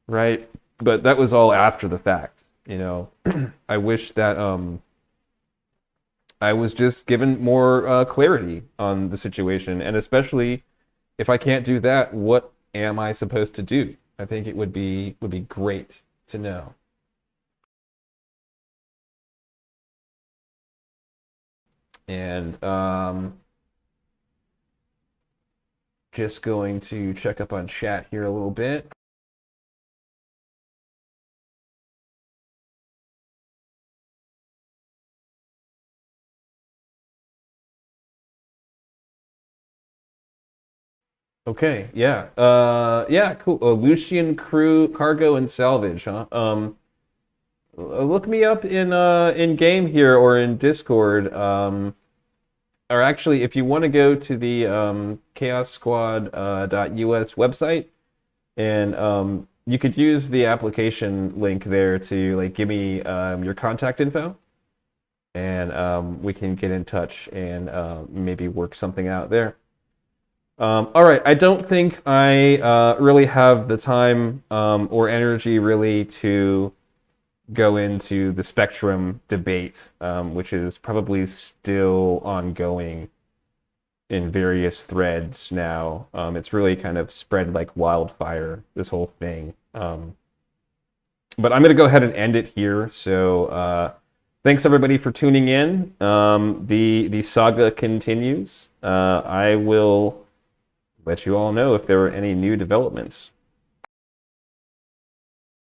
[SPEAKER 2] right? But that was all after the fact, I wish that I was just given more clarity on the situation, and especially if I can't do that, what am I supposed to do? I think it would be great to know. And just going to check up on chat here a little bit. Okay, yeah. Yeah, cool. Lucian Cargo and Salvage, huh? Look me up in game here or in Discord. or actually, if you want to go to the chaossquad.us website, and you could use the application link there to like give me your contact info, and we can get in touch and maybe work something out there. All right, I don't think I really have the time or energy really to go into the Spectrum debate, which is probably still ongoing in various threads now. It's really kind of spread like wildfire, this whole thing. But I'm going to go ahead and end it here. So thanks everybody for tuning in. The saga continues. I will let you all know if there are any new developments.